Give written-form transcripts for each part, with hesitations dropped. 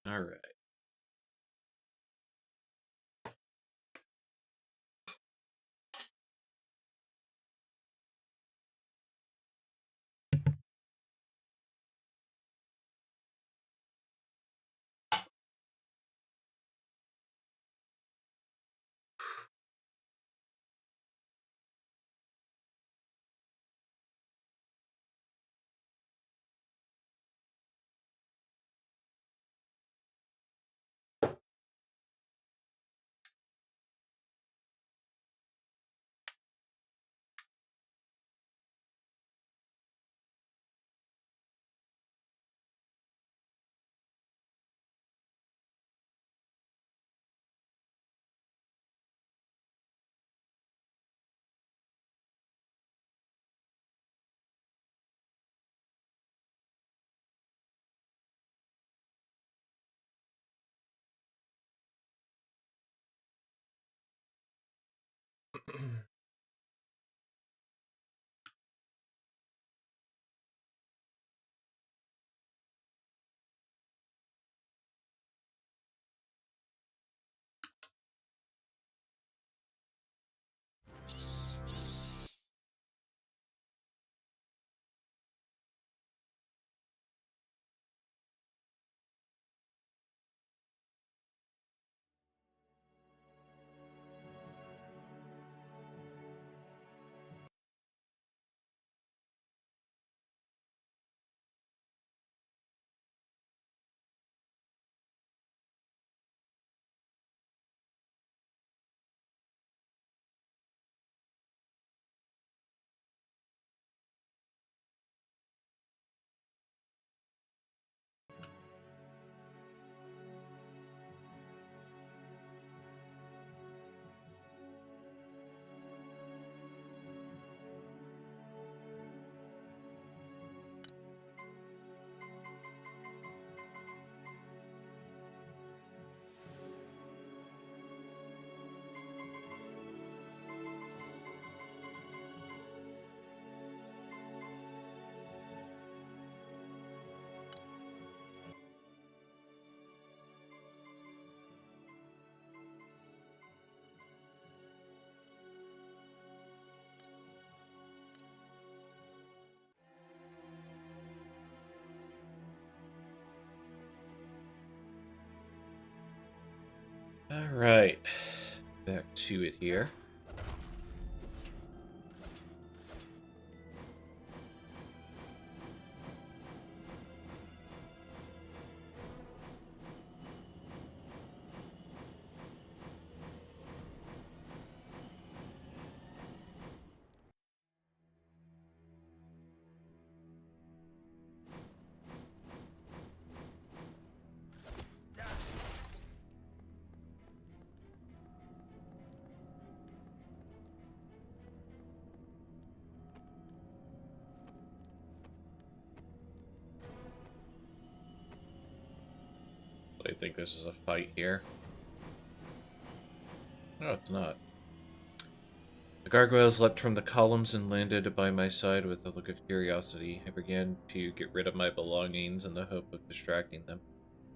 All right. All right. Back to it here. I think this is a fight here. No, it's not. The gargoyles leapt from the columns and landed by my side with a look of curiosity. I began to get rid of my belongings in the hope of distracting them.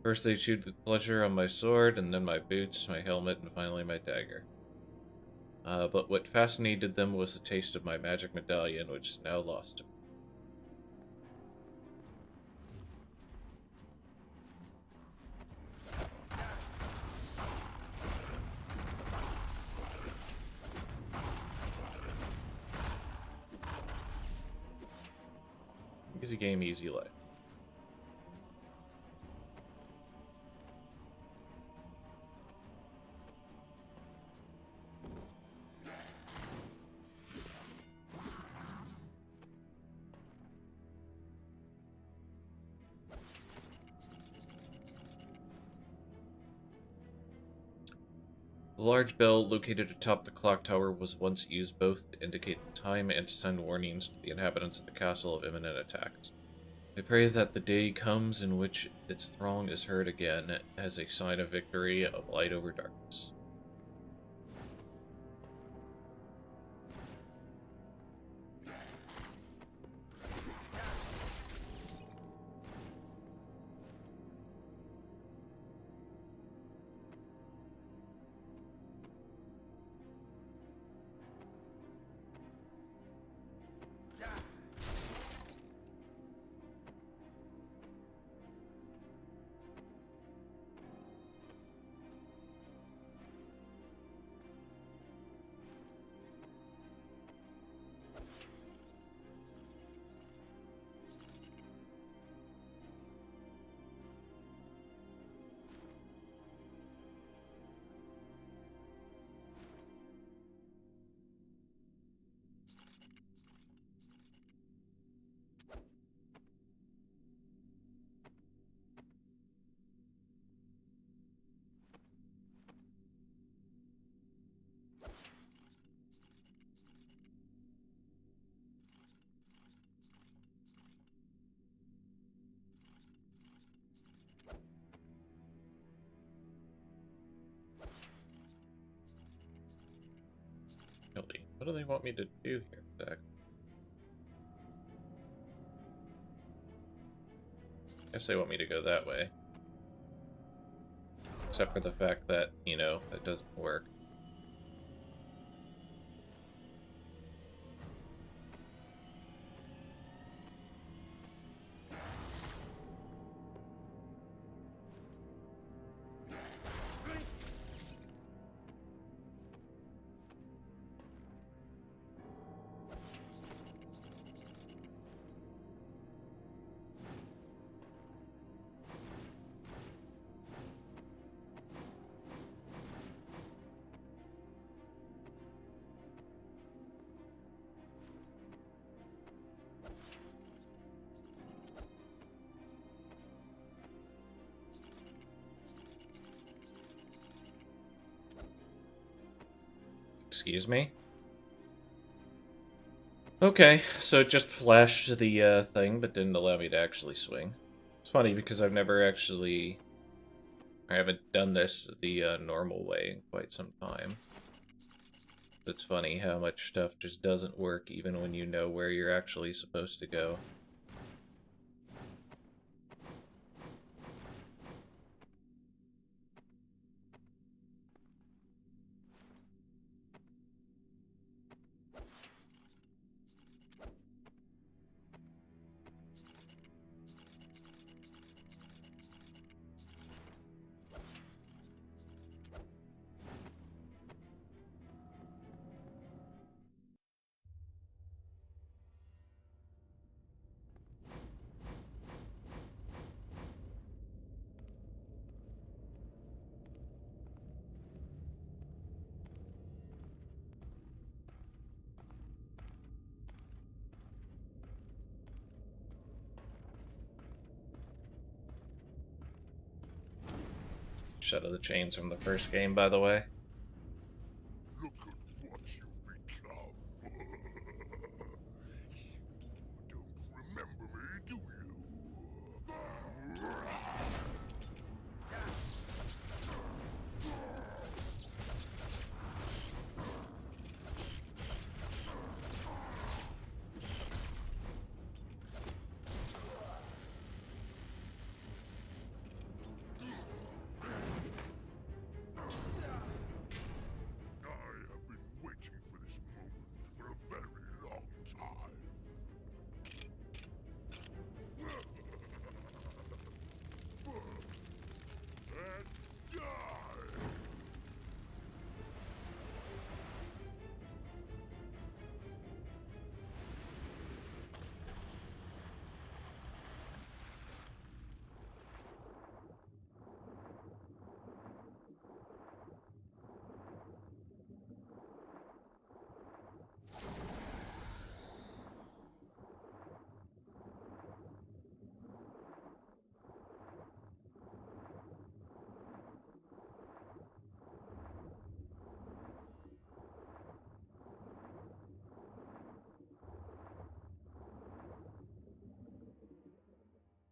First they chewed with pleasure on my sword, and then my boots, my helmet, and finally my dagger. But what fascinated them was the taste of my magic medallion, which is now lost to me. Easy game, easy life. The large bell located atop the clock tower was once used both to indicate the time and to send warnings to the inhabitants of the castle of imminent attacks. I pray that the day comes in which its throng is heard again as a sign of victory of light over darkness. What do they want me to do here exactly? I guess they want me to go that way. Except for the fact that, you know, that doesn't work. Excuse me? Okay, so it just flashed the thing, but didn't allow me to actually swing. It's funny because I've never actually... I haven't done this the normal way in quite some time. It's funny how much stuff just doesn't work even when you know where you're actually supposed to go. Shadow the Chains from the first game, by the way. Look at what you've become. You don't remember me, do you? I have been waiting for this moment for a very long time. And die!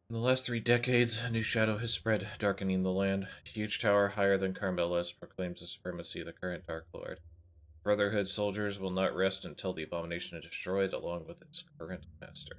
In the last 3 decades, a new shadow has spread, darkening the land. A huge tower higher than Carmella's proclaims the supremacy of the current Dark Lord. Brotherhood soldiers will not rest until the abomination is destroyed, along with its current master.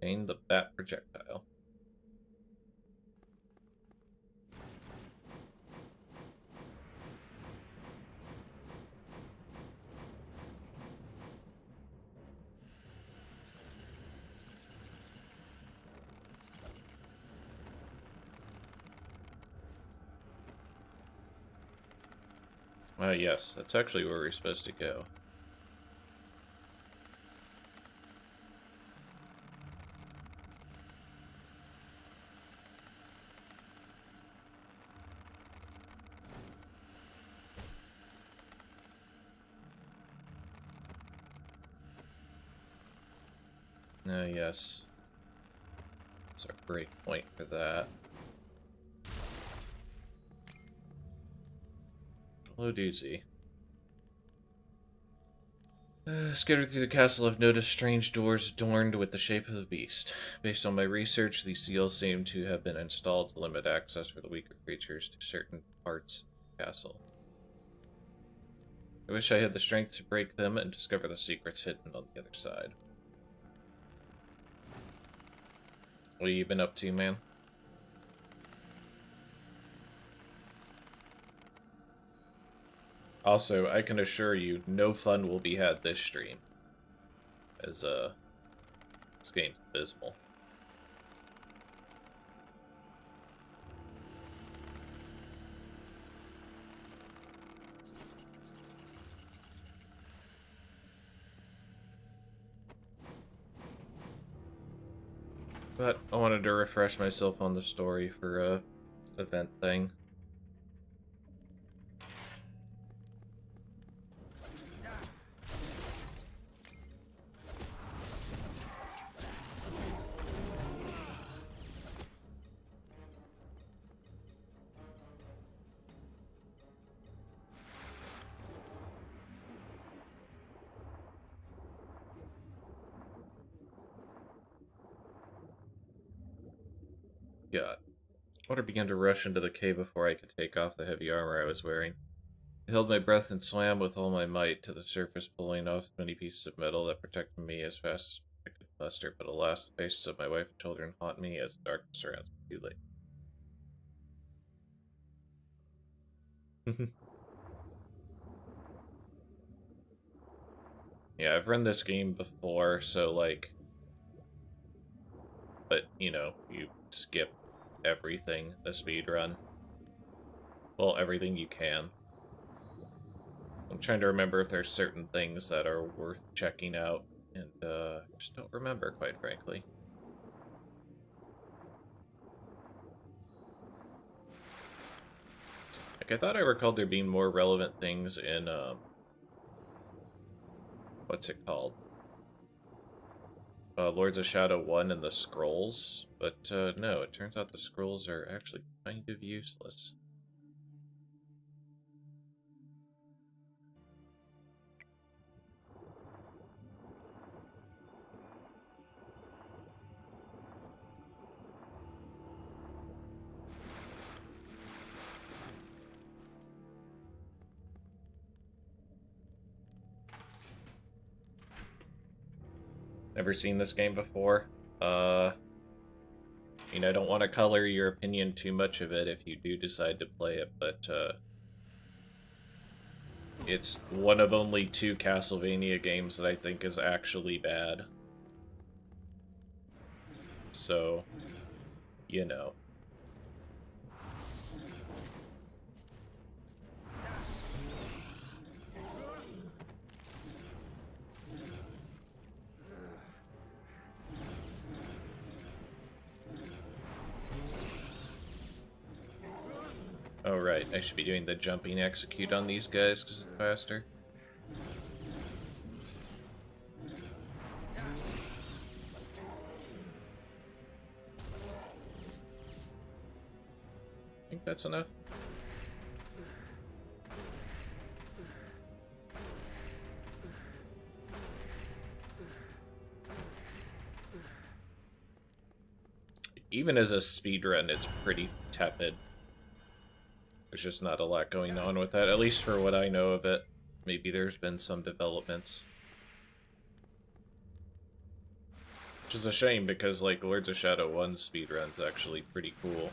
obtain the bat projectile. Yes, that's actually where we're supposed to go. Yes. That's our break point for that. Hello, Doozy. Scattered through the castle, I've noticed strange doors adorned with the shape of the beast. Based on my research, these seals seem to have been installed to limit access for the weaker creatures to certain parts of the castle. I wish I had the strength to break them and discover the secrets hidden on the other side. What have you been up to, man? Also, I can assure you, no fun will be had this stream. As, this game's abysmal. But I wanted to refresh myself on the story for a event thing. God. Water began to rush into the cave before I could take off the heavy armor I was wearing. I held my breath and swam with all my might to the surface, pulling off as many pieces of metal that protected me as fast as I could muster. But alas, the faces of my wife and children haunt me as the darkness surrounds me too late. Yeah, I've run this game before, so like... But, you know, you skip everything, the speed run. Well, everything you can. I'm trying to remember if there's certain things that are worth checking out, and just don't remember, quite frankly. Like, I thought I recalled there being more relevant things in, what's it called? Lords of Shadow 1 and the scrolls, but no, it turns out the scrolls are actually kind of useless. Never seen this game before. You know, I don't want to color your opinion too much of it if you do decide to play it, but it's one of only 2 Castlevania games that I think is actually bad. So, you know. Oh, right. I should be doing the jumping execute on these guys because it's faster. I think that's enough. Even as a speedrun, it's pretty tepid. There's just not a lot going on with that, at least for what I know of it. Maybe there's been some developments. Which is a shame because, like, Lords of Shadow 1's speedrun's actually pretty cool.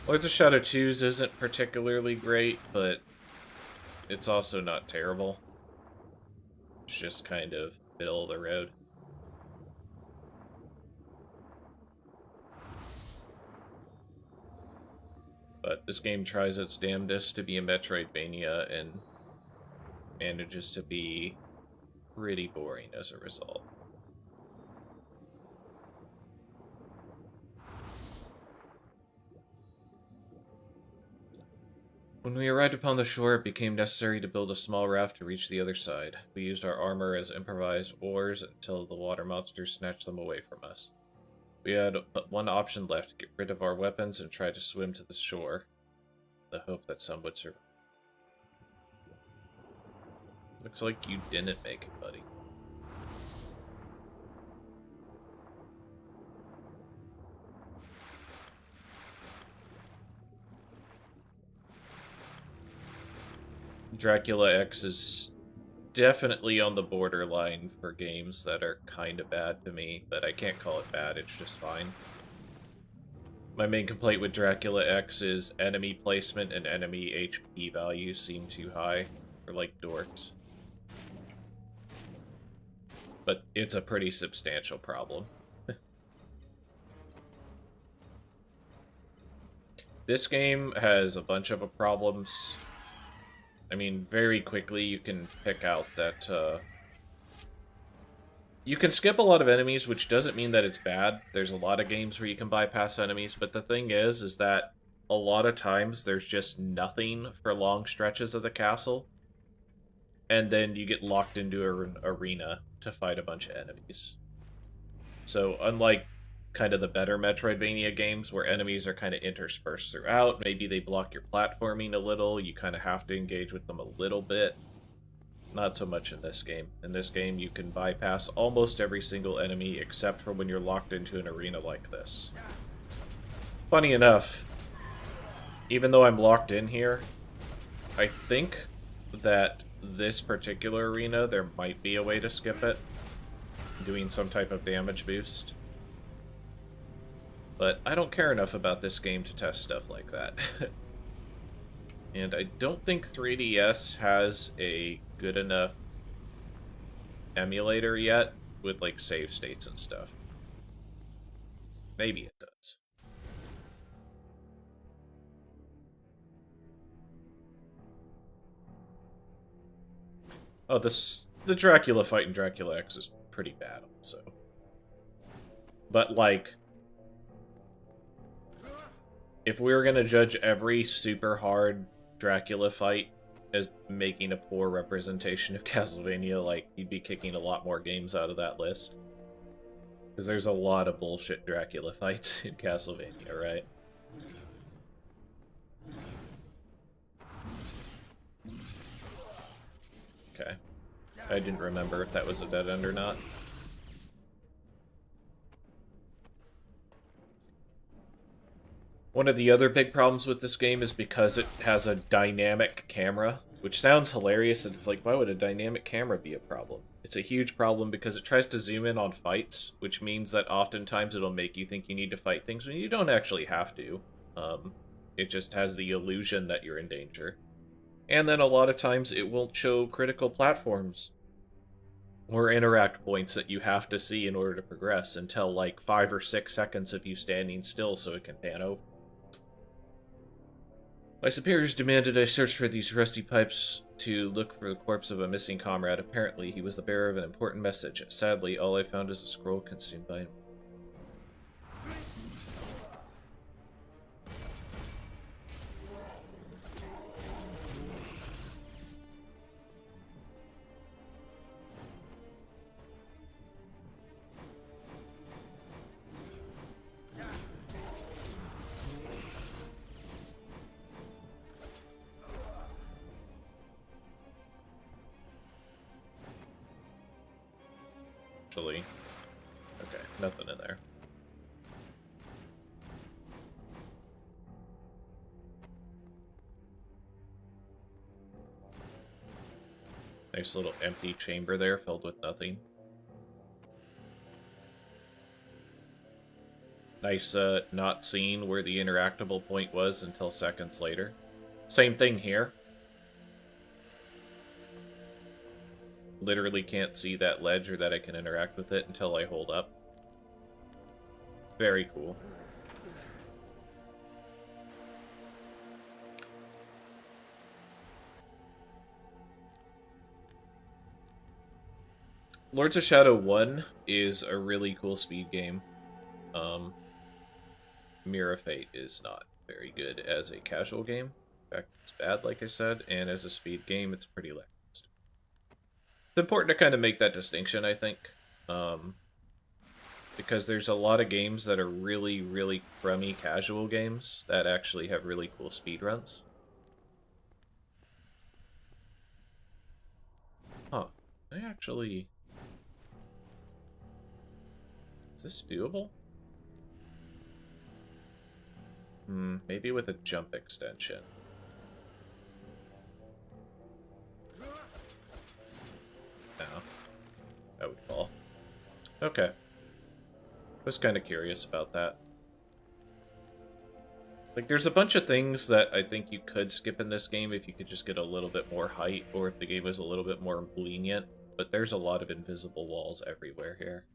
Lords of Shadow 2's isn't particularly great, but it's also not terrible. It's just kind of middle of the road. But this game tries its damnedest to be a Metroidvania and manages to be pretty boring as a result. When we arrived upon the shore, it became necessary to build a small raft to reach the other side. We used our armor as improvised oars until the water monsters snatched them away from us. We had but one option left, to get rid of our weapons and try to swim to the shore, the hope that some would survive. Looks like you didn't make it, buddy. Dracula X is definitely on the borderline for games that are kind of bad to me, but I can't call it bad, it's just fine. My main complaint with Dracula X is enemy placement and enemy HP values seem too high, for like dorks. But it's a pretty substantial problem. This game has a bunch of problems. I mean, very quickly you can pick out that, you can skip a lot of enemies, which doesn't mean that it's bad. There's a lot of games where you can bypass enemies, but the thing is that a lot of times there's just nothing for long stretches of the castle. And then you get locked into an arena to fight a bunch of enemies. So unlike kind of the better Metroidvania games where enemies are kind of interspersed throughout, maybe they block your platforming a little, you kind of have to engage with them a little bit. Not so much in this game. In this game, you can bypass almost every single enemy except for when you're locked into an arena like this. Funny enough, even though I'm locked in here, I think that this particular arena, there might be a way to skip it, doing some type of damage boost. But I don't care enough about this game to test stuff like that. And I don't think 3DS has a good enough emulator yet with, like, save states and stuff. Maybe it does. Oh, the Dracula fight in Dracula X is pretty bad also. But, like, if we were going to judge every super hard Dracula fight as making a poor representation of Castlevania, like, you'd be kicking a lot more games out of that list. Because there's a lot of bullshit Dracula fights in Castlevania, right? Okay. I didn't remember if that was a dead end or not. One of the other big problems with this game is because it has a dynamic camera, which sounds hilarious, and it's like, why would a dynamic camera be a problem? It's a huge problem because it tries to zoom in on fights, which means that oftentimes it'll make you think you need to fight things when you don't actually have to. It just has the illusion that you're in danger. And then a lot of times it won't show critical platforms or interact points that you have to see in order to progress until like 5 or 6 seconds of you standing still so it can pan over. My superiors demanded I search for these rusty pipes to look for the corpse of a missing comrade. Apparently, he was the bearer of an important message. Sadly, all I found is a scroll consumed by him. Okay, nothing in there. Nice little empty chamber there filled with nothing. Nice not seeing where the interactable point was until seconds later. Same thing here. Literally can't see that ledge or that I can interact with it until I hold up. Very cool. Lords of Shadow 1 is a really cool speed game. Mirror of Fate is not very good as a casual game. In fact, it's bad, like I said, and as a speed game, it's pretty lackluster. It's important to kind of make that distinction, I think. Because there's a lot of games that are really, really crummy casual games that actually have really cool speedruns. Huh. I actually... Is this doable? Maybe with a jump extension. No. I would fall. Okay. I was kind of curious about that. Like, there's a bunch of things that I think you could skip in this game if you could just get a little bit more height, or if the game was a little bit more lenient, but there's a lot of invisible walls everywhere here.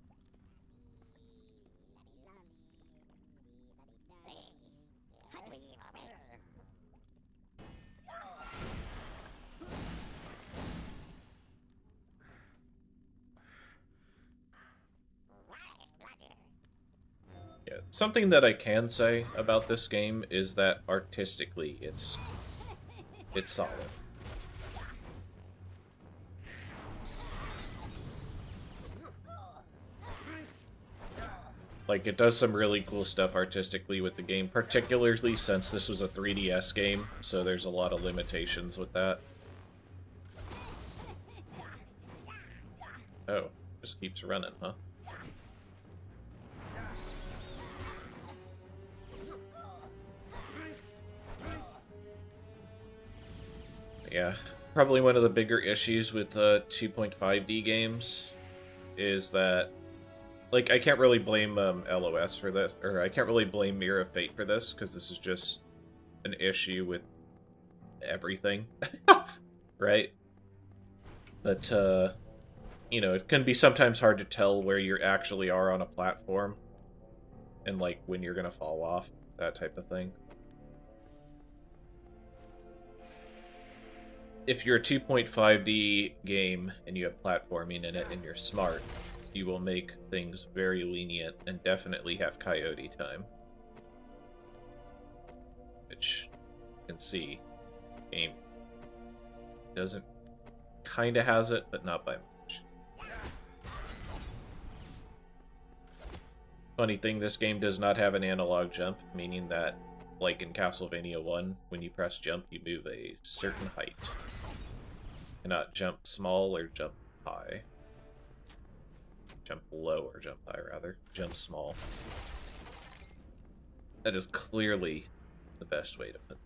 Yeah, something that I can say about this game is that artistically it's solid. Like, it does some really cool stuff artistically with the game, particularly since this was a 3DS game, so there's a lot of limitations with that. Oh, just keeps running, huh? Yeah, probably one of the bigger issues with 2.5D games is that, like, I can't really blame LOS for this, or I can't really blame Mirror of Fate for this, because this is just an issue with everything, right? But, you know, it can be sometimes hard to tell where you actually are on a platform, and, like, when you're gonna fall off, that type of thing. If you're a 2.5D game and you have platforming in it and you're smart, you will make things very lenient and definitely have coyote time. Which you can see, game doesn't, kinda has it, but not by much. Funny thing, this game does not have an analog jump, meaning that, like in Castlevania 1, when you press jump, you move a certain height. You cannot jump small or jump high. Jump low, or jump high, rather. Jump small. That is clearly the best way to put it.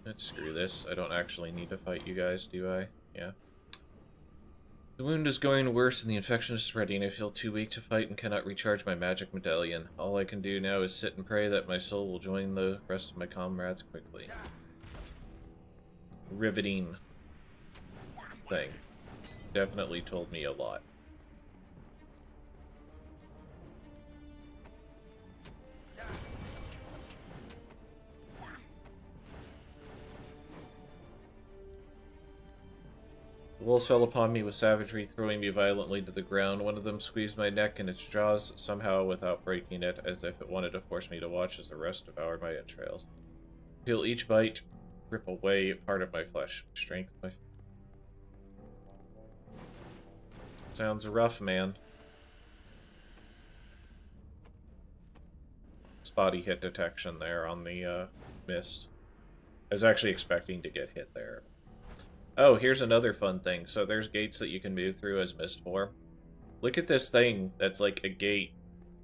Let's screw this. I don't actually need to fight you guys, do I? Yeah. The wound is going worse and the infection is spreading. I feel too weak to fight and cannot recharge my magic medallion. All I can do now is sit and pray that my soul will join the rest of my comrades quickly. Riveting thing. Definitely told me a lot. The wolves fell upon me with savagery, throwing me violently to the ground. One of them squeezed my neck in its jaws, somehow without breaking it, as if it wanted to force me to watch as the rest devoured my entrails. Feel each bite rip away a part of my flesh. Strength, my... Sounds rough, man. Spotty hit detection there on the mist. I was actually expecting to get hit there. Oh, here's another fun thing. So there's gates that you can move through as mist form. Look at this thing that's like a gate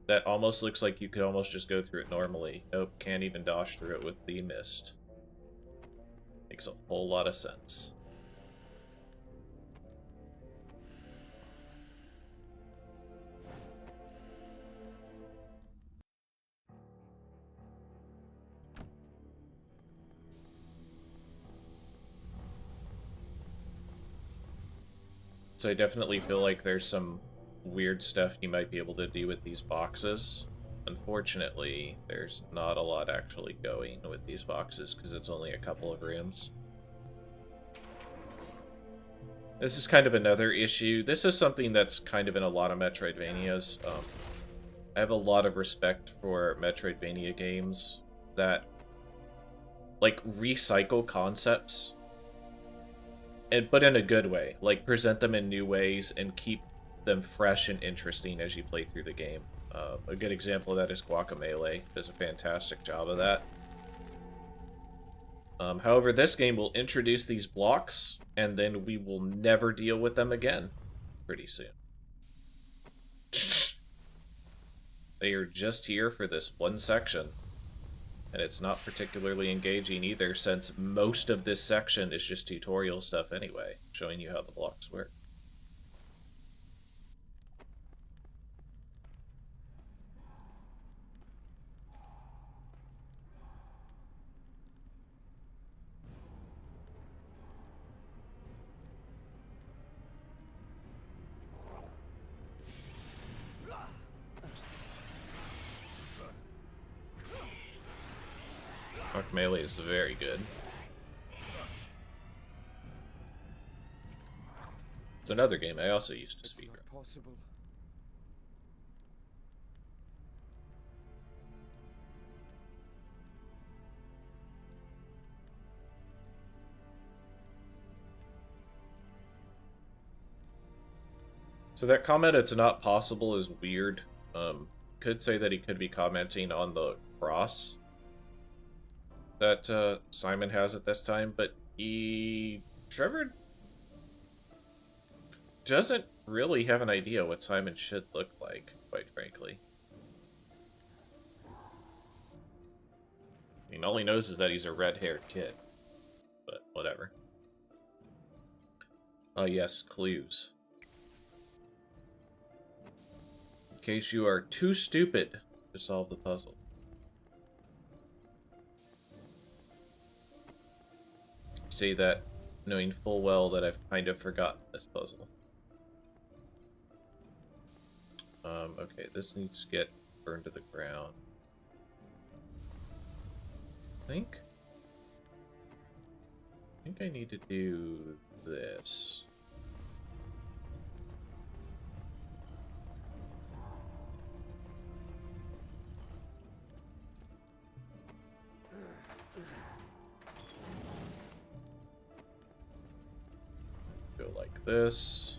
that almost looks like you could almost just go through it normally. Nope, can't even dodge through it with the mist. Makes a whole lot of sense. So I definitely feel like there's some weird stuff you might be able to do with these boxes. Unfortunately, there's not a lot actually going with these boxes because it's only a couple of rooms. This is kind of another issue. This is something that's kind of in a lot of Metroidvanias. I have a lot of respect for Metroidvania games that, like, recycle concepts, but in a good way. Like, present them in new ways and keep them fresh and interesting as you play through the game. A good example of that is Guacamelee. Does a fantastic job of that. However, this game will introduce these blocks, and then we will never deal with them again pretty soon. They are just here for this one section. And it's not particularly engaging either, since most of this section is just tutorial stuff anyway, showing you how the blocks work. Melee is very good. It's another game I also used to speedrun. So that comment, "it's not possible," is weird. Could say that he could be commenting on the cross that Simon has at this time, but Trevor doesn't really have an idea what Simon should look like, quite frankly. I mean, all he knows is that he's a red-haired kid, but whatever. Yes, clues. In case you are too stupid to solve the puzzle. Say that knowing full well that I've kind of forgotten this puzzle. Okay, this needs to get burned to the ground. I think I need to do this. Go like this.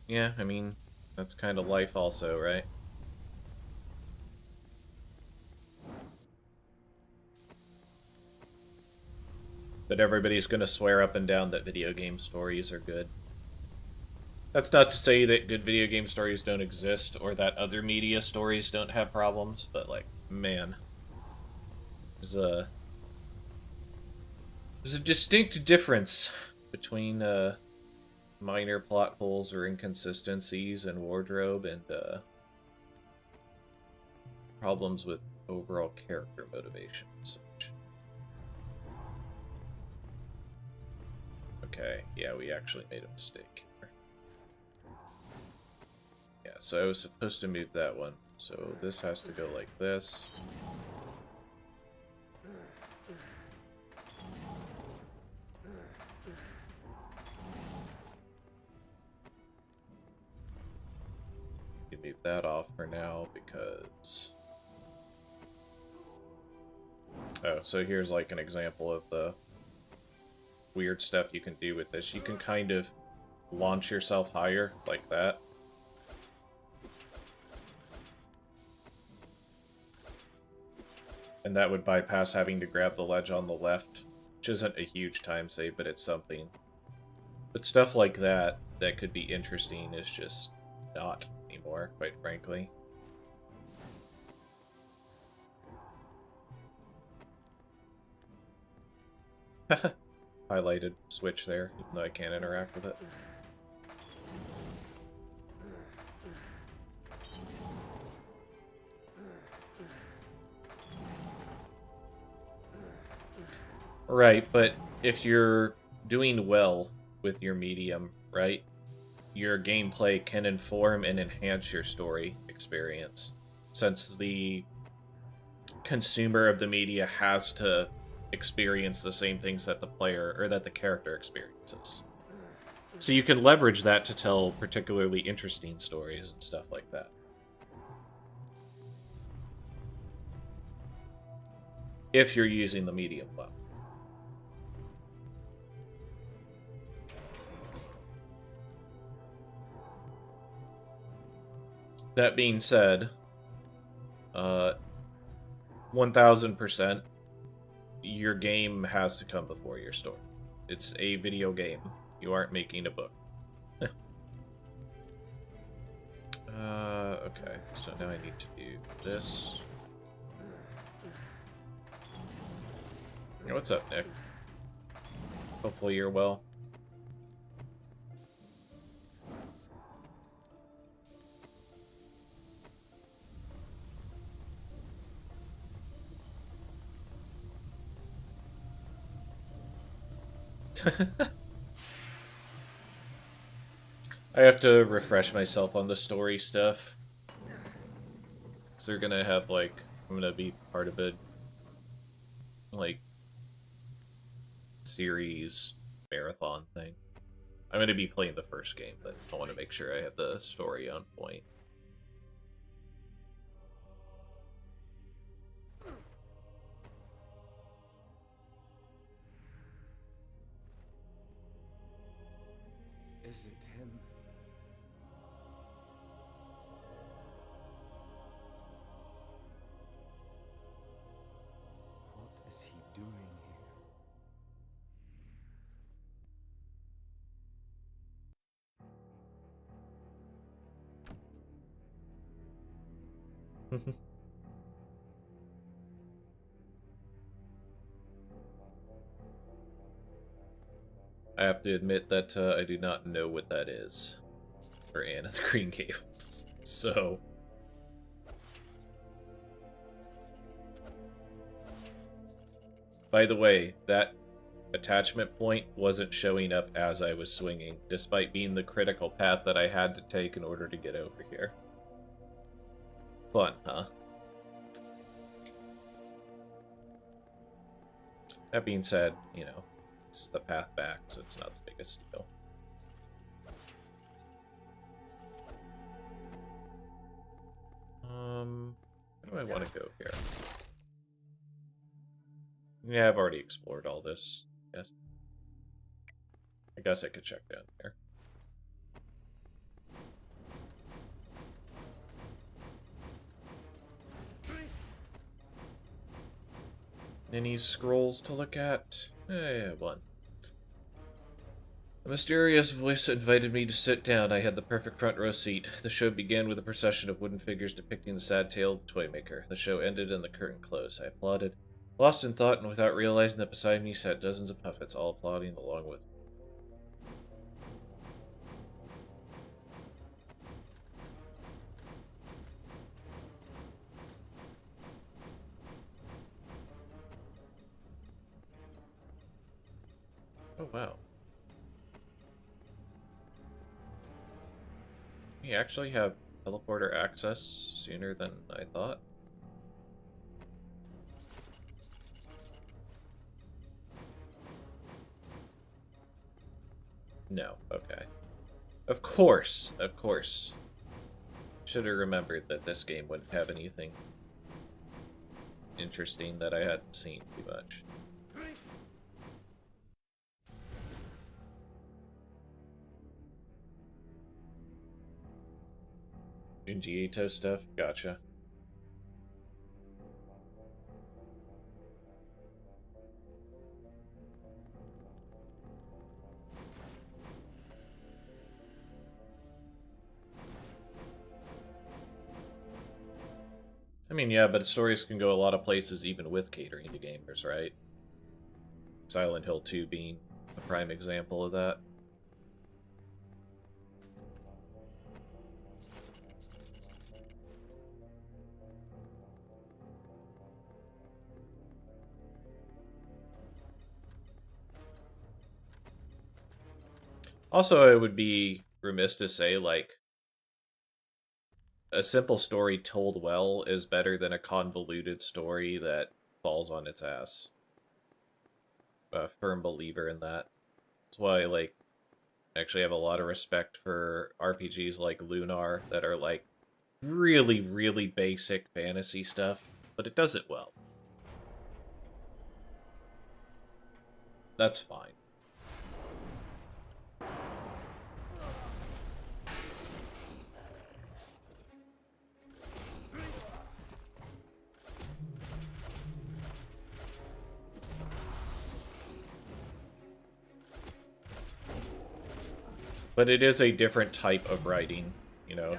Yeah, I mean, that's kind of life also, right? But everybody's going to swear up and down that video game stories are good. That's not to say that good video game stories don't exist, or that other media stories don't have problems, but, like, man. There's a distinct difference between, minor plot holes or inconsistencies in wardrobe and, problems with overall character motivation and such. Okay, yeah, we actually made a mistake here. Yeah, so I was supposed to move that one, so this has to go like this. You leave that off for now because... Oh, so here's like an example of the weird stuff you can do with this. You can kind of launch yourself higher like that. And that would bypass having to grab the ledge on the left, which isn't a huge time save, but it's something. But stuff like that, that could be interesting, is just not anymore, quite frankly. Highlighted switch there, even though I can't interact with it. Right, but if you're doing well with your medium, right, your gameplay can inform and enhance your story experience, since the consumer of the media has to experience the same things that the player or that the character experiences. So you can leverage that to tell particularly interesting stories and stuff like that. If you're using the medium well. That being said, 1000%, your game has to come before your story. It's a video game. You aren't making a book. Okay, so now I need to do this. What's up, Nick? Hopefully you're well. I have to refresh myself on the story stuff. So they're gonna have, like, I'm gonna be part of a, like, series marathon thing. I'm gonna be playing the first game, but I want to make sure I have the story on point. Is it him? What is he doing here? I have to admit that I do not know what that is for Anne of the Green Gables. So, by the way, that attachment point wasn't showing up as I was swinging, despite being the critical path that I had to take in order to get over here. Fun, huh? That being said, you know, it's the path back, so it's not the biggest deal. Where do I want to go here? Yeah, I've already explored all this. Yes. I guess I could check down here. Any scrolls to look at? One. A mysterious voice invited me to sit down. I had the perfect front row seat. The show began with a procession of wooden figures depicting the sad tale of the toymaker. The show ended and the curtain closed. I applauded, lost in thought, and without realizing that beside me sat dozens of puppets, all applauding along with me. Oh, wow. We actually have teleporter access sooner than I thought. No, okay. Of course, of course. Should have remembered that this game wouldn't have anything interesting that I hadn't seen too much. Junji Ito stuff? Gotcha. I mean, yeah, but stories can go a lot of places even with catering to gamers, right? Silent Hill 2 being a prime example of that. Also, it would be remiss to say, like, a simple story told well is better than a convoluted story that falls on its ass. A firm believer in that. That's why, like, I actually have a lot of respect for RPGs like Lunar that are, like, really, really basic fantasy stuff, but it does it well. That's fine. But it is a different type of writing. You know,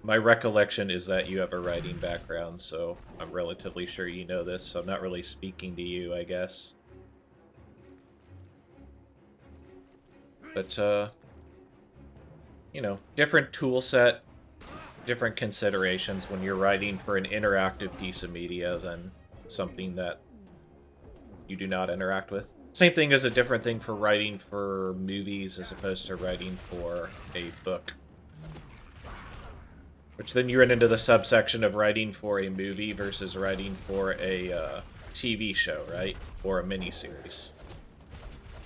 my recollection is that you have a writing background, so I'm relatively sure you know this, so I'm not really speaking to you, I guess. But, you know, different tool set, different considerations when you're writing for an interactive piece of media than something that you do not interact with. Same thing as a different thing for writing for movies as opposed to writing for a book. Which then you run into the subsection of writing for a movie versus writing for a TV show, right? Or a miniseries.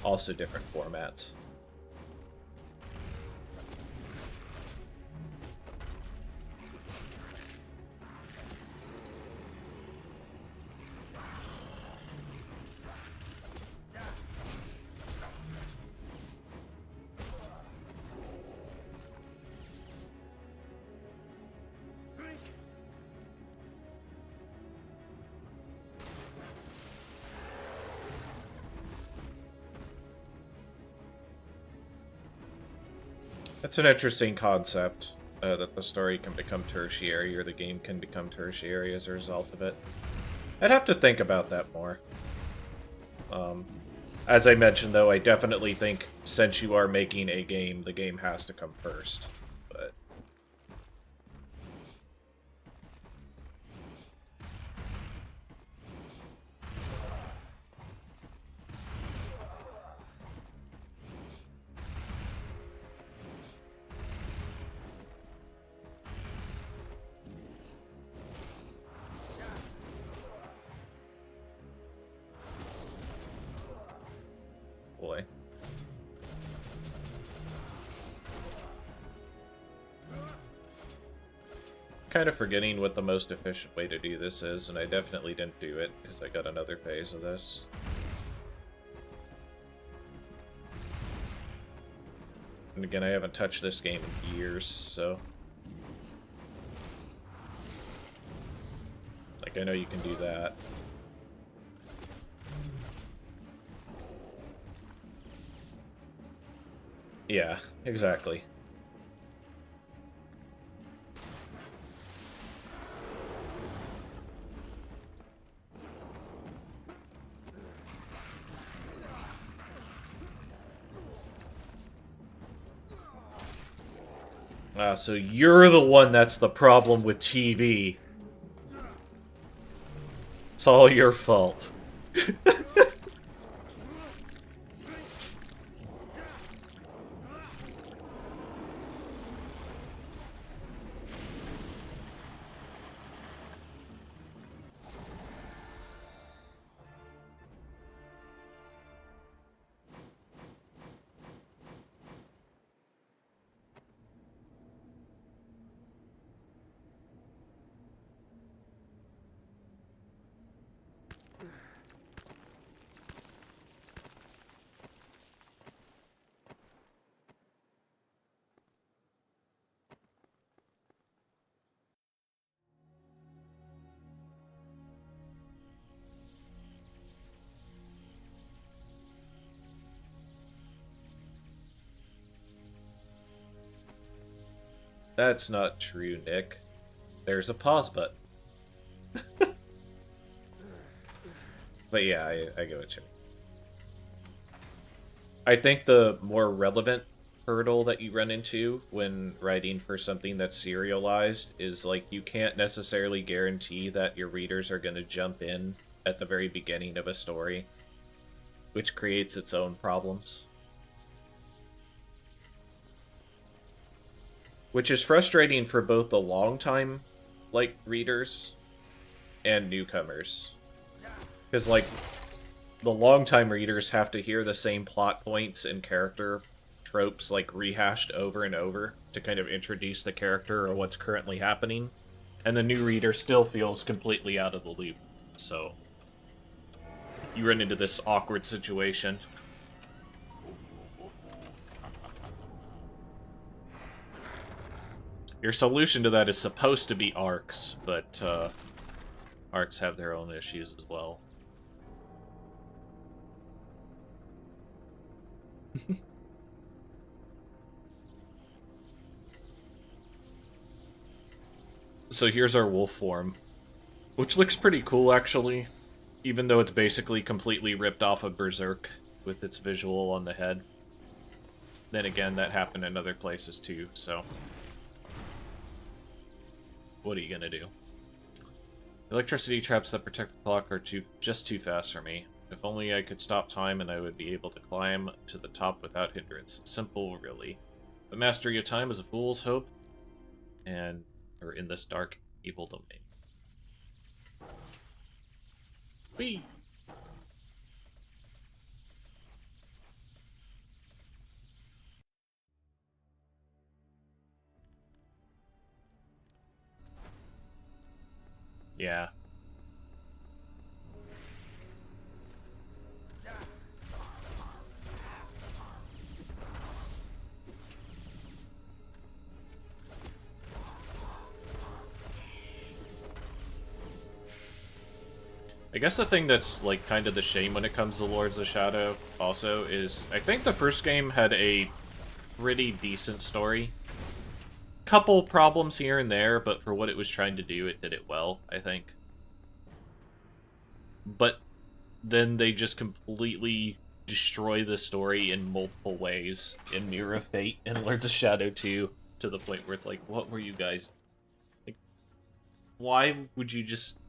Also different formats. That's an interesting concept, that the story can become tertiary, or the game can become tertiary as a result of it. I'd have to think about that more. As I mentioned, though, I definitely think since you are making a game, the game has to come first. But boy. Kind of forgetting what the most efficient way to do this is, and I definitely didn't do it, because I got another phase of this. And again, I haven't touched this game in years, so... Like, I know you can do that. Yeah, exactly. So you're the one that's the problem with TV. It's all your fault. That's not true, Nick. There's a pause button. But yeah, I get what you mean. I think the more relevant hurdle that you run into when writing for something that's serialized is like you can't necessarily guarantee that your readers are going to jump in at the very beginning of a story, which creates its own problems. Which is frustrating for both the long-time like readers and newcomers. Because like the long-time readers have to hear the same plot points and character tropes like rehashed over and over to kind of introduce the character or what's currently happening, and the new reader still feels completely out of the loop. So you run into this awkward situation. Your solution to that is supposed to be arcs, but arcs have their own issues as well. So here's our wolf form, which looks pretty cool actually, even though it's basically completely ripped off of Berserk with its visual on the head. Then again, that happened in other places too, so what are you gonna do? Electricity traps that protect the clock are just too fast for me. If only I could stop time and I would be able to climb to the top without hindrance. Simple, really. The mastery of time is a fool's hope, and we're in this dark, evil domain. Whee! Yeah. I guess the thing that's, like, kind of the shame when it comes to Lords of Shadow, also, is I think the first game had a pretty decent story. Couple problems here and there, but for what it was trying to do, it did it well, I think. But then they just completely destroy the story in multiple ways in Mirror of Fate and Lords of Shadow 2, to the point where it's like, what were you guys... Like, why would you just...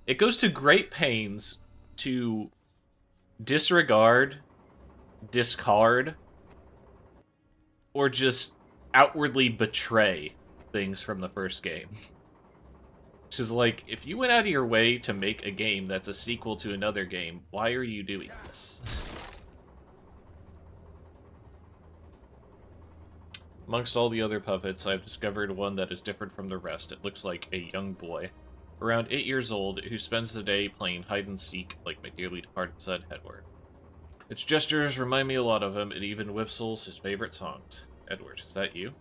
It goes to great pains to disregard, discard, or just outwardly betray things from the first game. Which is like, if you went out of your way to make a game that's a sequel to another game, why are you doing this? Amongst all the other puppets, I've discovered one that is different from the rest. It looks like a young boy, around 8 years old, who spends the day playing hide-and-seek like my dearly departed son, Edward. Its gestures remind me a lot of him, and even whistles his favorite songs. Edward, is that you?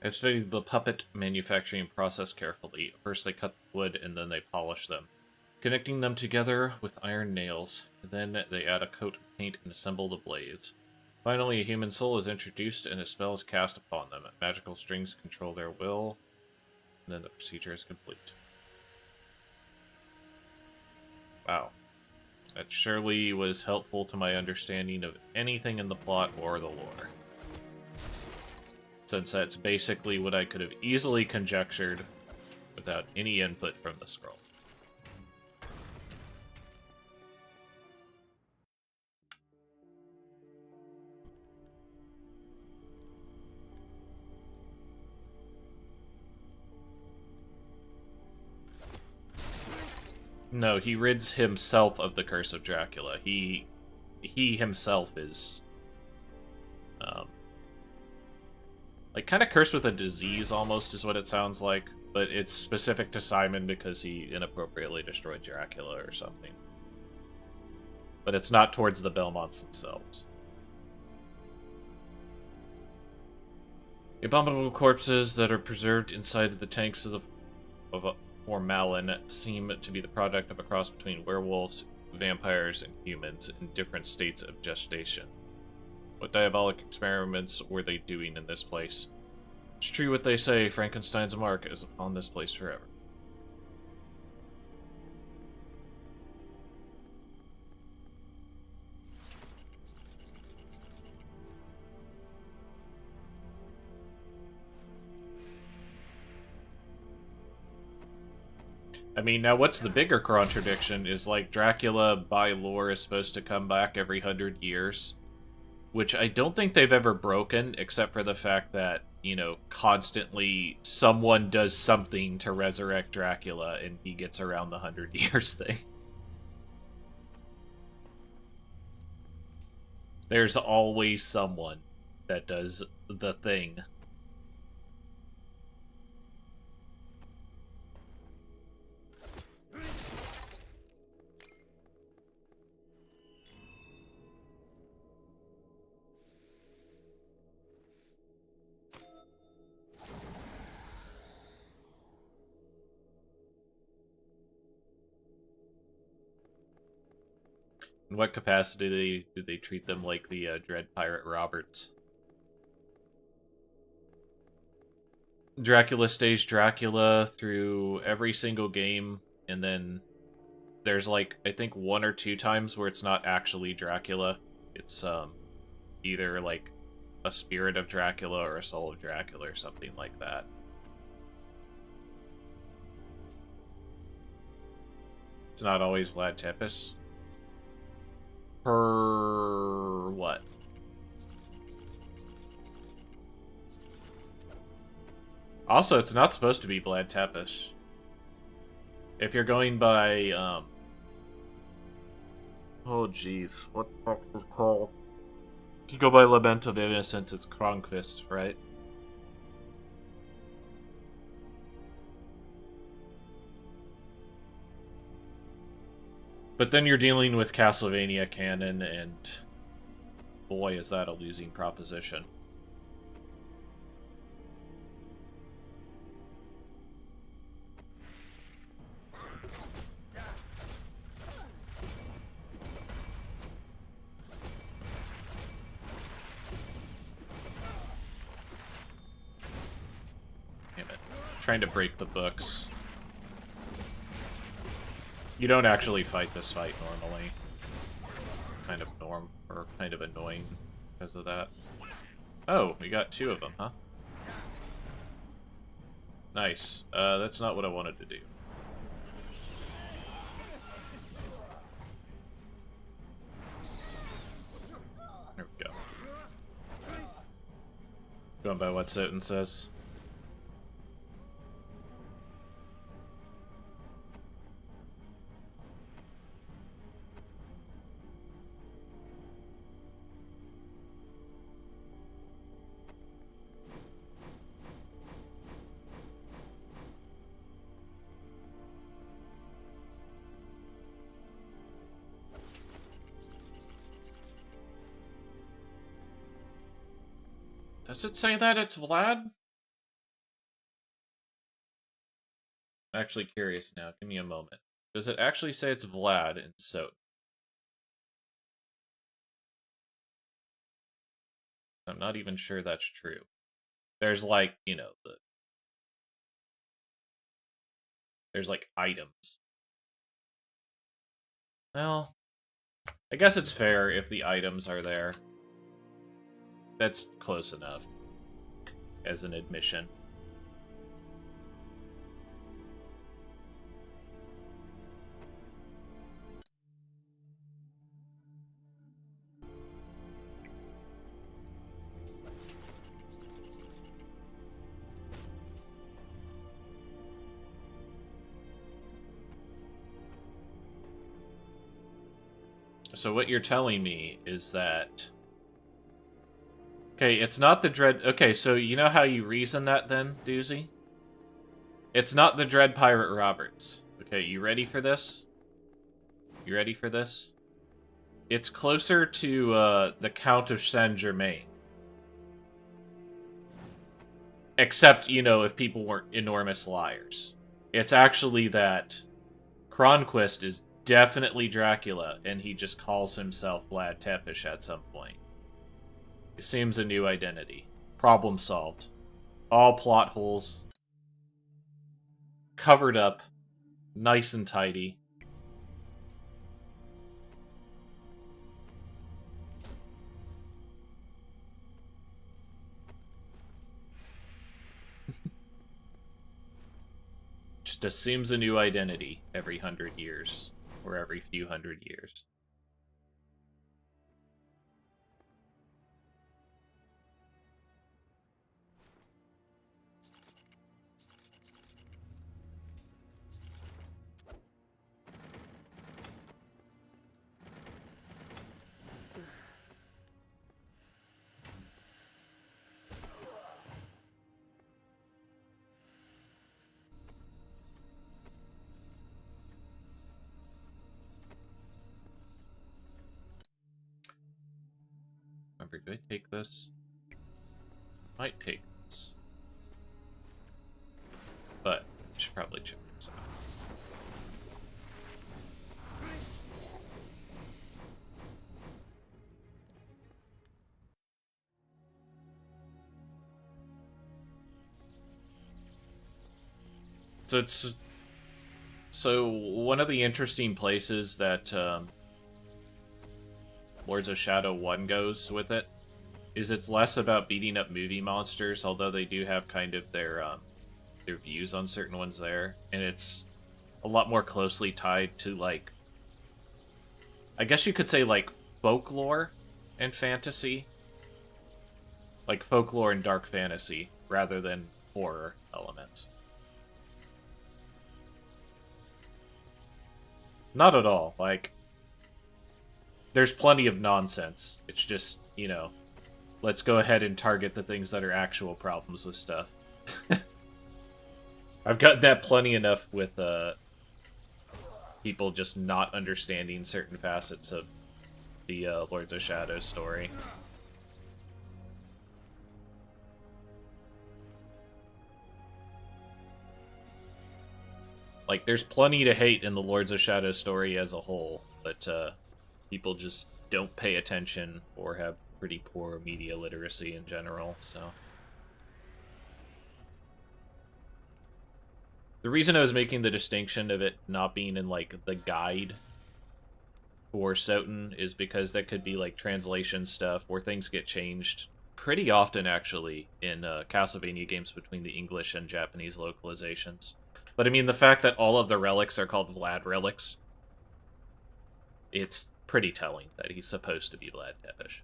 I've studied the puppet manufacturing process carefully. First they cut the wood, and then they polish them. connecting them together with iron nails. Then they add a coat of paint and assemble the blades. Finally, a human soul is introduced and a spell is cast upon them. Magical strings control their will, and then the procedure is complete. Wow. That surely was helpful to my understanding of anything in the plot or the lore. Since that's basically what I could have easily conjectured without any input from the scroll. No, he rids himself of the curse of Dracula. He himself is, like, kind of cursed with a disease, almost, is what it sounds like. But it's specific to Simon because he inappropriately destroyed Dracula or something. But it's not towards the Belmonts themselves. The abominable corpses that are preserved inside of the tanks of formalin seem to be the product of a cross between werewolves, vampires, and humans in different states of gestation. What diabolic experiments were they doing in this place? It's true what they say, Frankenstein's mark is upon this place forever. I mean, now what's the bigger contradiction is, like, Dracula, by lore, is supposed to come back every 100 years. Which I don't think they've ever broken, except for the fact that, you know, constantly someone does something to resurrect Dracula and he gets around the 100 years thing. There's always someone that does the thing. In what capacity do they treat them like the Dread Pirate Roberts? Dracula stays Dracula through every single game, and then there's, like, I think 1 or 2 times where it's not actually Dracula. It's either like a spirit of Dracula or a soul of Dracula or something like that. It's not always Vlad Tepes. Per what? Also, it's not supposed to be Vlad Tepes. If you're going by, oh jeez, what the fuck is it called? If you go by Lament of Innocence, it's Kronqvist, right? But then you're dealing with Castlevania canon, and boy, is that a losing proposition. Damn it. Trying to break the books. You don't actually fight this fight normally. Kind of annoying because of that. Oh, we got 2 of them, huh? Nice. That's not what I wanted to do. There we go. Going by what Soten says. Does it say that it's Vlad? I'm actually curious now. Give me a moment. Does it actually say it's Vlad and so? I'm not even sure that's true. There's like, you know, there's like items. Well, I guess it's fair if the items are there. That's close enough as an admission. So what you're telling me is that... Okay, it's not the Dread... Okay, so you know how you reason that then, Doozy? It's not the Dread Pirate Roberts. Okay, you ready for this? You ready for this? It's closer to the Count of Saint-Germain. Except, you know, if people weren't enormous liars. It's actually that Cronquist is definitely Dracula, and he just calls himself Vlad Tepes at some point. Assumes a new identity. Problem solved. All plot holes covered up, nice and tidy. Just assumes a new identity every 100 years, or every few hundred years. Remember, do I take this? Might take this. But, I should probably check this out. So it's just, so one of the interesting places that Lords of Shadow 1 goes with it is it's less about beating up movie monsters, although they do have kind of their views on certain ones there, and it's a lot more closely tied to, like, I guess you could say, like, folklore and fantasy. Like folklore and dark fantasy, rather than horror elements. Not at all. Like, there's plenty of nonsense. It's just, you know, let's go ahead and target the things that are actual problems with stuff. I've gotten that plenty enough with people just not understanding certain facets of the Lords of Shadow story. Like, there's plenty to hate in the Lords of Shadow story as a whole, but people just don't pay attention or have pretty poor media literacy in general, so... The reason I was making the distinction of it not being in, like, the guide for Soten is because that could be, like, translation stuff where things get changed pretty often, actually, in Castlevania games between the English and Japanese localizations. But, I mean, the fact that all of the relics are called Vlad relics, it's pretty telling that he's supposed to be Vlad Tepes.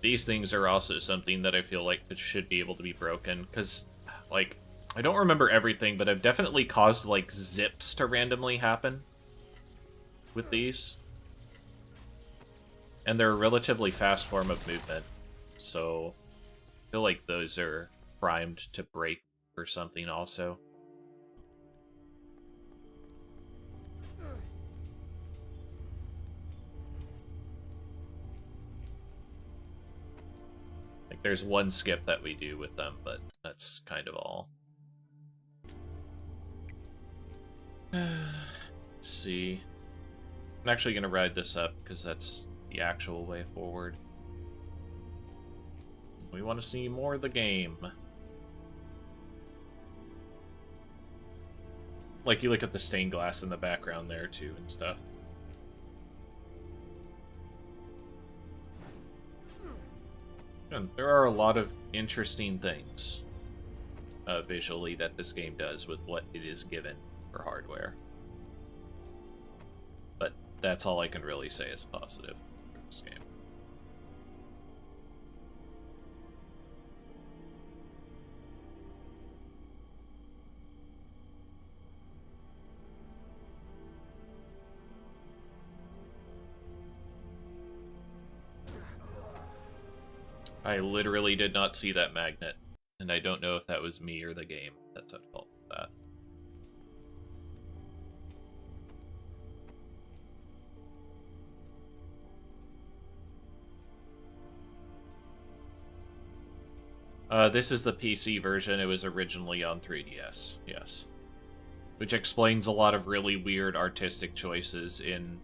These things are also something that I feel like should be able to be broken, because, like, I don't remember everything, but I've definitely caused, like, zips to randomly happen with these. And they're a relatively fast form of movement, so I feel like those are primed to break for something also. Like, there's one skip that we do with them, but that's kind of all. Let's see. I'm actually going to ride this up, because that's the actual way forward. We want to see more of the game. Like, you look at the stained glass in the background there, too, and stuff. And there are a lot of interesting things, visually, that this game does with what it is given for hardware. But that's all I can really say is positive for this game. I literally did not see that magnet, and I don't know if that was me or the game that's at fault for that. This is the PC version. It was originally on 3DS, yes. Which explains a lot of really weird artistic choices in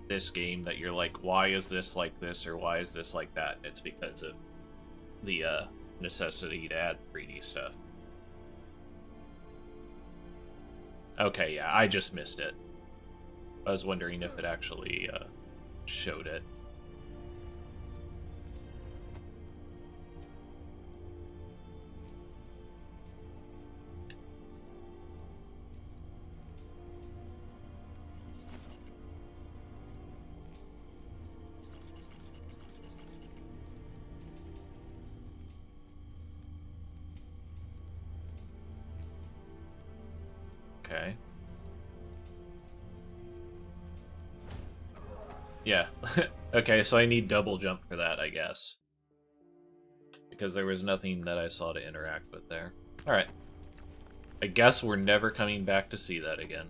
this game that you're like, why is this like this, or why is this like that? And it's because of the necessity to add 3D stuff. Okay, yeah, I just missed it. I was wondering if it actually showed it. Okay. Yeah. Okay, so I need double jump for that, I guess. Because there was nothing that I saw to interact with there. Alright. I guess we're never coming back to see that again.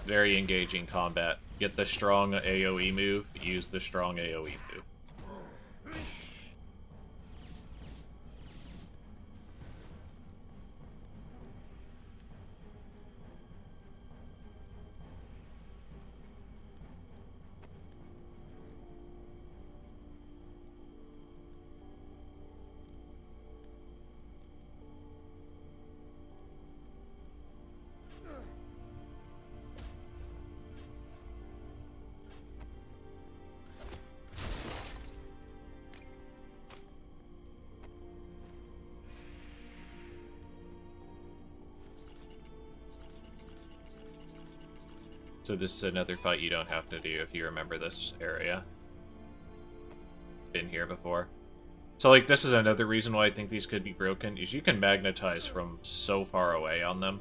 Very engaging combat. Get the strong AoE move, use the strong AoE move. So this is another fight you don't have to do if you remember this area. Been here before. So, like, this is another reason why I think these could be broken, is you can magnetize from so far away on them.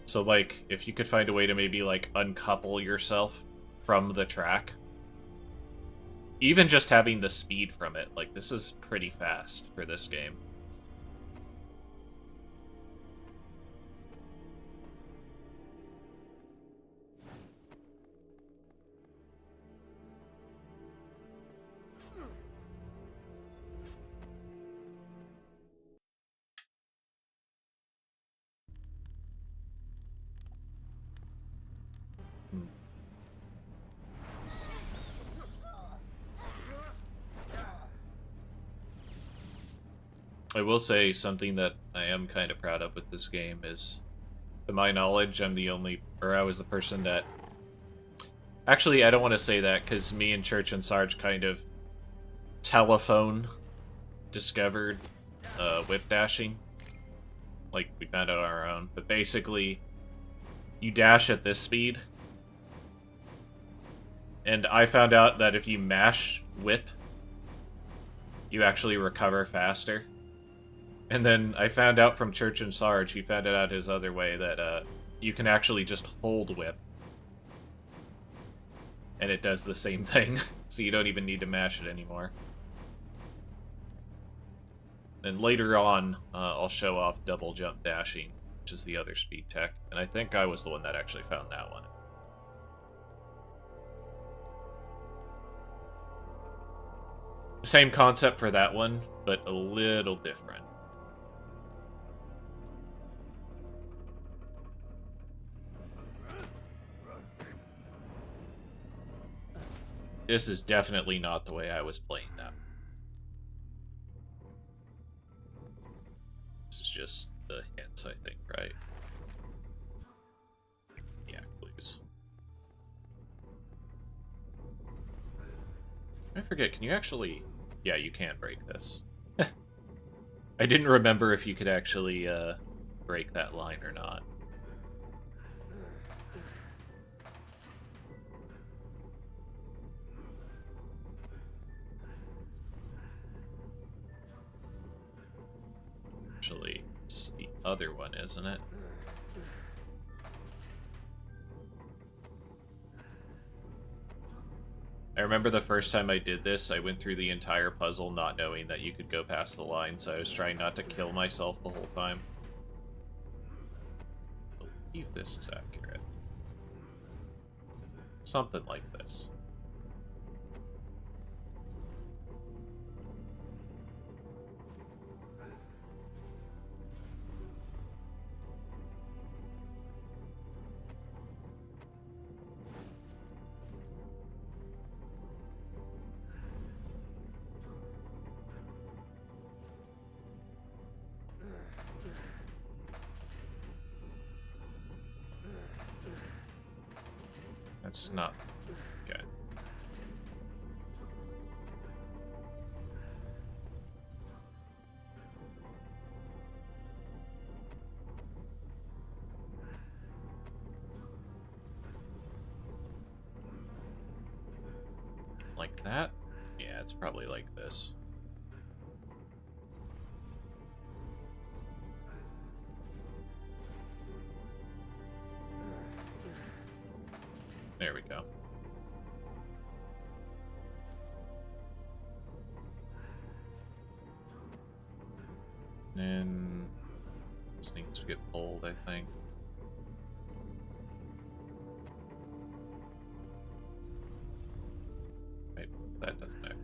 So, like, if you could find a way to maybe, like, uncouple yourself from the track. Even just having the speed from it, like, this is pretty fast for this game. I will say something that I am kind of proud of with this game is, to my knowledge, I was the person that... Actually, I don't want to say that, because me and Church and Sarge kind of telephone discovered whip dashing. Like, we found out on our own. But basically, you dash at this speed, And I found out that if you mash whip, you actually recover faster. And then I found out from Church and Sarge, he found it out his other way, that you can actually just hold whip. And it does the same thing, so you don't even need to mash it anymore. And later on, I'll show off double jump dashing, which is the other speed tech. And I think I was the one that actually found that one. Same concept for that one, but a little different. This is definitely not the way I was playing that. This is just the hints, I think, right? Yeah, clues. I forget, can you actually... Yeah, you can break this. I didn't remember if you could actually break that line or not. Actually, it's the other one, isn't it? I remember the first time I did this, I went through the entire puzzle not knowing that you could go past the line, so I was trying not to kill myself the whole time. I believe this is accurate. Something like this. That's not... okay. Like that? Yeah, it's probably like this. There we go. And this needs to get pulled, I think. Right, that doesn't matter.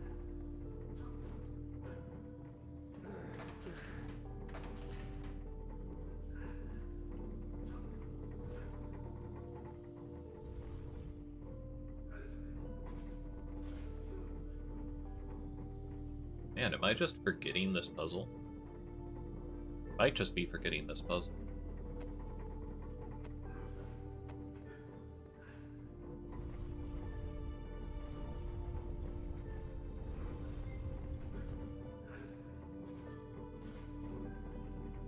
Man, am I just forgetting this puzzle? Might just be forgetting this puzzle.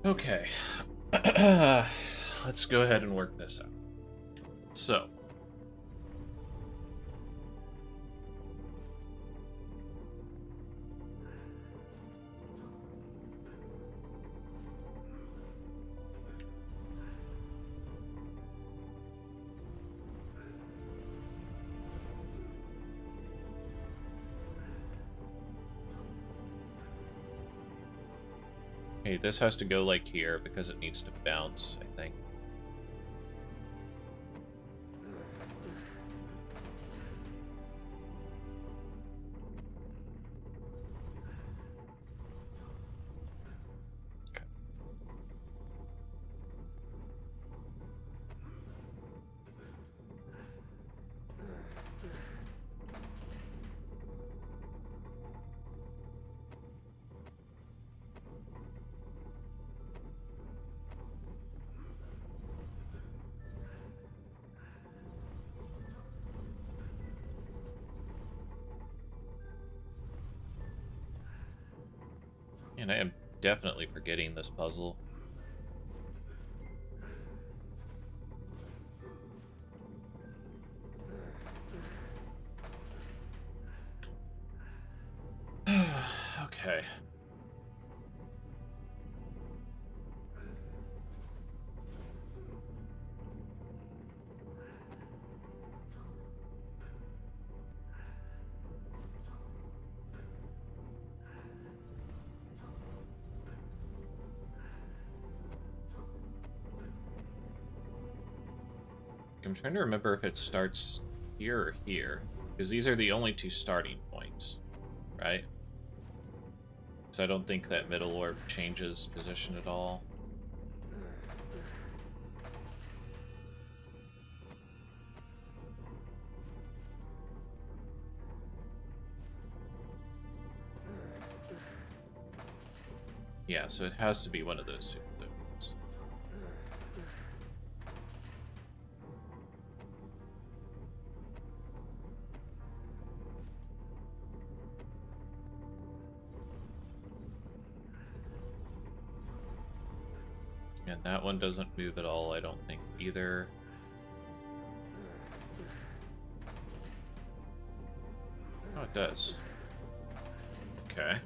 Okay. Let's go ahead and work this out. So. Okay, this has to go like here because it needs to bounce, I think. Okay. And I am definitely forgetting this puzzle. Okay. I'm trying to remember if it starts here or here, because these are the only two starting points, right? So I don't think that middle orb changes position at all. Yeah, so it has to be one of those two things. And that one doesn't move at all, I don't think, either. Oh, it does. Okay.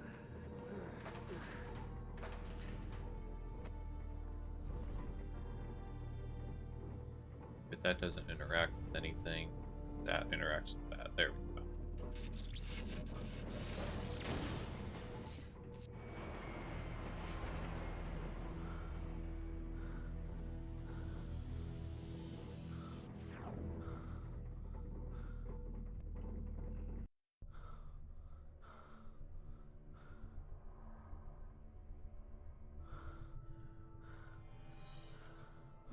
But that doesn't interact with anything. That interacts with that. There we go.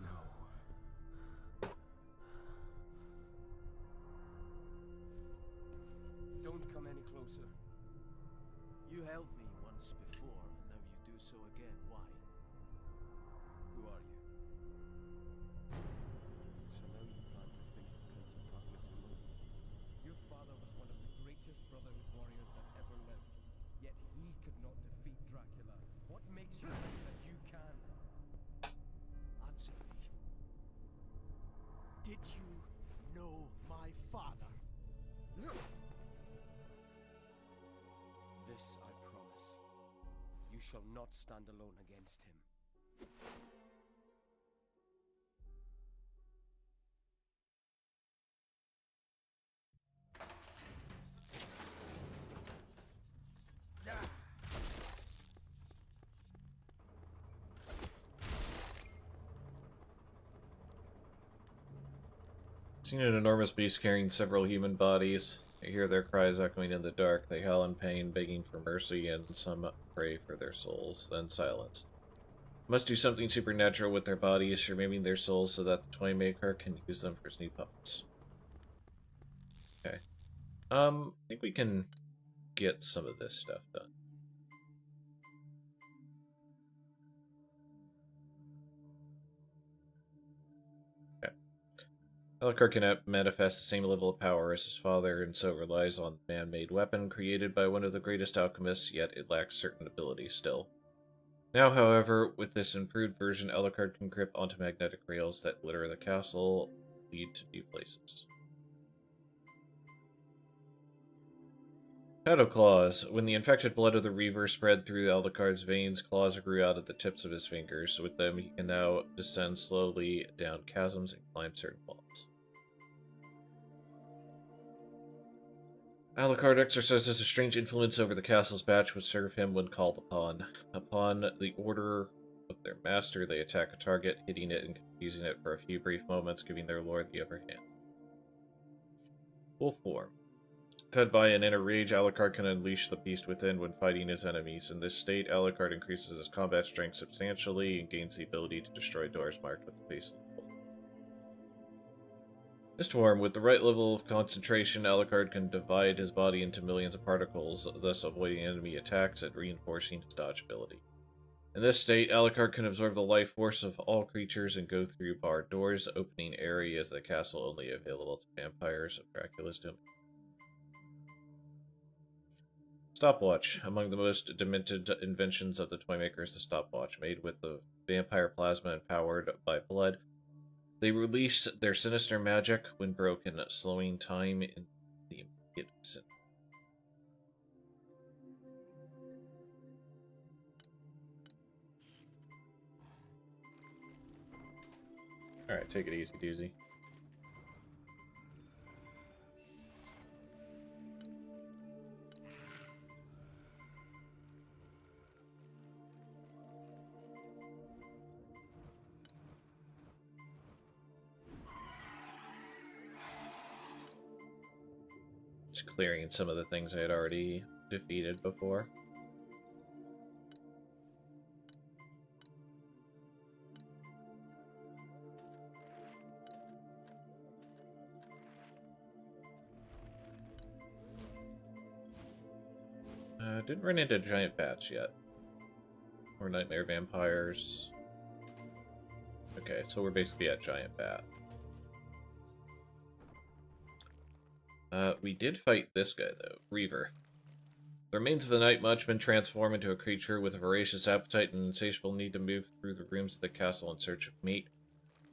No. Don't come any closer. You helped me once before, and now you do so again. Why? Who are you? So now you plan to face the Prince of Darkness alone. Your father was one of the greatest Brotherhood warriors that ever lived. Yet he could not defeat Dracula. What makes you think that you can? Answer me. Did you know my father? This I promise. You shall not stand alone against him. Seen an enormous beast carrying several human bodies. They hear their cries echoing in the dark. They howl in pain, begging for mercy, and some pray for their souls. Then silence. Must do something supernatural with their bodies, removing their souls so that the toy maker can use them for his new puppets. Okay. I think we can get some of this stuff done. Okay. Alucard can manifest the same level of power as his father, and so relies on the man-made weapon created by one of the greatest alchemists, yet it lacks certain abilities still. Now, however, with this improved version, Alucard can grip onto magnetic rails that litter the castle, lead to new places. Shadow Claws. When the infected blood of the Reaver spread through Alucard's veins, claws grew out of the tips of his fingers. With them, he can now descend slowly down chasms and climb certain walls. Alucard exercises a strange influence over the castle's batch, which serve him when called upon. Upon the order of their master, they attack a target, hitting it and confusing it for a few brief moments, giving their lord the upper hand. Wolf form. Fed by an inner rage, Alucard can unleash the beast within when fighting his enemies. In this state, Alucard increases his combat strength substantially and gains the ability to destroy doors marked with the face of the wolf. Mist form. With the right level of concentration, Alucard can divide his body into millions of particles, thus avoiding enemy attacks and reinforcing his dodge ability. In this state, Alucard can absorb the life force of all creatures and go through barred doors, opening areas of the castle only available to vampires of Dracula's domain. Stopwatch. Among the most demented inventions of the toymaker is the stopwatch, made with the vampire plasma and powered by blood. They release their sinister magic when broken, slowing time in the immediate vicinity. Alright, take it easy, doozy. Just clearing some of the things I had already defeated before. Didn't run into giant bats yet. Or nightmare vampires. Okay, so we're basically at giant bat. We did fight this guy, though. Reaver. The remains of the Night Watchman transform into a creature with a voracious appetite and insatiable need to move through the rooms of the castle in search of meat,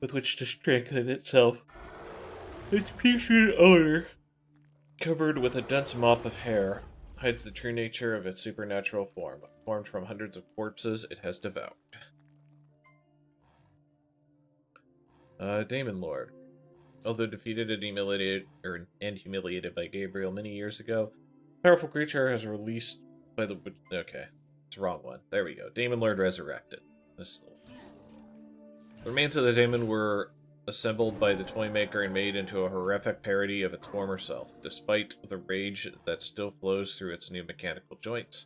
with which to strengthen itself. Its putrid odor, covered with a dense mop of hair, hides the true nature of its supernatural form, formed from hundreds of corpses it has devoured. Daemon Lord. Although defeated and humiliated by Gabriel many years ago, a powerful creature has released by the... Okay, it's the wrong one. There we go. Daemon Lord resurrected. This is the one. The remains of the daemon were assembled by the Toymaker and made into a horrific parody of its former self. Despite the rage that still flows through its new mechanical joints,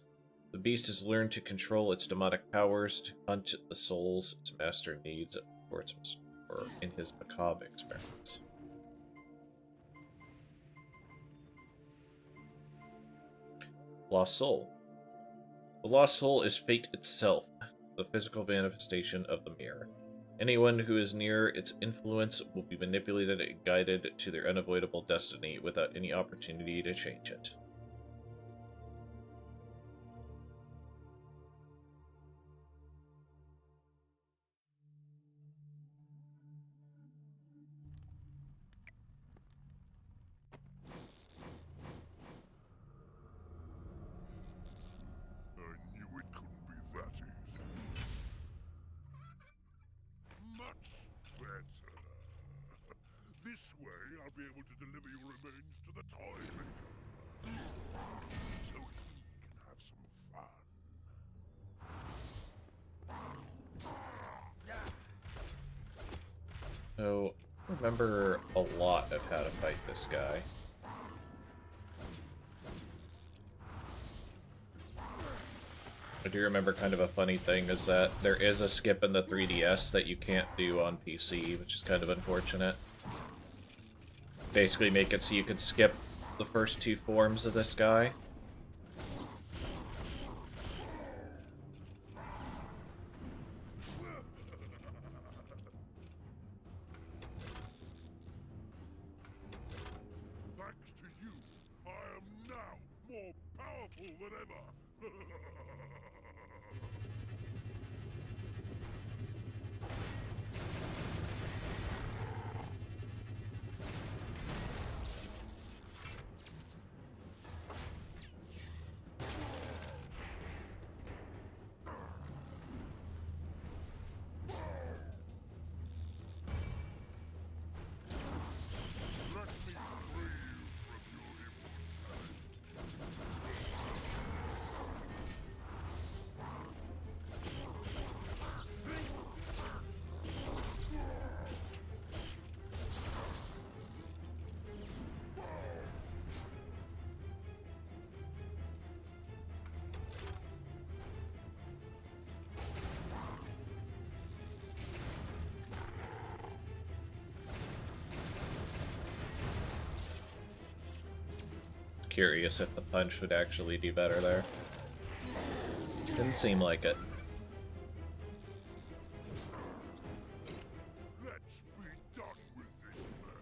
the beast has learned to control its demonic powers to hunt the souls its master needs for in his macabre experiments. Lost Soul. The Lost Soul is fate itself, the physical manifestation of the mirror. Anyone who is near its influence will be manipulated and guided to their unavoidable destiny without any opportunity to change it. I knew it couldn't be that easy. Much better. This way, I'll be able to deliver your remains to the Toymaker, so he can have some fun. So, I remember a lot of how to fight this guy. I do remember kind of a funny thing is that there is a skip in the 3DS that you can't do on PC, which is kind of unfortunate. Basically make it so you could skip the first two forms of this guy. Thanks to you, I am now more powerful than ever. Let me free you from your immortality. Curious if the punch would actually do better there. Didn't seem like it. Let's be done with this man.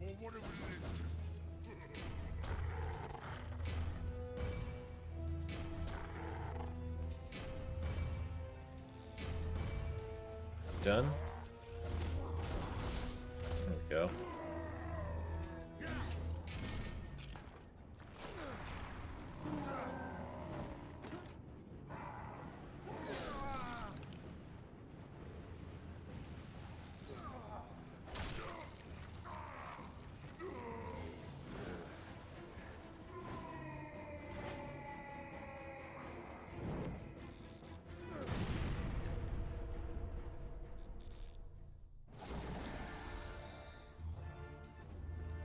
Or whatever it is. Done? go.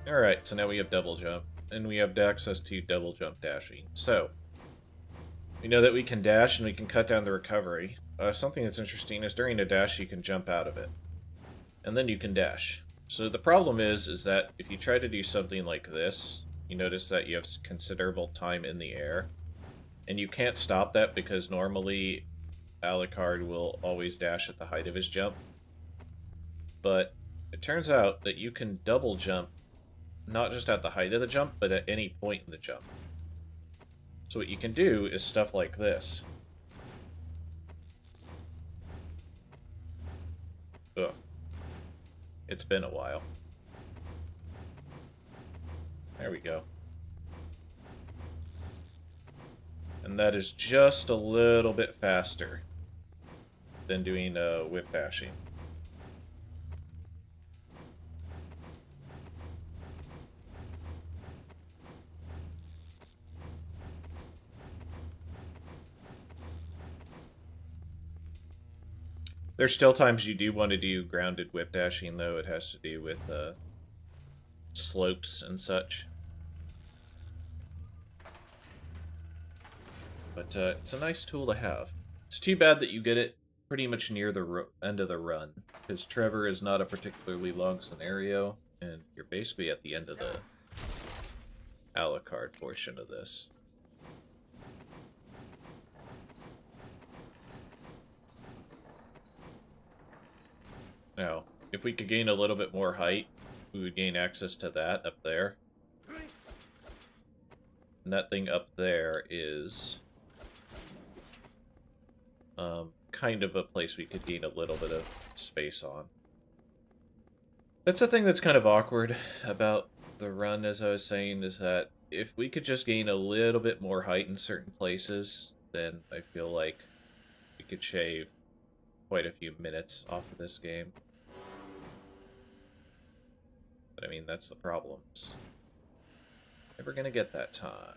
Alright, so now we have double jump, and we have access to double jump dashing. So, we know that we can dash and we can cut down the recovery. Something that's interesting is during a dash you can jump out of it, and then you can dash. So the problem is that if you try to do something like this, you notice that you have considerable time in the air, and you can't stop that because normally Alucard will always dash at the height of his jump. But it turns out that you can double jump not just at the height of the jump, but at any point in the jump. So what you can do is stuff like this. Ugh. It's been a while. There we go. And that is just a little bit faster than doing whip dashing. There's still times you do want to do grounded whip dashing, though. It has to do with slopes and such. But it's a nice tool to have. It's too bad that you get it pretty much near the end of the run, because Trevor is not a particularly long scenario, and you're basically at the end of the Alucard portion of this. Now, if we could gain a little bit more height, we would gain access to that up there. And that thing up there is kind of a place we could gain a little bit of space on. That's the thing that's kind of awkward about the run, as I was saying, is that if we could just gain a little bit more height in certain places, then I feel like we could shave quite a few minutes off of this game. But I mean, that's the problem. Never gonna get that time.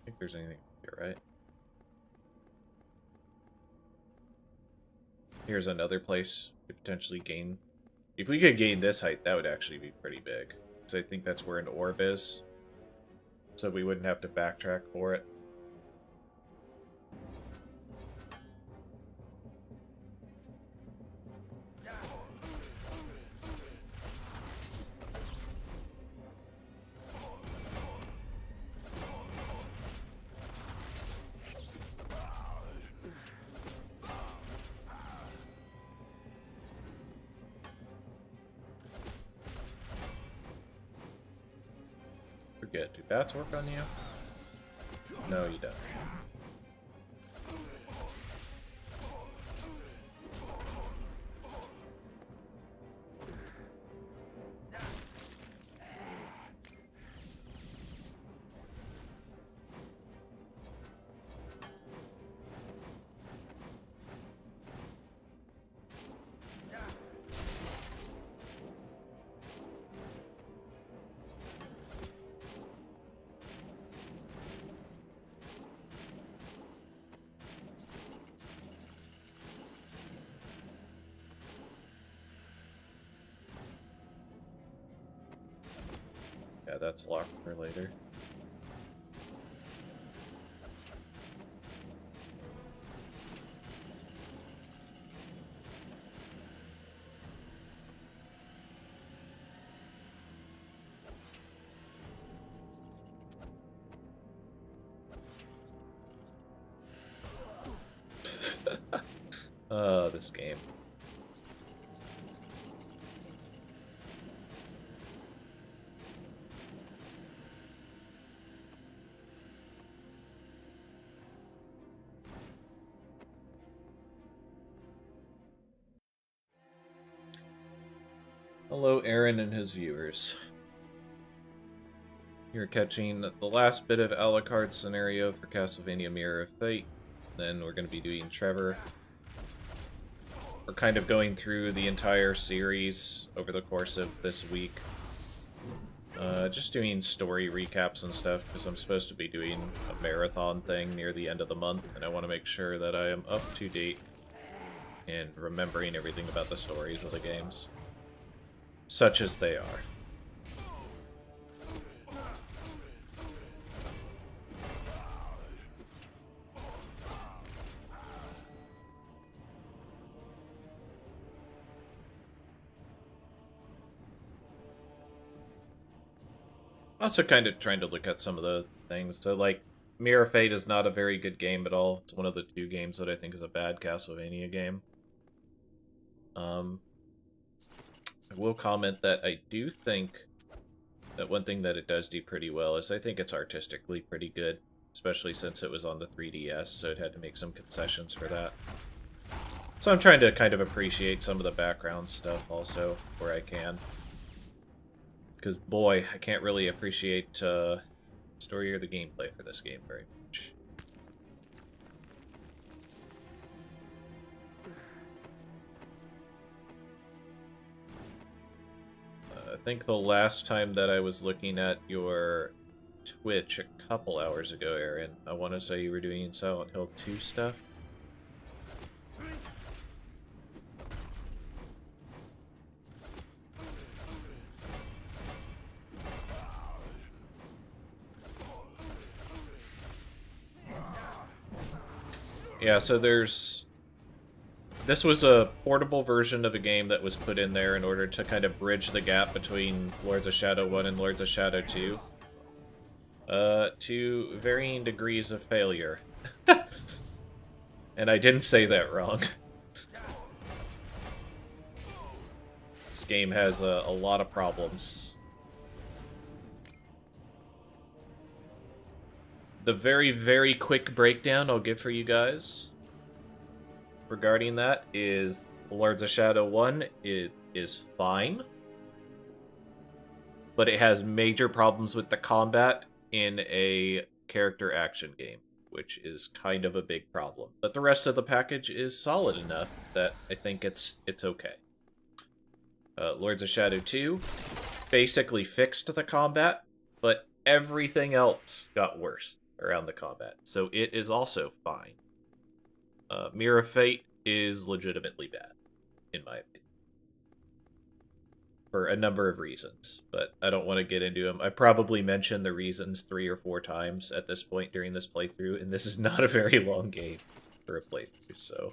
I think there's anything here, right? Here's another place we could potentially gain. If we could gain this height, that would actually be pretty big. Because I think that's where an orb is. So we wouldn't have to backtrack for it. Forget, do bats work on you? No, you don't. Yeah, that's locked for later. Oh, this game. Hello, Aaron and his viewers. You're catching the last bit of Alucard scenario for Castlevania Mirror of Fate. Then we're going to be doing Trevor. We're kind of going through the entire series over the course of this week. Just doing story recaps and stuff, because I'm supposed to be doing a marathon thing near the end of the month, and I want to make sure that I am up to date and remembering everything about the stories of the games, such as they are. Also kind of trying to look at some of the things. So, like, Mirror of Fate is not a very good game at all. It's one of the 2 games that I think is a bad Castlevania game. I will comment that I do think that one thing that it does do pretty well is I think it's artistically pretty good, especially since it was on the 3DS, so it had to make some concessions for that. So I'm trying to kind of appreciate some of the background stuff also, where I can. Because, boy, I can't really appreciate story or the gameplay for this game very much. I think the last time that I was looking at your Twitch a couple hours ago, Aaron, I want to say you were doing Silent Hill 2 stuff. Yeah, so this was a portable version of a game that was put in there in order to kind of bridge the gap between Lords of Shadow 1 and Lords of Shadow 2. To varying degrees of failure. And I didn't say that wrong. This game has a lot of problems. The very, very quick breakdown I'll give for you guys regarding that is Lords of Shadow 1 is fine, but it has major problems with the combat in a character action game, which is kind of a big problem. But the rest of the package is solid enough that I think it's okay. Lords of Shadow 2 basically fixed the combat, but everything else got worse around the combat, so it is also fine. Mirror of Fate is legitimately bad, in my opinion, for a number of reasons, but I don't want to get into them. I probably mentioned the reasons 3 or 4 times at this point during this playthrough, and this is not a very long game for a playthrough, so...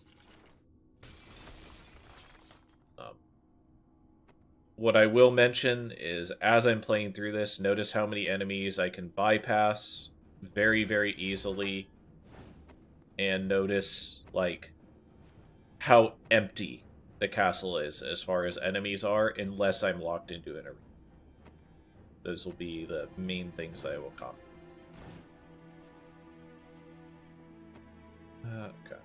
What I will mention is, as I'm playing through this, notice how many enemies I can bypass very, very easily, and notice, like, how empty the castle is as far as enemies are, unless I'm locked into an arena. Those will be the main things that I will comment. Okay.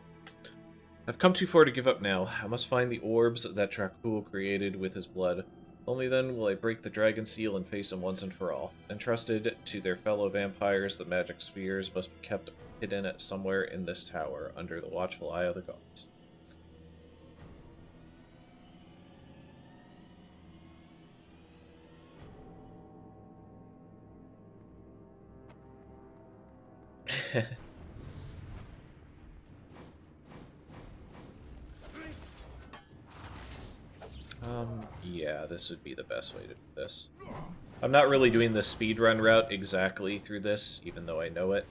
I've come too far to give up now. I must find the orbs that Dracul created with his blood. Only then will I break the dragon seal and face him once and for all. Entrusted to their fellow vampires, the magic spheres must be kept hidden somewhere in this tower, under the watchful eye of the gods. Yeah, this would be the best way to do this. I'm not really doing the speedrun route exactly through this, even though I know it,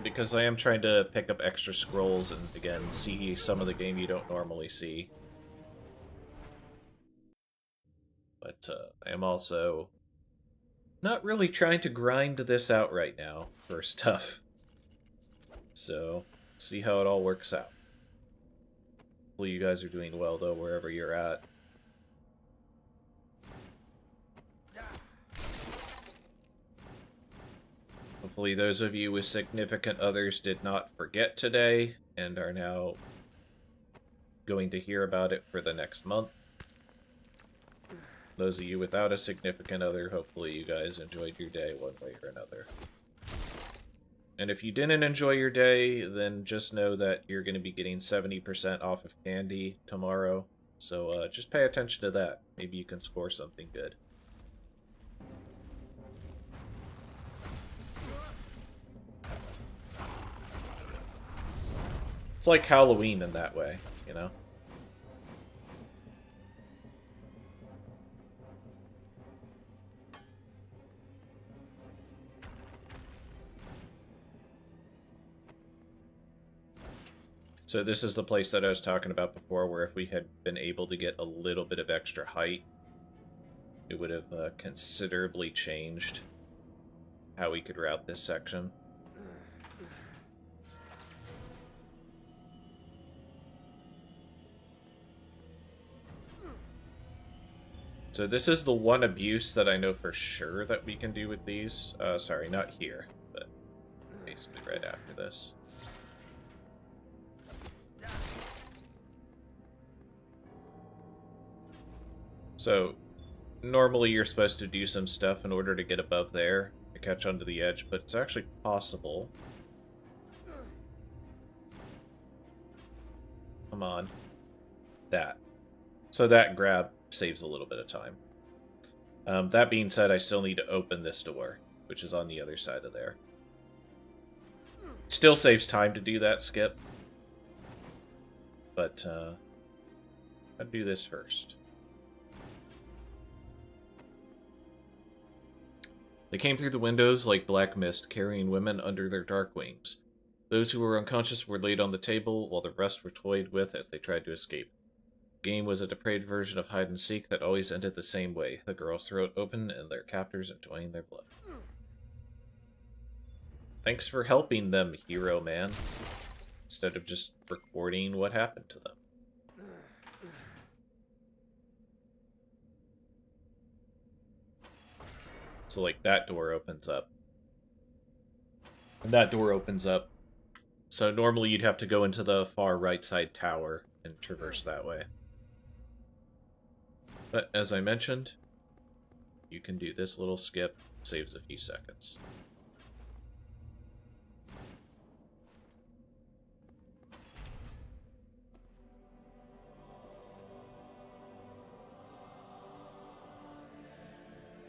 because I am trying to pick up extra scrolls and, again, see some of the game you don't normally see. But I am also not really trying to grind this out right now for stuff. So, see how it all works out. Hopefully you guys are doing well, though, wherever you're at. Hopefully those of you with significant others did not forget today and are now going to hear about it for the next month. those of you without a significant other, hopefully you guys enjoyed your day one way or another. And if you didn't enjoy your day, then just know that you're going to be getting 70% off of candy tomorrow. So just pay attention to that. Maybe you can score something good. It's like Halloween in that way, you know? So this is the place that I was talking about before, where if we had been able to get a little bit of extra height, it would have considerably changed how we could route this section. So this is the one abuse that I know for sure that we can do with these. Sorry, not here, but basically right after this. So, normally you're supposed to do some stuff in order to get above there, to catch onto the edge, but it's actually possible. Come on. That. So that grab saves a little bit of time. That being said, I still need to open this door, which is on the other side of there. Still saves time to do that skip. But, I'll do this first. They came through the windows like black mist, carrying women under their dark wings. Those who were unconscious were laid on the table, while the rest were toyed with as they tried to escape. The game was a depraved version of hide-and-seek that always ended the same way, the girl's throat open and their captors enjoying their blood. Thanks for helping them, hero man, instead of just recording what happened to them. So, like, that door opens up. And that door opens up. So normally you'd have to go into the far right side tower and traverse that way. But as I mentioned, you can do this little skip, saves a few seconds.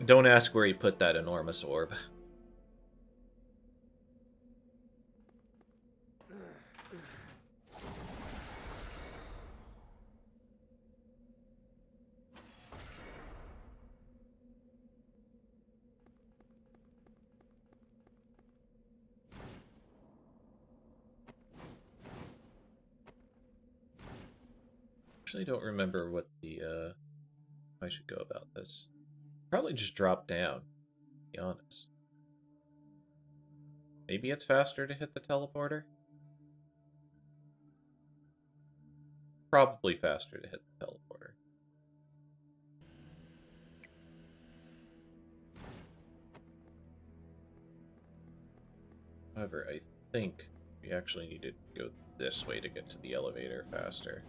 Don't ask where he put that enormous orb. Actually, don't remember what the, I should go about this. Probably just drop down, to be honest. Maybe it's faster to hit the teleporter? Probably faster to hit the teleporter. However, I think we actually need to go this way to get to the elevator faster.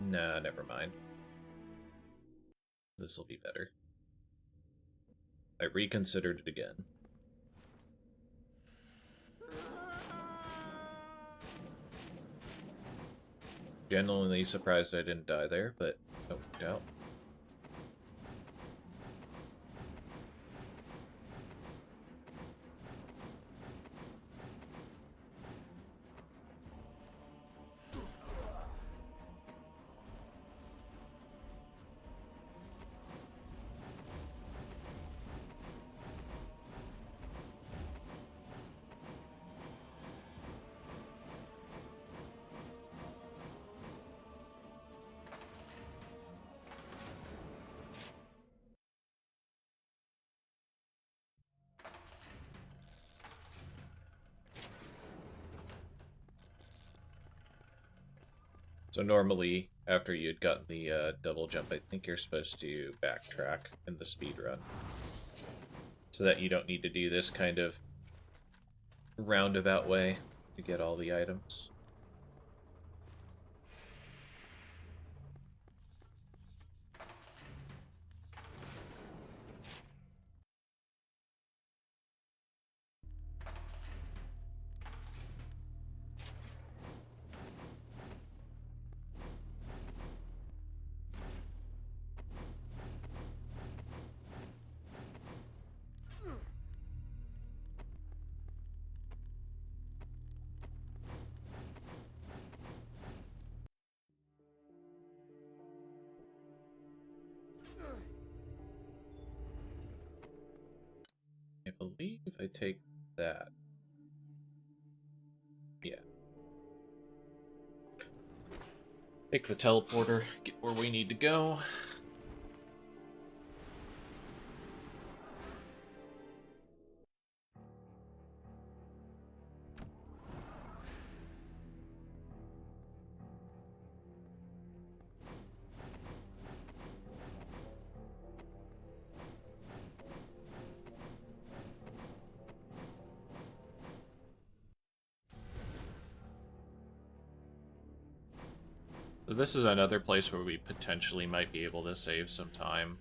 Nah, never mind. This'll be better. I reconsidered it again. Genuinely surprised I didn't die there, but no doubt. So normally, after you'd gotten the double jump, I think you're supposed to backtrack in the speed run. So that you don't need to do this kind of roundabout way to get all the items. I believe I take that. Yeah. Take the teleporter, get where we need to go. So this is another place where we potentially might be able to save some time,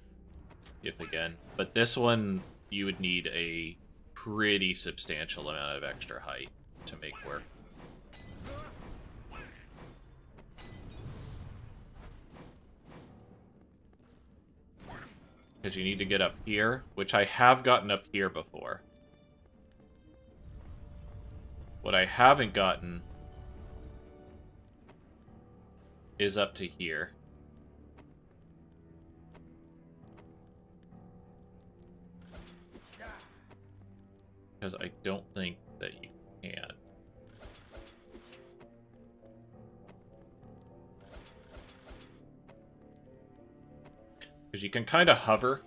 if again. But this one, you would need a pretty substantial amount of extra height to make work. Because you need to get up here, which I have gotten up here before. What I haven't gotten is up to here. Because I don't think that you can. Because you can kind of hover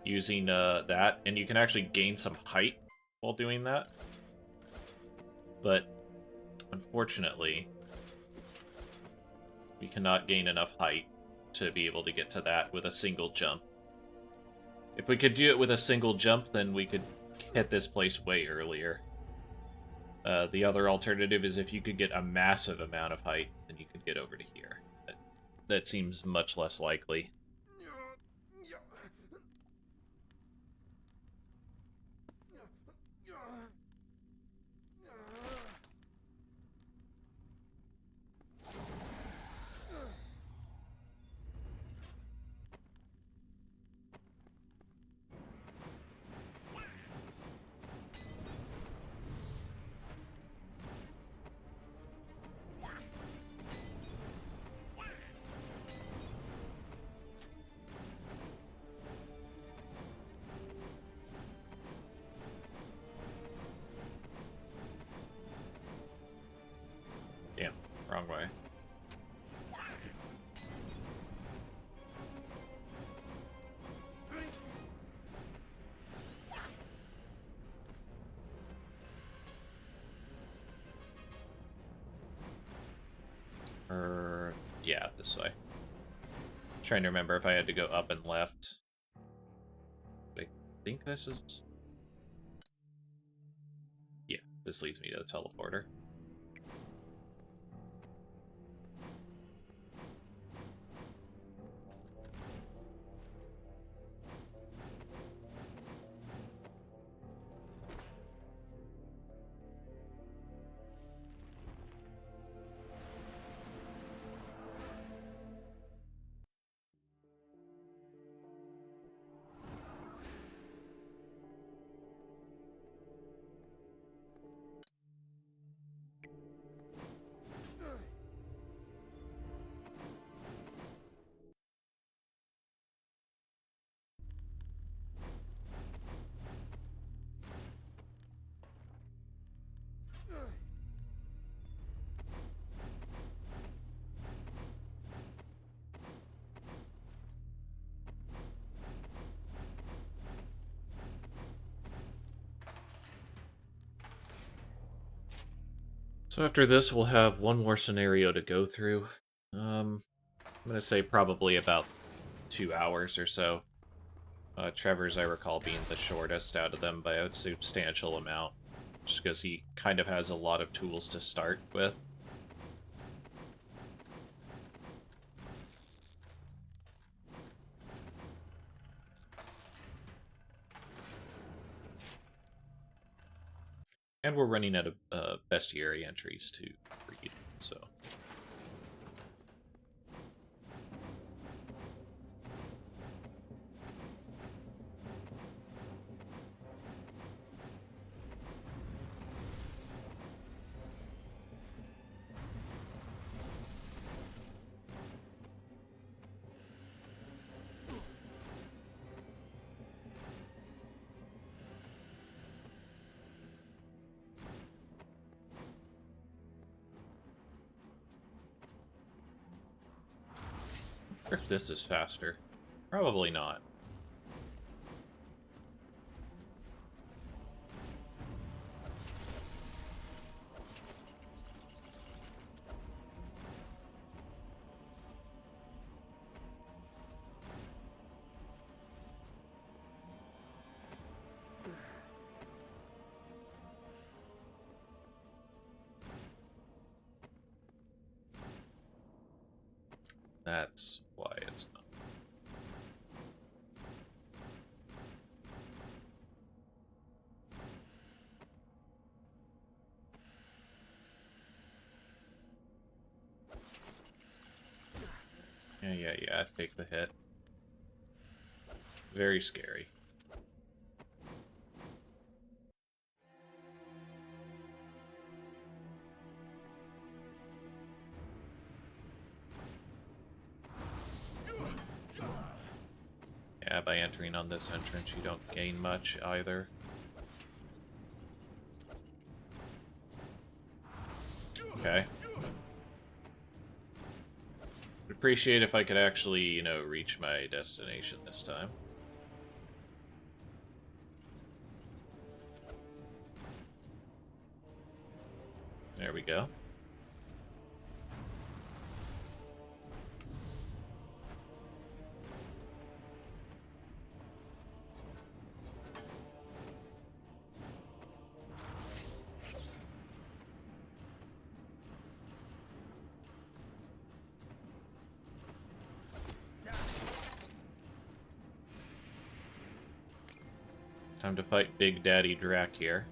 using that, and you can actually gain some height while doing that. But, unfortunately, we cannot gain enough height to be able to get to that with a single jump. If we could do it with a single jump, then we could hit this place way earlier. The other alternative is if you could get a massive amount of height, then you could get over to here. That seems much less likely. Damn, wrong way. Yeah, this way. Trying to remember if I had to go up and left. I think this is... Yeah, this leads me to the teleporter. So after this, we'll have one more scenario to go through, I'm gonna say probably about 2 hours or so. Trevor's, I recall, being the shortest out of them by a substantial amount, just because he kind of has a lot of tools to start with. And we're running out of bestiary entries to read, so... I wonder if this is faster. Probably not. That's why it's not. Yeah, take the hit. Very scary. Yeah, by entering on this entrance, you don't gain much either. Okay. I'd appreciate if I could actually, you know, reach my destination this time. There we go. Time to fight Big Daddy Drac here.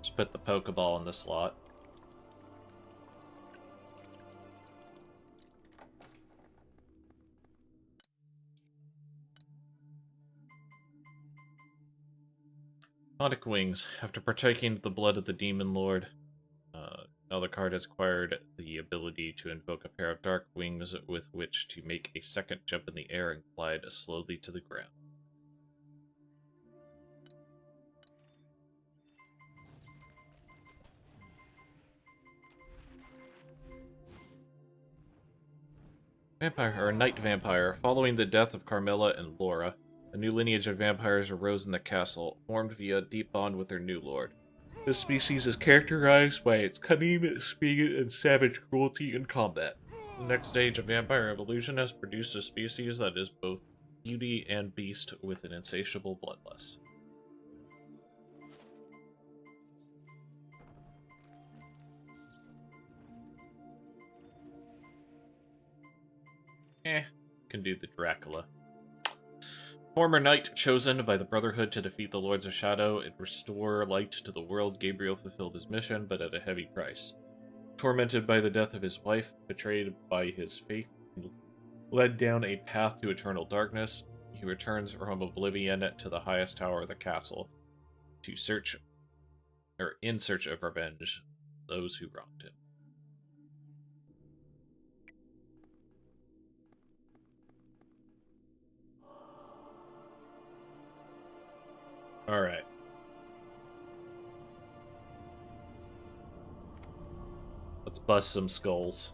Just put the Pokeball in the slot. Sonic Wings. After partaking of the blood of the Demon Lord, Alucard has acquired the ability to invoke a pair of dark wings with which to make a second jump in the air and glide slowly to the ground. Night Vampire. Following the death of Carmilla and Laura, a new lineage of vampires arose in the castle, formed via a deep bond with their new lord. This species is characterized by its cunning, speed, and savage cruelty in combat. The next stage of vampire evolution has produced a species that is both beauty and beast with an insatiable bloodlust. Can do the Dracula. Former knight chosen by the Brotherhood to defeat the Lords of Shadow and restore light to the world, Gabriel fulfilled his mission, but at a heavy price. Tormented by the death of his wife, betrayed by his faith, and led down a path to eternal darkness, he returns from oblivion to the highest tower of the castle to in search of revenge those who wronged him. Alright. Let's bust some skulls.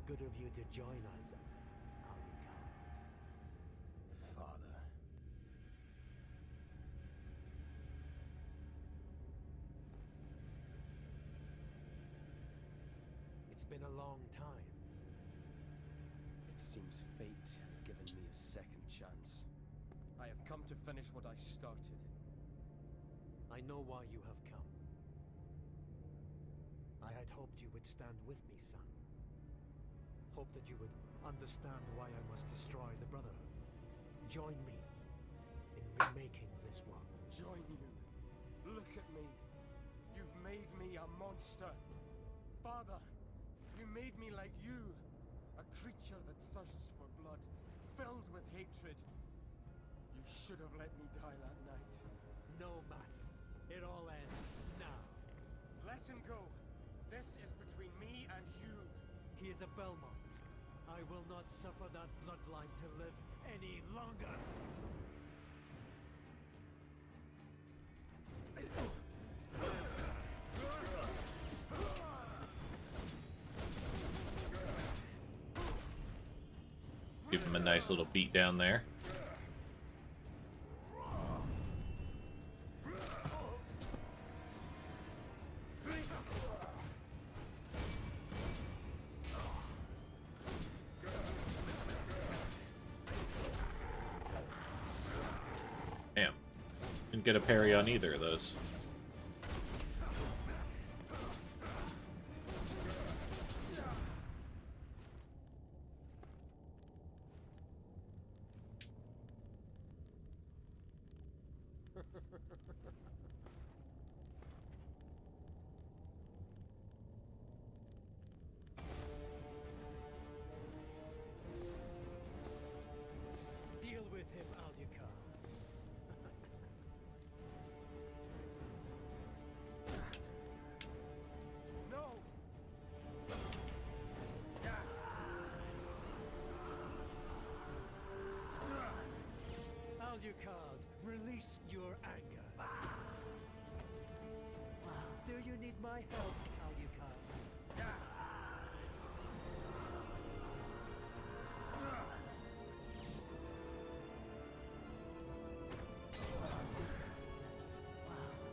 Good of you to join us, Alucard. Father. It's been a long time. It seems fate has given me a second chance. I have come to finish what I started. I know why you have come. I had hoped you would stand with me, son. Hope that you would understand why I must destroy the Brotherhood. Join me in remaking this world. Join you. Look at me. You've made me a monster. Father, you made me like you. A creature that thirsts for blood, filled with hatred. You should have let me die that night. No matter. It all ends now. Let him go. This is between me and you. He is a Belmont. I will not suffer that bloodline to live any longer. Give him a nice little beat down there. Damn. Didn't get a parry on either of those. Deal with him, Alucard. No! Alucard, release your anger. Do you need my help, Alucard?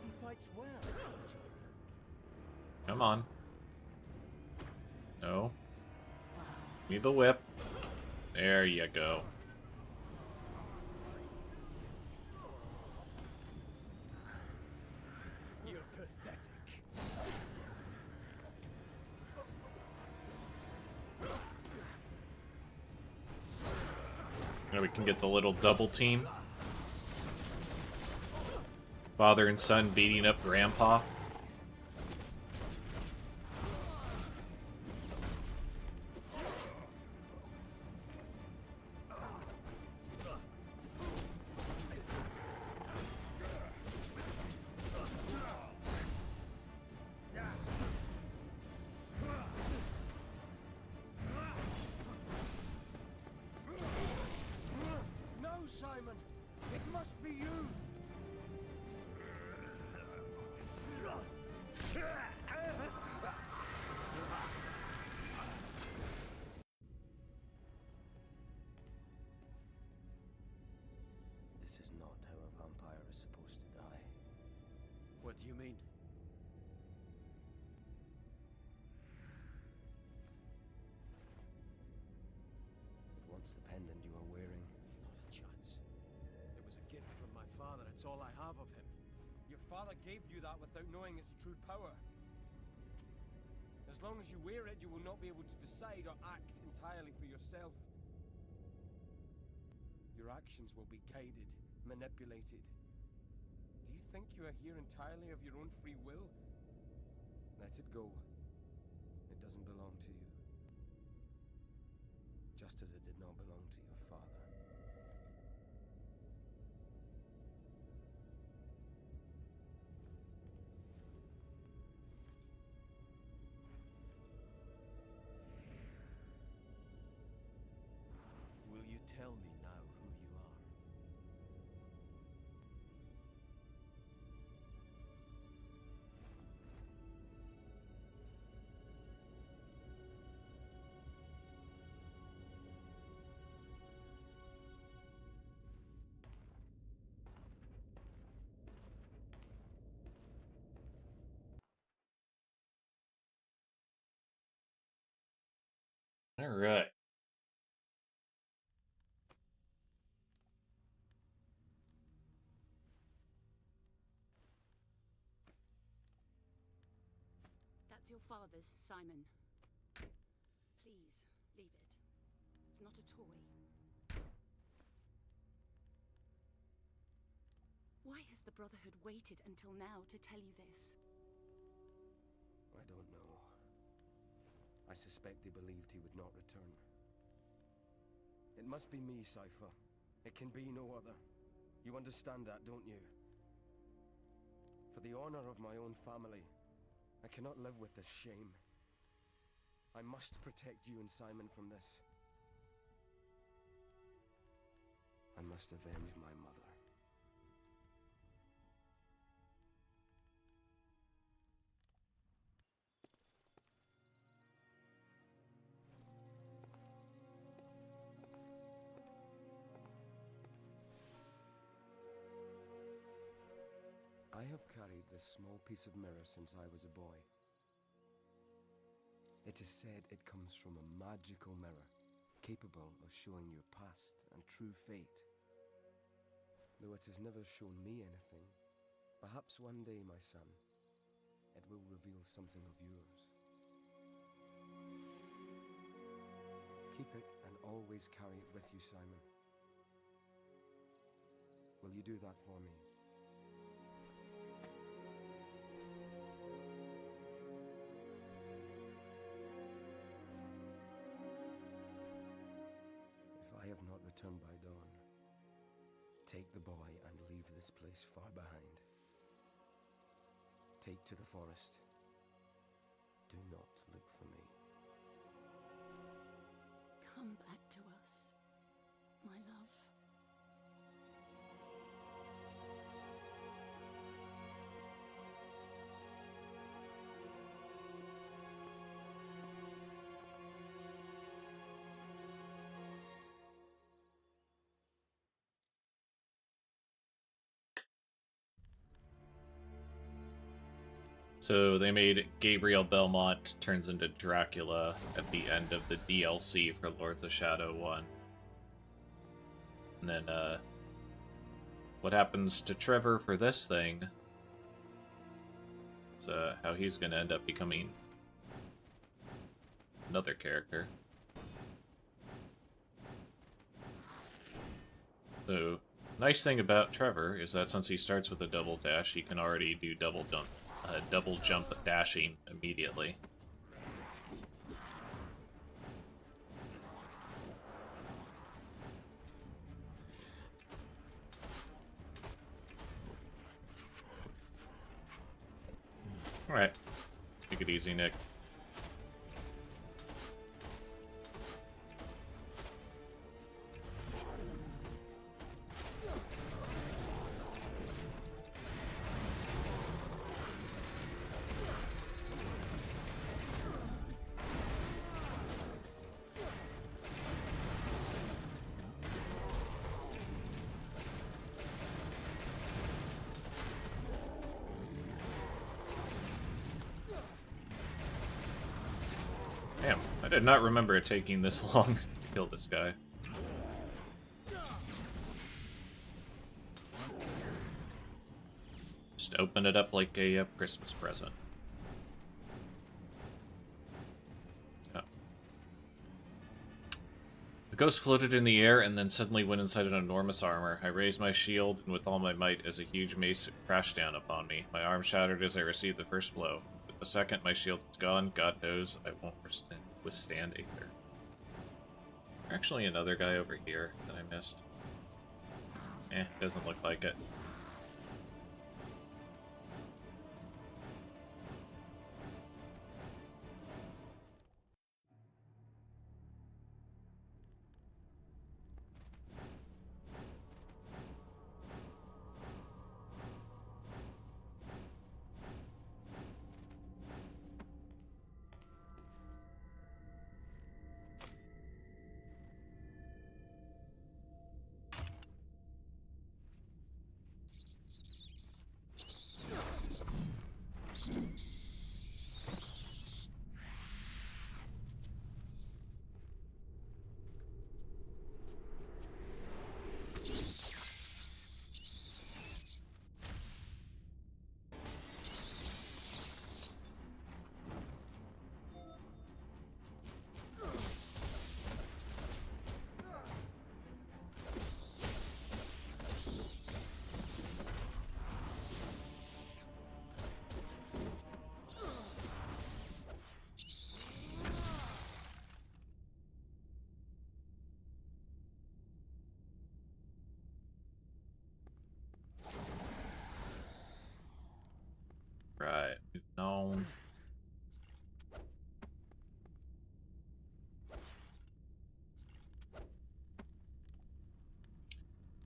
He fights well, don't you think? Come on. No. Give me the whip. There you go. You're pathetic. Now we can get the little double team. Father and son beating up Grandpa. No, Simon! It must be you! This is not how a vampire is supposed to die. What do you mean? It wants the pendant you are wearing. Not a chance. It was a gift from my father. It's all I have of him. Your father gave you that without knowing its true power. As long as you wear it, you will not be able to decide or act entirely for yourself. Your actions will be guided, manipulated. Do you think you are here entirely of your own free will? Let it go. It doesn't belong to you. Just as it did not belong to your father. Will you tell me now who you are? All right. That's your father's, Simon. Please, leave it. It's not a toy. Why has the Brotherhood waited until now to tell you this? I don't know. I suspect they believed he would not return. It must be me, Cypher. It can be no other. You understand that, don't you? For the honor of my own family, I cannot live with this shame. I must protect you and Simon from this. I must avenge my mother. I have carried this small piece of mirror since I was a boy. It is said it comes from a magical mirror, capable of showing your past and true fate. Though it has never shown me anything, perhaps one day, my son, it will reveal something of yours. Keep it and always carry it with you, Simon. Will you do that for me? If I have not returned by dawn, take the boy and leave this place far behind. Take to the forest. Do not look for me. Come back to us, my love. So they made Gabriel Belmont turns into Dracula at the end of the DLC for Lords of Shadow 1. And then, what happens to Trevor for this thing? It's, how he's gonna end up becoming another character. So, nice thing about Trevor is that since he starts with a double dash, he can already do double jump dashing immediately. Alright. Take it easy, Nick. Damn, I did not remember it taking this long to kill this guy. Just open it up like a Christmas present. Oh. The ghost floated in the air and then suddenly went inside an enormous armor. I raised my shield, and with all my might as a huge mace crashed down upon me. My arm shattered as I received the first blow. With the second, my shield is gone. God knows I won't withstand either. Actually, another guy over here that I missed. Doesn't look like it.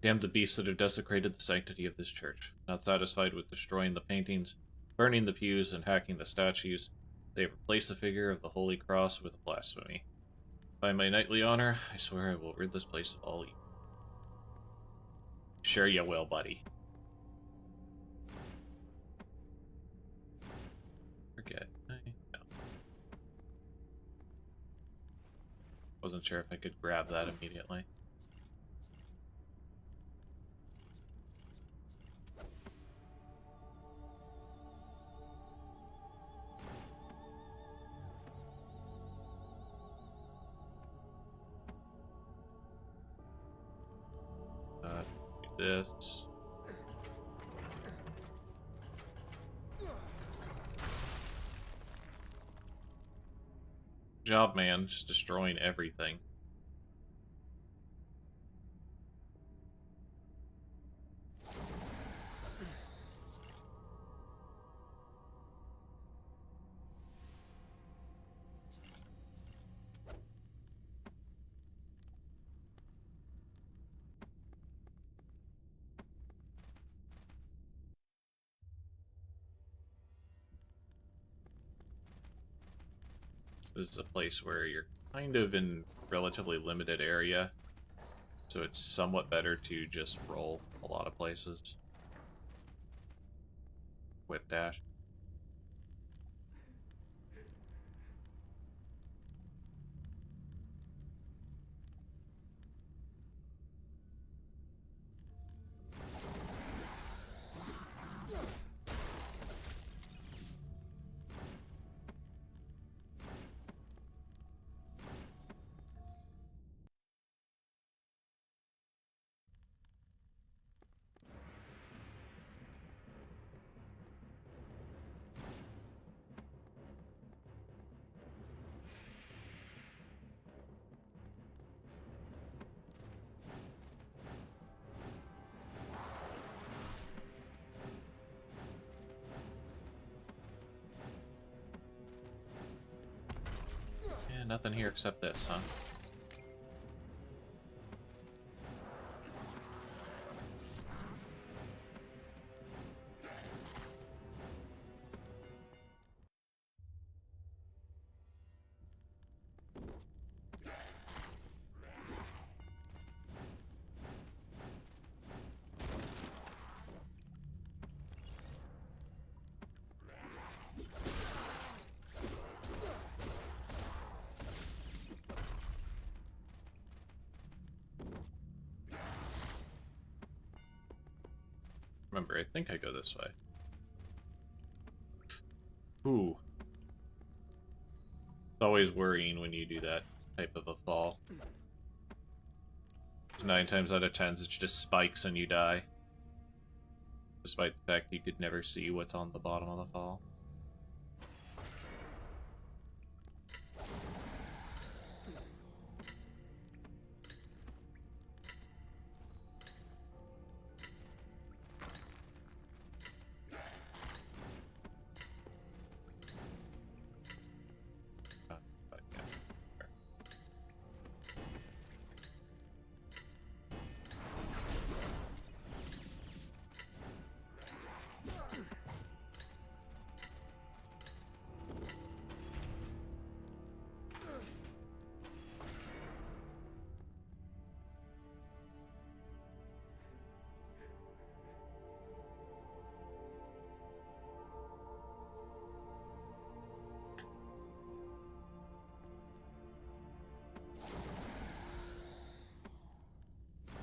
Damn the beasts that have desecrated the sanctity of this church. Not satisfied with destroying the paintings, burning the pews, and hacking the statues, they have replaced the figure of the Holy Cross with a blasphemy. By my knightly honor, I swear I will rid this place of all evil. Sure you will, buddy. Forget. No. Wasn't sure if I could grab that immediately. Do this. Good job, man. Just destroying everything. This is a place where you're kind of in relatively limited area, so it's somewhat better to just roll a lot of places. Whip dash. Yeah, nothing here except this, huh? Remember, I think I go this way. Ooh. It's always worrying when you do that type of a fall. 9 times out of 10, it's just spikes and you die. Despite the fact you could never see what's on the bottom of the fall.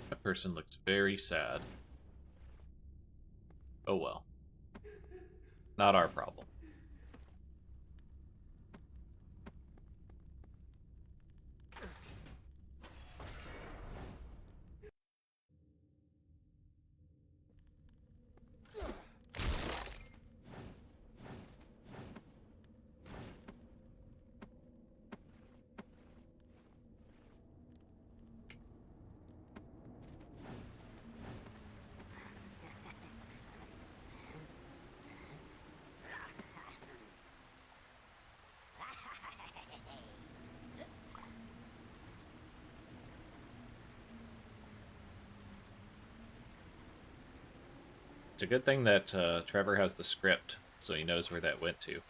That person looks very sad. Oh well. Not our problem. It's a good thing that Trevor has the script, so he knows where that went to.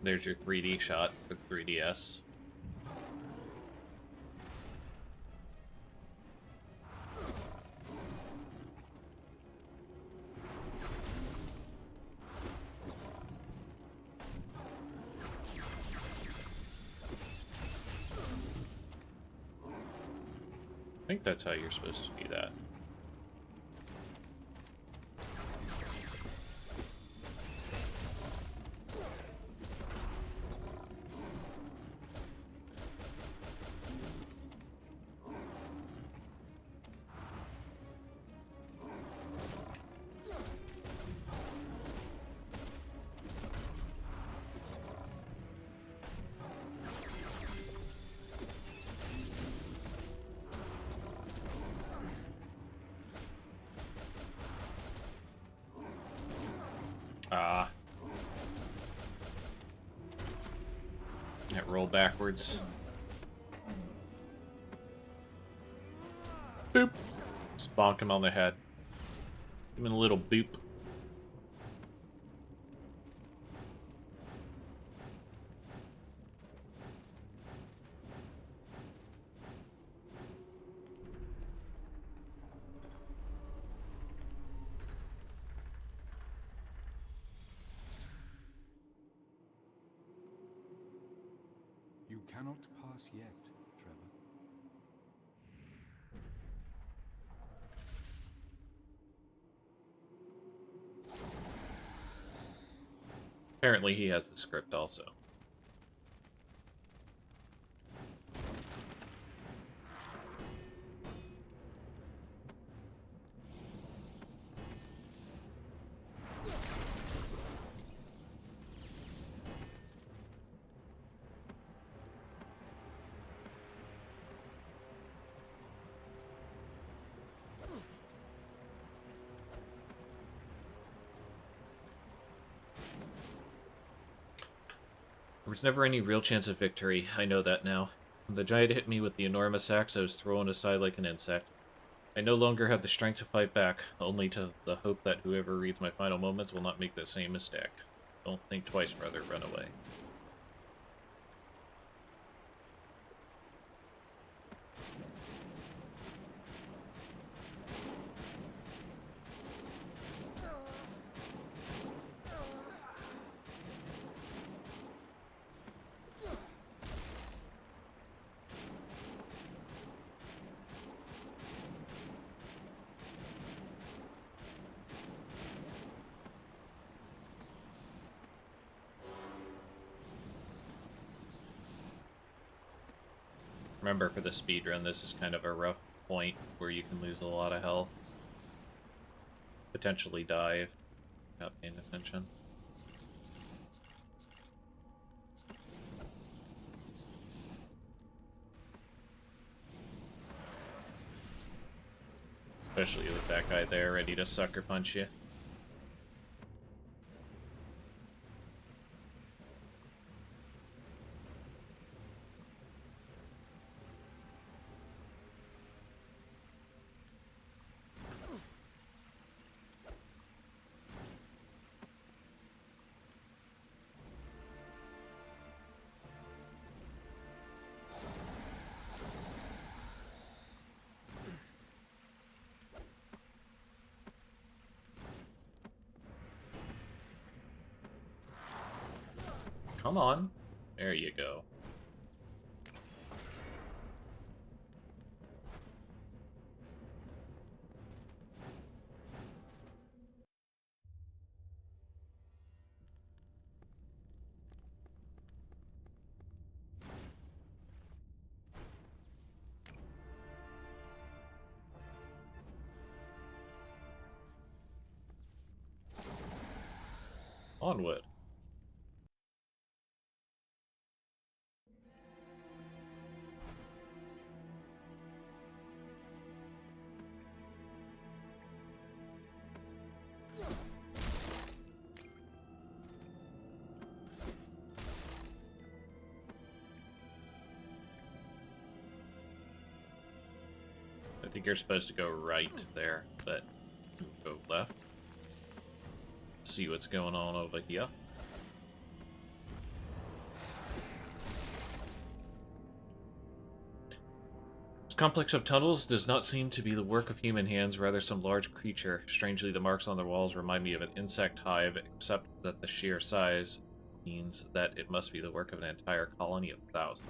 There's your 3D shot for 3DS. I think that's how you're supposed to do that. Ah. That roll backwards. Boop. Just bonk him on the head. Give him a little boop. You cannot pass yet, Trevor. Apparently he has the script also. There was never any real chance of victory, I know that now. When the giant hit me with the enormous axe, I was thrown aside like an insect. I no longer have the strength to fight back, only to the hope that whoever reads my final moments will not make the same mistake. Don't think twice, brother, run away. Remember, for the speedrun, this is kind of a rough point where you can lose a lot of health. Potentially die if you're not paying attention. Especially with that guy there ready to sucker punch you. Come on. There you go. onward. I think you're supposed to go right there, but go left. See what's going on over here. This complex of tunnels does not seem to be the work of human hands, rather some large creature. Strangely, the marks on the walls remind me of an insect hive, except that the sheer size means that it must be the work of an entire colony of thousands.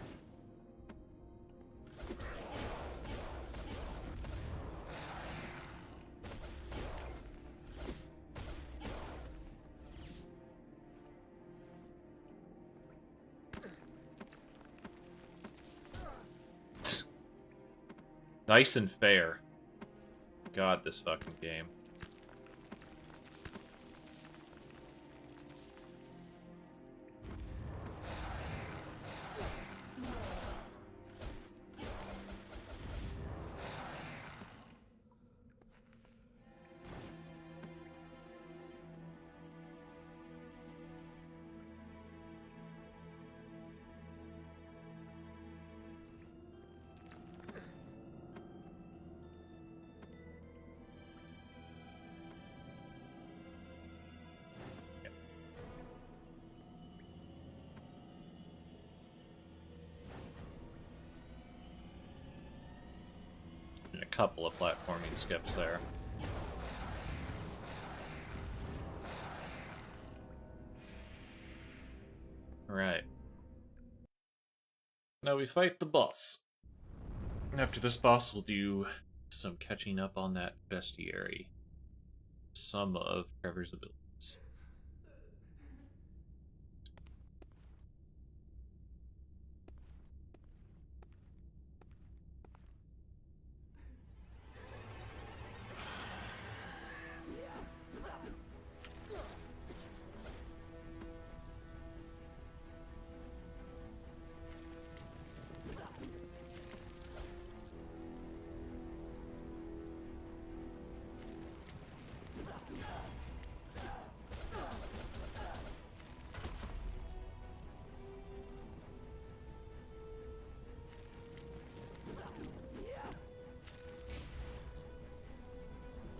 Nice and fair. God, this fucking game. And a couple of platforming skips there. Alright. Now we fight the boss. After this boss, we'll do some catching up on that bestiary. Some of Trevor's abilities.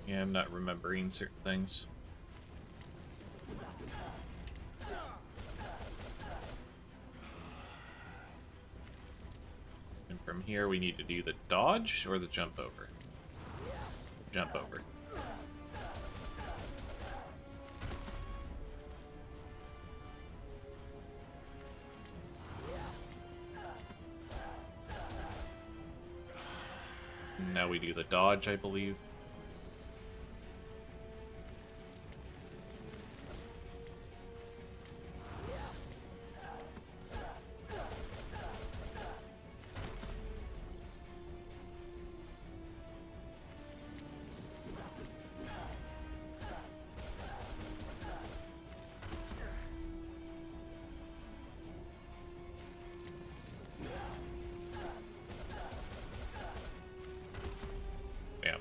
Yeah, I'm not remembering certain things. And from here we need to do the dodge or the jump over? Jump over. Now we do the dodge, I believe. Bam.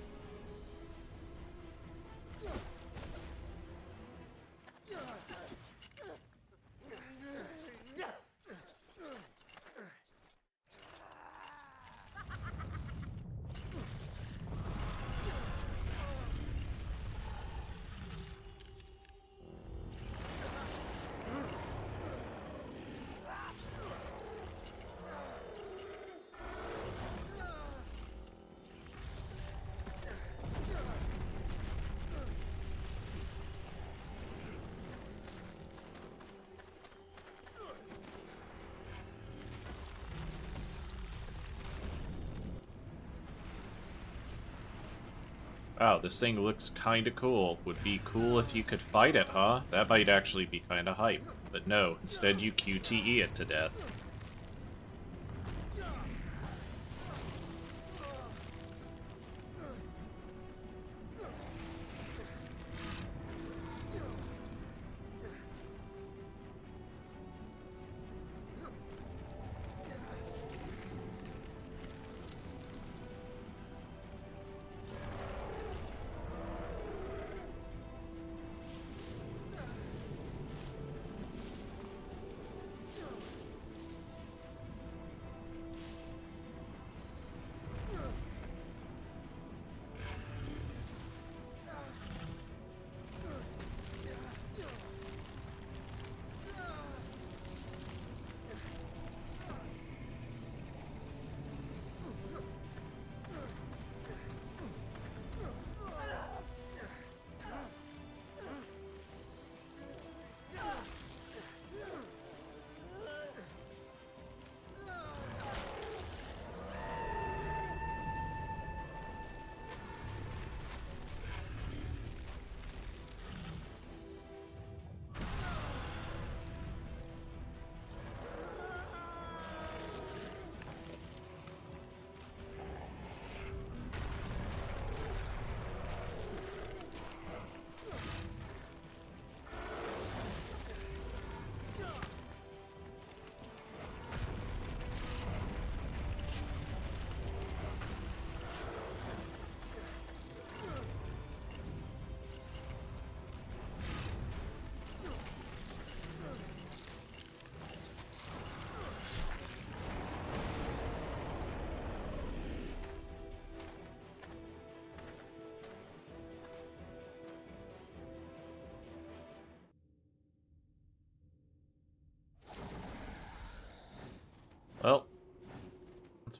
Wow, this thing looks kinda cool. Would be cool if you could fight it, huh? That might actually be kinda hype. But no, instead you QTE it to death.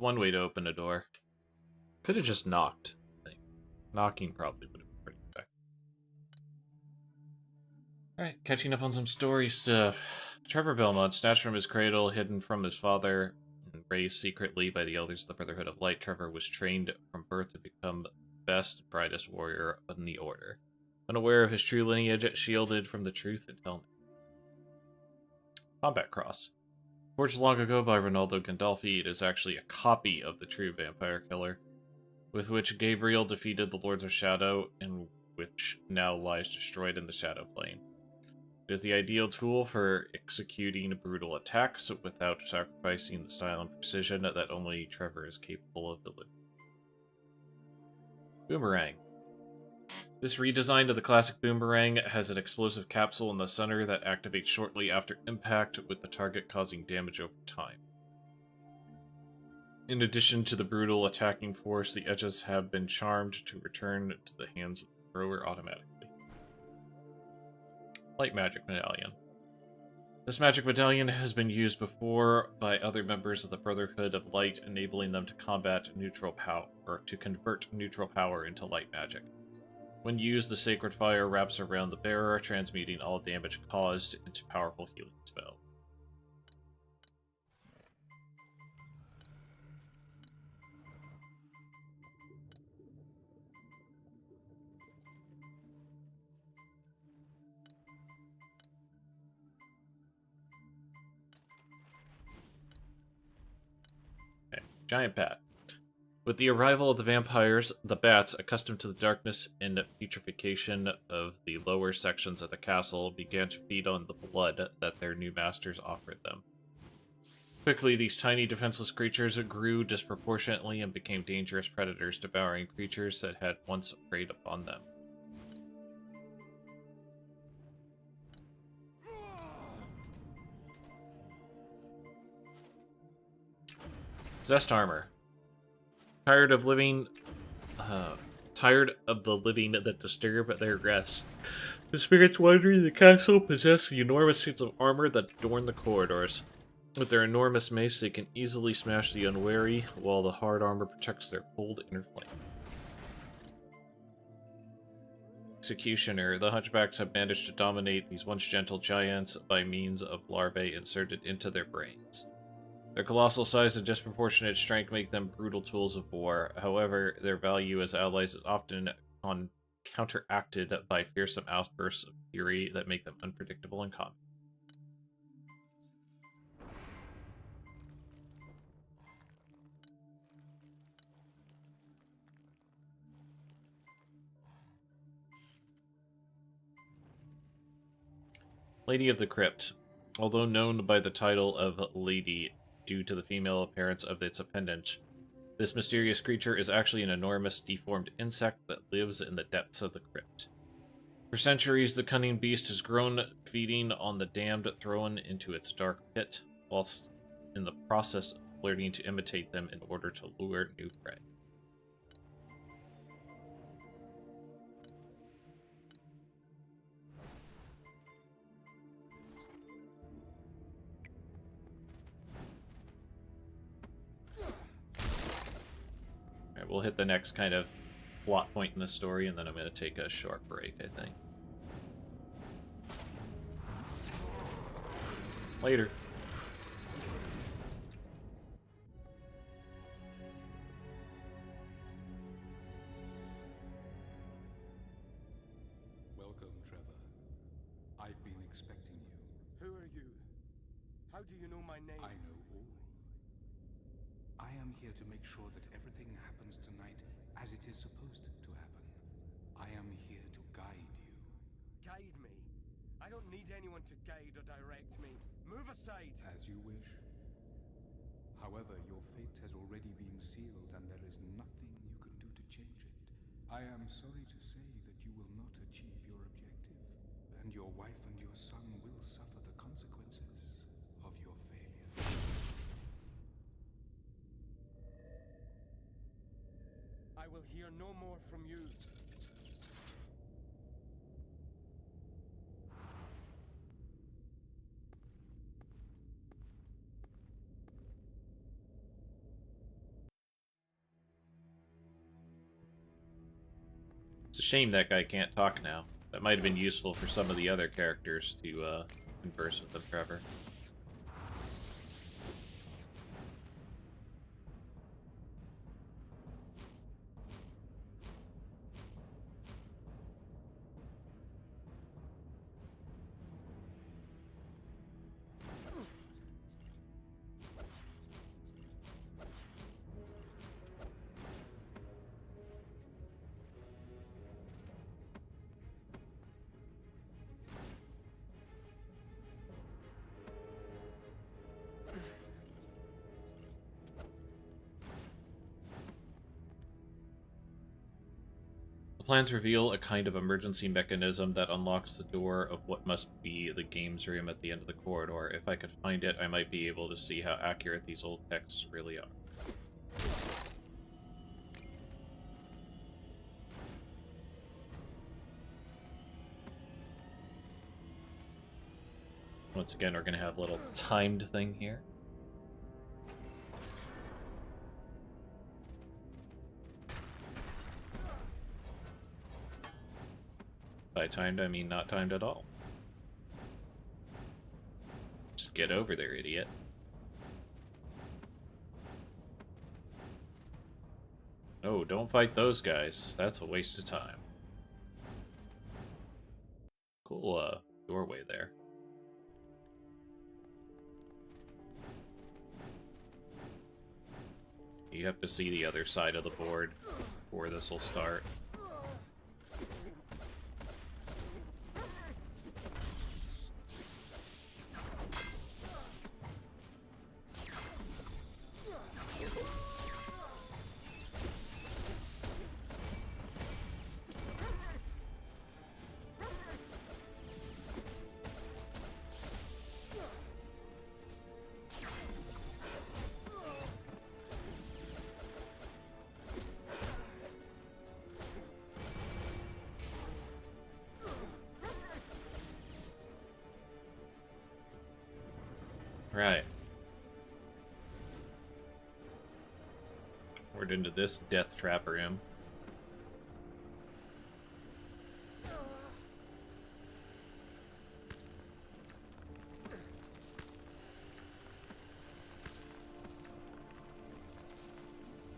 one way to open a door. Could have just knocked, I think. Knocking probably would have been pretty effective. Alright, catching up on some story stuff. Trevor Belmont, snatched from his cradle, hidden from his father, and raised secretly by the elders of the Brotherhood of Light, Trevor was trained from birth to become the best, brightest warrior in the Order. Unaware of his true lineage, shielded from the truth until now. Combat Cross. Forged long ago by Ronaldo Gandolfi, it is actually a copy of the true Vampire Killer, with which Gabriel defeated the Lords of Shadow, and which now lies destroyed in the Shadow Plane. It is the ideal tool for executing brutal attacks without sacrificing the style and precision that only Trevor is capable of delivering. Boomerang. This redesign of the classic boomerang has an explosive capsule in the center that activates shortly after impact, with the target causing damage over time. In addition to the brutal attacking force, the edges have been charmed to return to the hands of the thrower automatically. Light Magic Medallion. This magic medallion has been used before by other members of the Brotherhood of Light, enabling them to combat neutral power, or to convert neutral power into light magic. When used, the sacred fire wraps around the bearer, transmuting all damage caused into powerful healing spell. Giant Bat. With the arrival of the vampires, the bats, accustomed to the darkness and putrefaction of the lower sections of the castle, began to feed on the blood that their new masters offered them. Quickly, these tiny defenseless creatures grew disproportionately and became dangerous predators, devouring creatures that had once preyed upon them. Zest Armor. Tired of the living that disturb their rest. The spirits wandering the castle possess the enormous suits of armor that adorn the corridors. With their enormous mace, they can easily smash the unwary, while the hard armor protects their cold inner flame. Executioner. The Hunchbacks have managed to dominate these once gentle giants by means of larvae inserted into their brains. Their colossal size and disproportionate strength make them brutal tools of war. However, their value as allies is often counteracted by fearsome outbursts of fury that make them unpredictable in combat. Lady of the Crypt. Although known by the title of Lady due to the female appearance of its appendage, this mysterious creature is actually an enormous, deformed insect that lives in the depths of the crypt. For centuries, the cunning beast has grown, feeding on the damned thrown into its dark pit, whilst in the process of learning to imitate them in order to lure new prey. We'll hit the next kind of plot point in the story, and then I'm going to take a short break, I think. Later. Welcome, Trevor. I've been expecting you. Who are you? How do you know my name? I know all. I am here to make sure that everything happens tonight as it is supposed to happen. I am here to guide you. Guide me? I don't need anyone to guide or direct me. Move aside! As you wish. However, your fate has already been sealed, and there is nothing you can do to change it. I am sorry to say that you will not achieve your objective, and your wife and your son will suffer the consequences of your failure. I will hear no more from you. a shame that guy can't talk now. That might have been useful for some of the other characters to converse with them, Trevor. The plans reveal a kind of emergency mechanism that unlocks the door of what must be the games room at the end of the corridor. If I could find it, I might be able to see how accurate these old texts really are. Once again, we're going to have a little timed thing here. By timed, I mean not timed at all. Just get over there, idiot. No, don't fight those guys. That's a waste of time. Cool, doorway there. You have to see the other side of the board before this will start. Right. We're into this death trap room.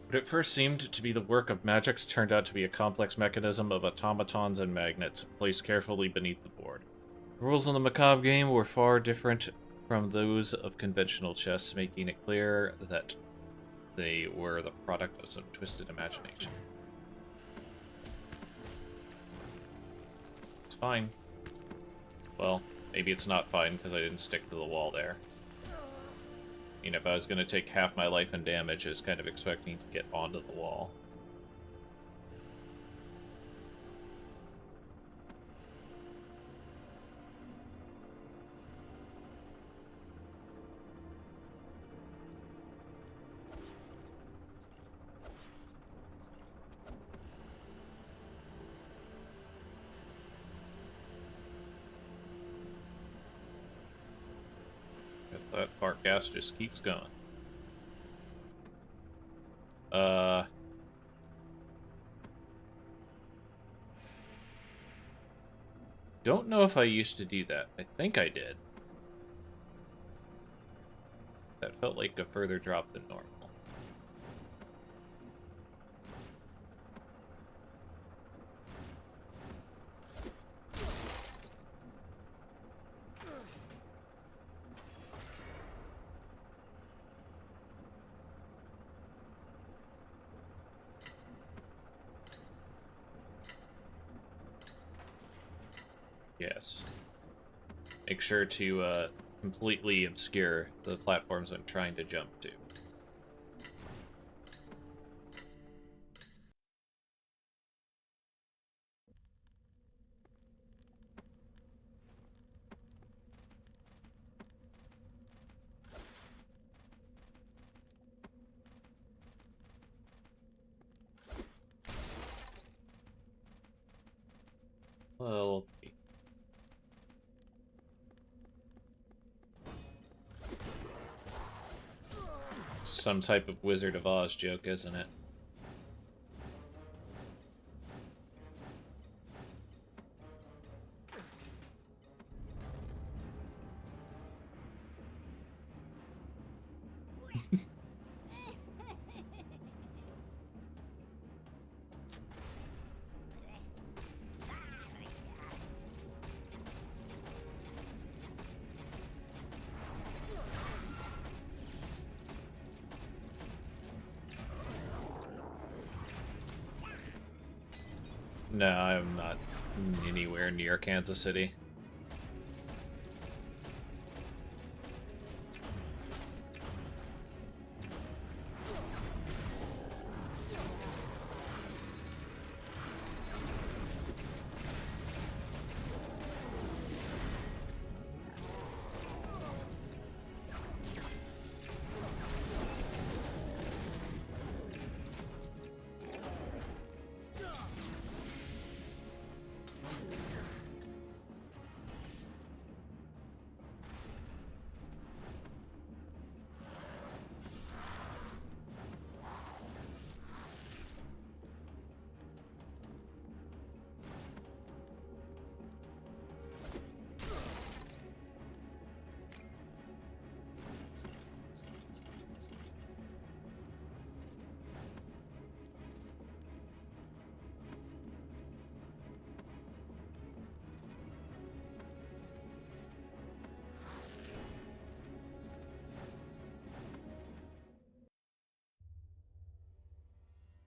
What at first seemed to be the work of magics turned out to be a complex mechanism of automatons and magnets placed carefully beneath the board. The rules in the macabre game were far different from those of conventional chess, making it clear that they were the product of some twisted imagination. It's fine. Well, maybe it's not fine because I didn't stick to the wall there. I mean, if I was going to take half my life in damage, I was kind of expecting to get onto the wall. Guess that fart gas just keeps going. Don't know if I used to do that. I think I did. That felt like a further drop than normal. Yes. Make sure to completely obscure the platforms I'm trying to jump to. Well, some type of Wizard of Oz joke, isn't it? No, I'm not anywhere near Kansas City.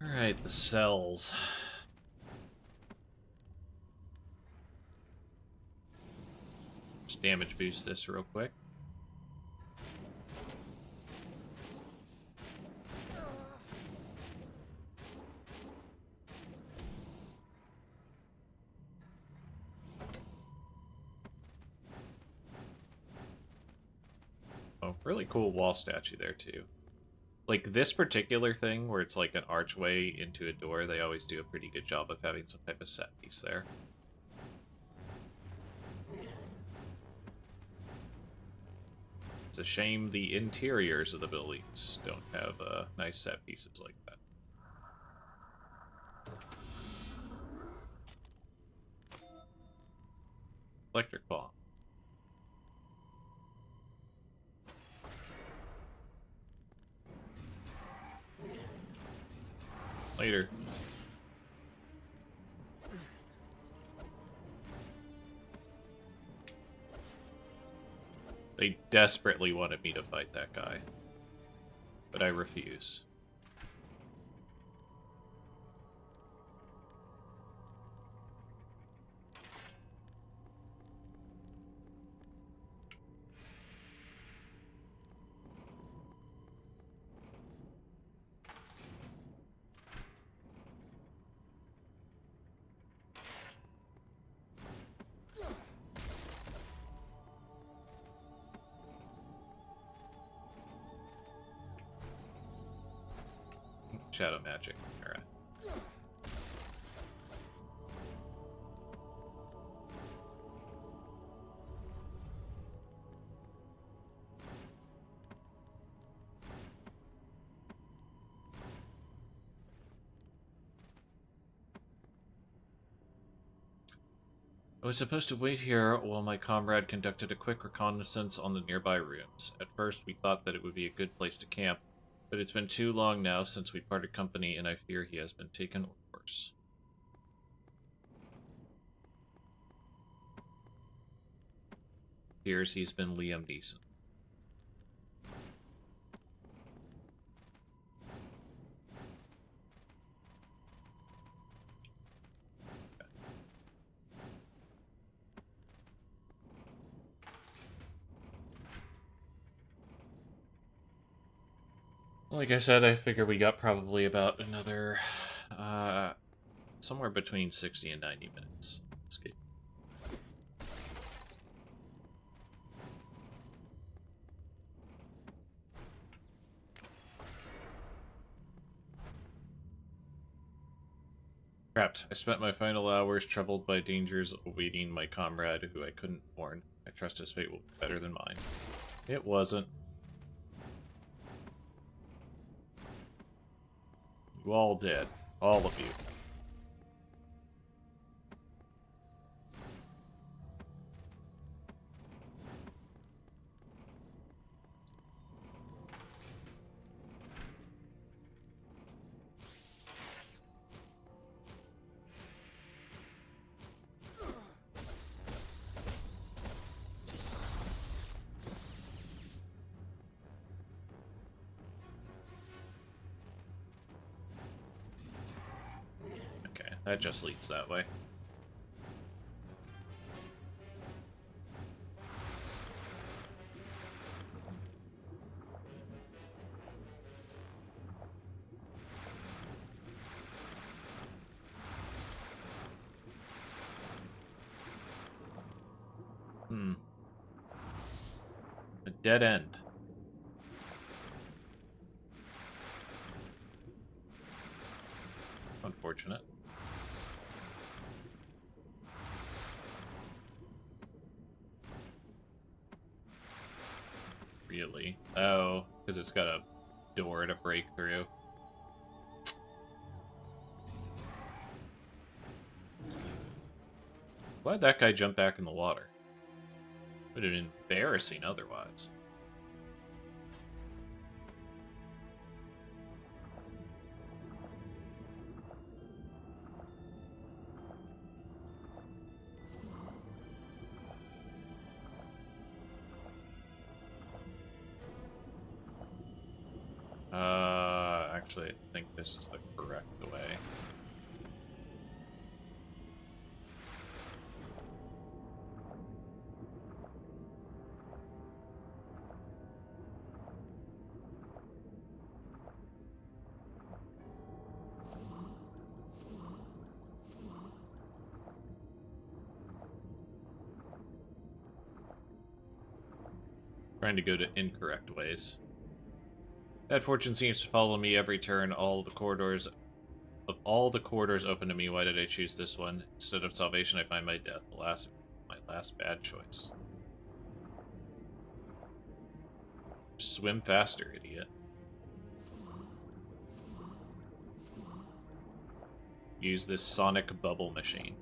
Alright, the cells. Just damage boost this real quick. Oh, really cool wall statue there, too. Like, this particular thing, where it's like an archway into a door, they always do a pretty good job of having some type of set piece there. It's a shame the interiors of the buildings don't have nice set pieces like that. Electric bomb. Later. They desperately wanted me to fight that guy, but I refuse. Shadow magic. Alright. I was supposed to wait here while my comrade conducted a quick reconnaissance on the nearby rooms. At first, we thought that it would be a good place to camp, but it's been too long now since we parted company, and I fear he has been taken or worse. Fears he's been Liam Neeson. Like I said, I figure we got probably about another, somewhere between 60 and 90 minutes. Let's get... Trapped. I spent my final hours troubled by dangers awaiting my comrade, who I couldn't warn. I trust his fate will be better than mine. It wasn't. You all dead. All of you. that just leads that way. A dead end. Unfortunate. Really? Oh, because it's got a door to break through. Glad that guy jumped back in the water. Would have been embarrassing otherwise. Actually, I think this is the correct way. Trying to go to incorrect ways. Bad fortune seems to follow me every turn. All the corridors open to me. Why did I choose this one? Instead of salvation, I find my death. My last bad choice. Swim faster, idiot. Use this sonic bubble machine.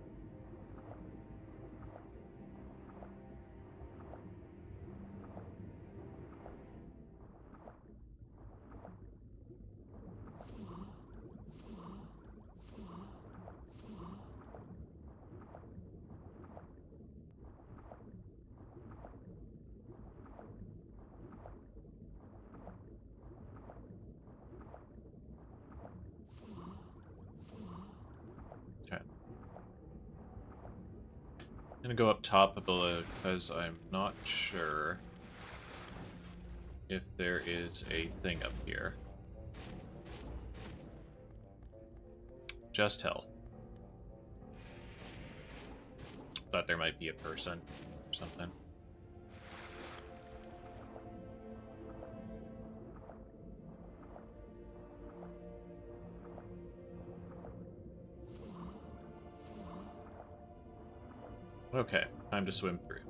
I'm gonna go up top below because I'm not sure if there is a thing up here. Just health. Thought there might be a person or something. Okay, time to swim through.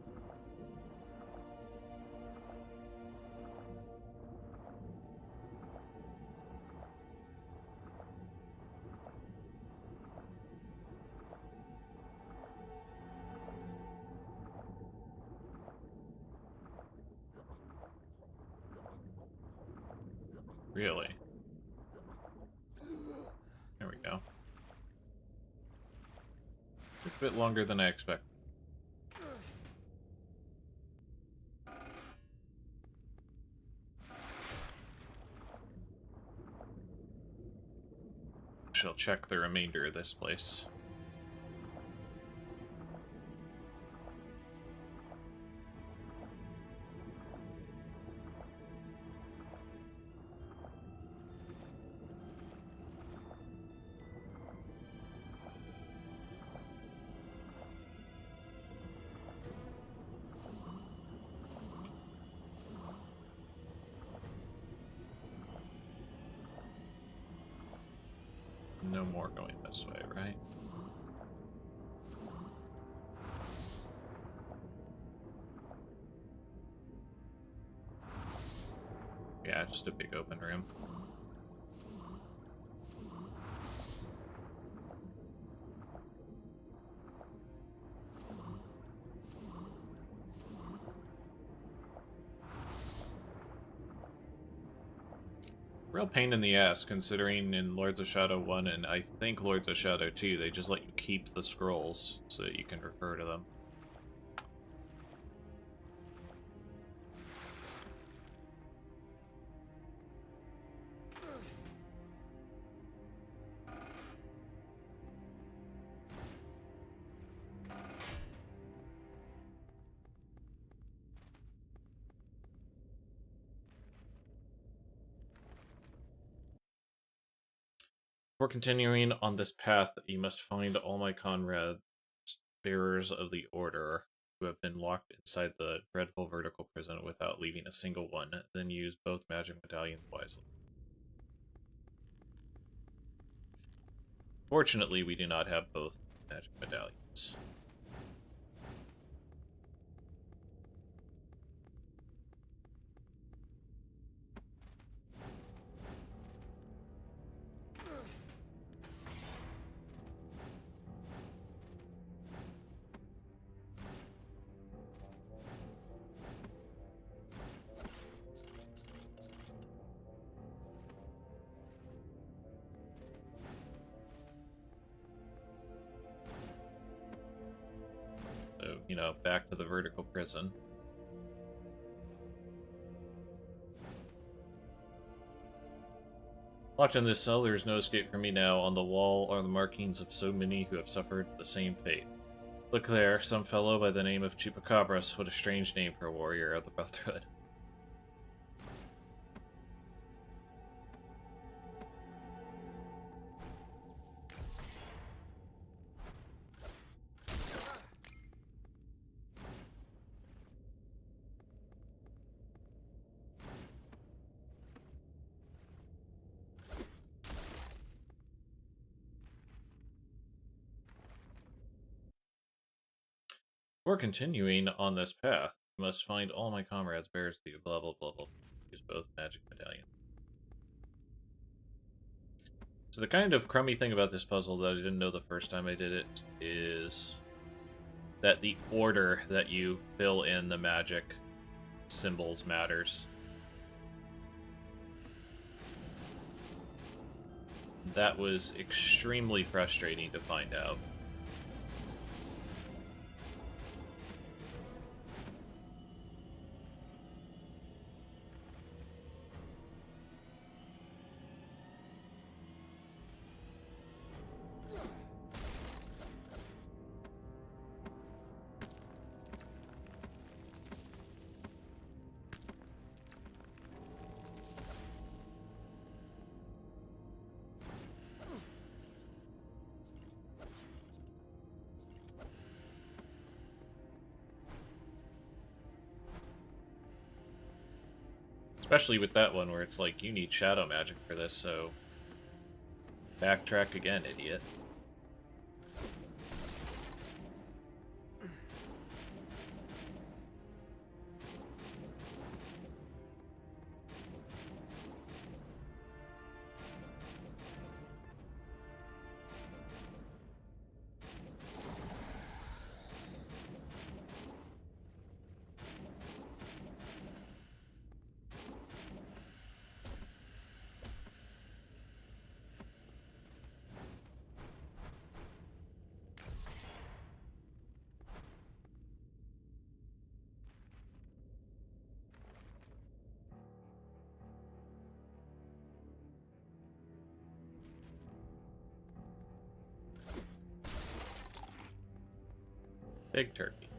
Really? There we go. Took a bit longer than I expected. Shall check the remainder of this place. No more going this way, right? Yeah, just a big open room. Real pain in the ass, considering in Lords of Shadow 1 and I think Lords of Shadow 2, they just let you keep the scrolls so that you can refer to them. Before continuing on this path, you must find all my comrades, bearers of the Order, who have been locked inside the dreadful vertical prison without leaving a single one, then use both magic medallions wisely. Fortunately, we do not have both magic medallions. So, back to the vertical prison. Locked in this cell, there is no escape for me now. On the wall are the markings of so many who have suffered the same fate. Look there, some fellow by the name of Chupacabras. What a strange name for a warrior of the Brotherhood. Before continuing on this path, you must find all my comrades bears the blah blah blah blah. Use both magic medallions. So the kind of crummy thing about this puzzle that I didn't know the first time I did it is that the order that you fill in the magic symbols matters. That was extremely frustrating to find out. Especially with that one where it's like, you need shadow magic for this, so backtrack again, idiot. Big turkey.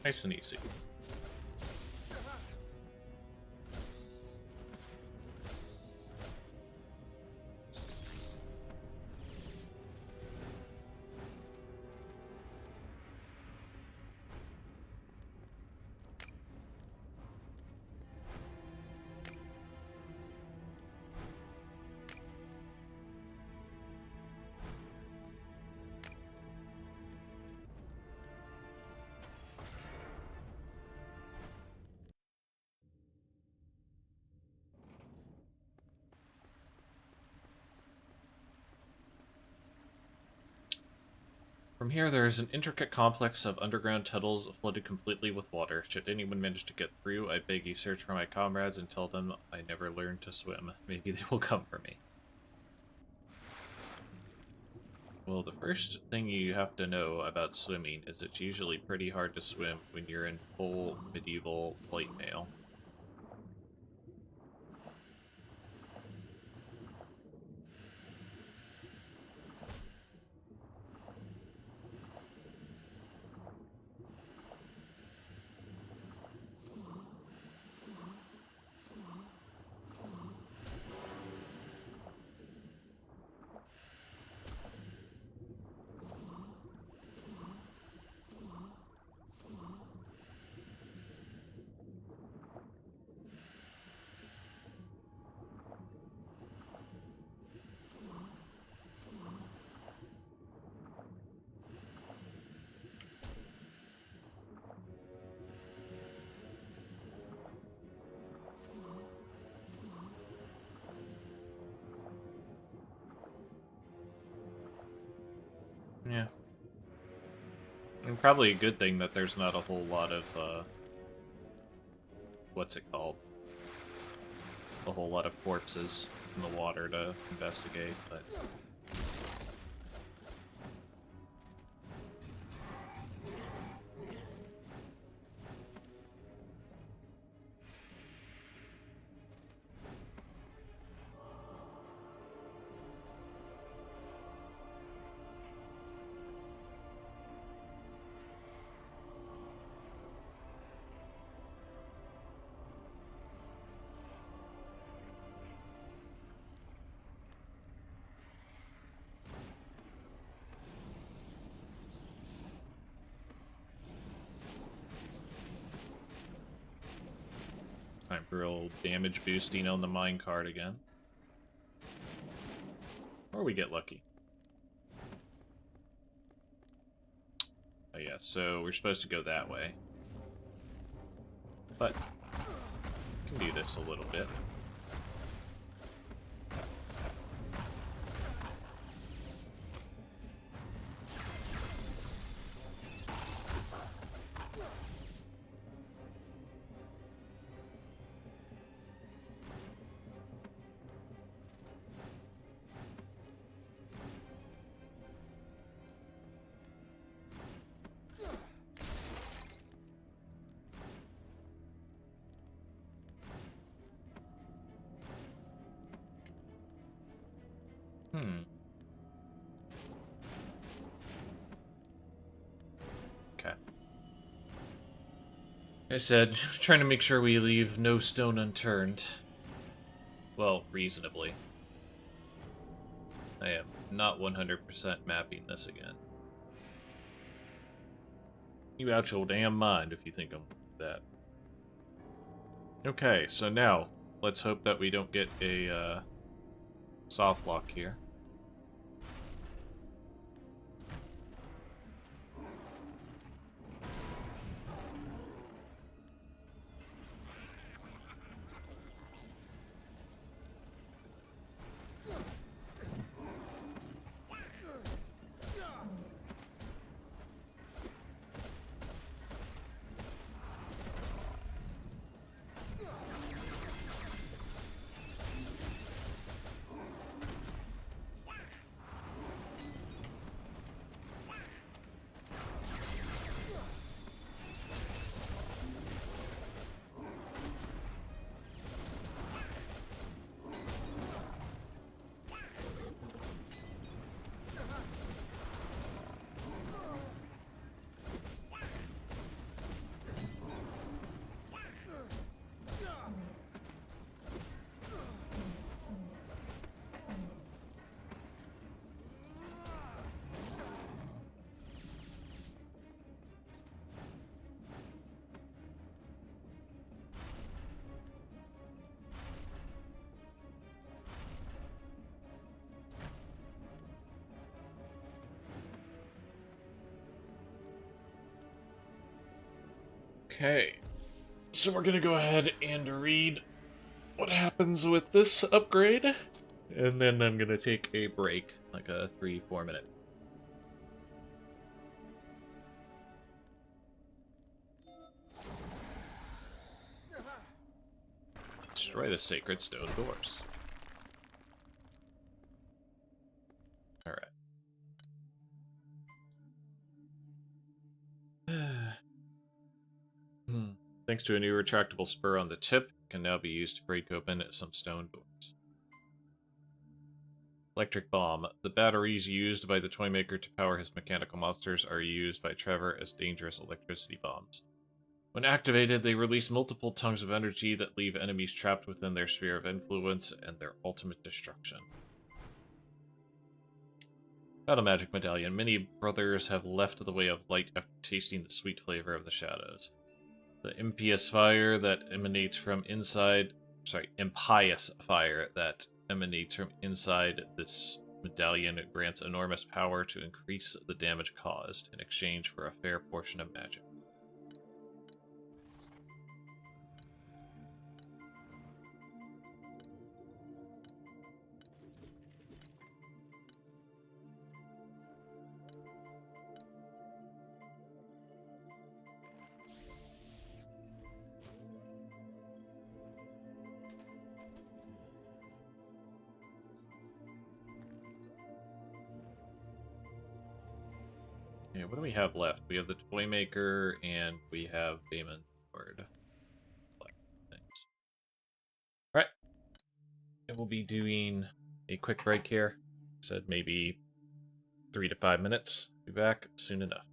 Nice and easy. From here, there is an intricate complex of underground tunnels flooded completely with water. Should anyone manage to get through, I beg you search for my comrades and tell them I never learned to swim. Maybe they will come for me. Well, the first thing you have to know about swimming is it's usually pretty hard to swim when you're in full medieval plate mail. Yeah. And probably a good thing that there's not a whole lot of, what's it called? A whole lot of corpses in the water to investigate, but... Time for real damage boosting on the minecart again. Or we get lucky. Oh yeah, so we're supposed to go that way. But, we can do this a little bit. Okay. I said, trying to make sure we leave no stone unturned. Well, reasonably. I am not 100% mapping this again. You out your damn mind if you think I'm that. Okay, so now, let's hope that we don't get a, soft lock here. Okay, so we're gonna go ahead and read what happens with this upgrade, and then I'm gonna take a break, like a 3-4 minute. destroy the sacred stone doors. Alright. Thanks to a new retractable spur on the tip, it can now be used to break open some stone doors. Electric bomb. The batteries used by the toymaker to power his mechanical monsters are used by Trevor as dangerous electricity bombs. When activated, they release multiple tongues of energy that leave enemies trapped within their sphere of influence and their ultimate destruction. Shadow Magic Medallion. Many brothers have left the way of light after tasting the sweet flavor of the shadows. The impious fire that emanates from inside... impious fire that emanates from inside this medallion grants enormous power to increase the damage caused in exchange for a fair portion of magic. Yeah, what do we have left? We have the Toymaker, and we have Damon Ward. Thanks. Alright. And we'll be doing a quick break here. Said maybe 3 to 5 minutes. Be back soon enough.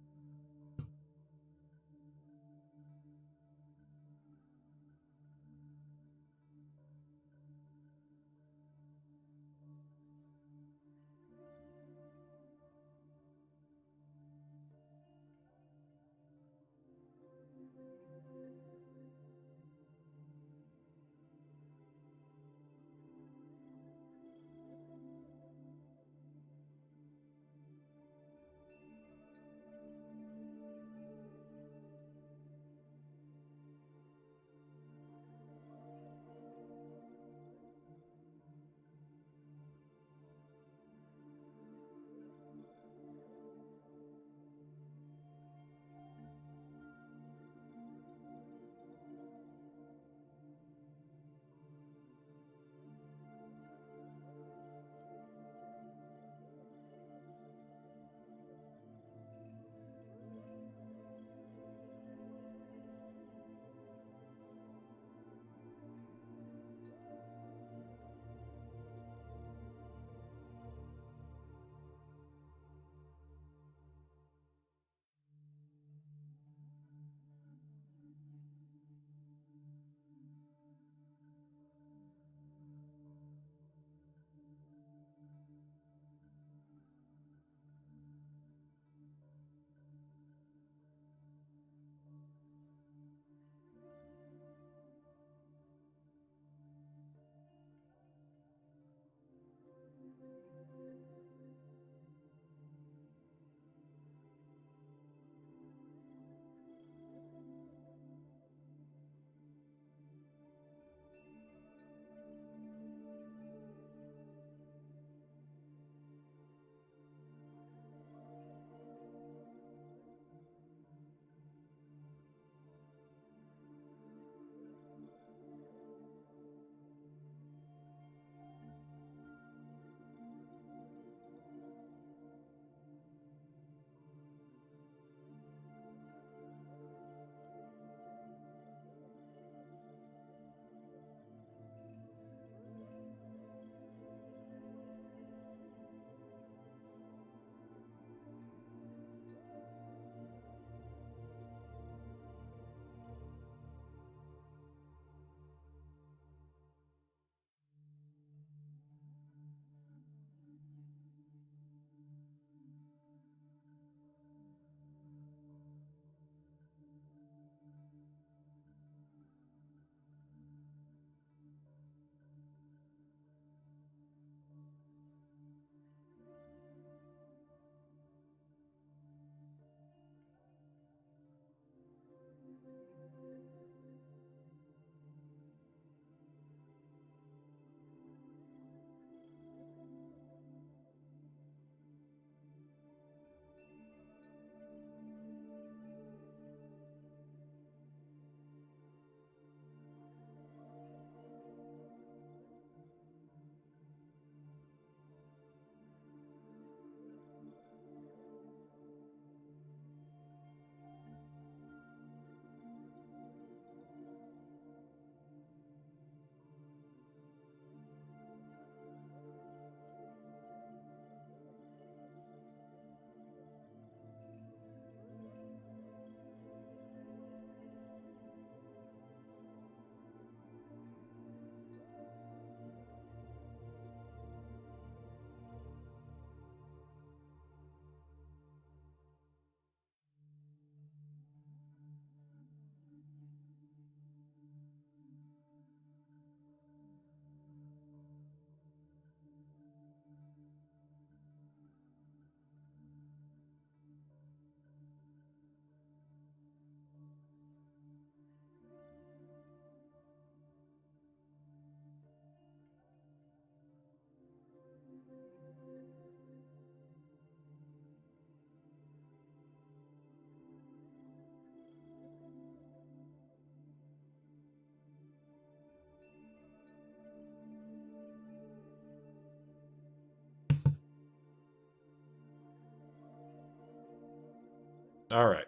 Alright.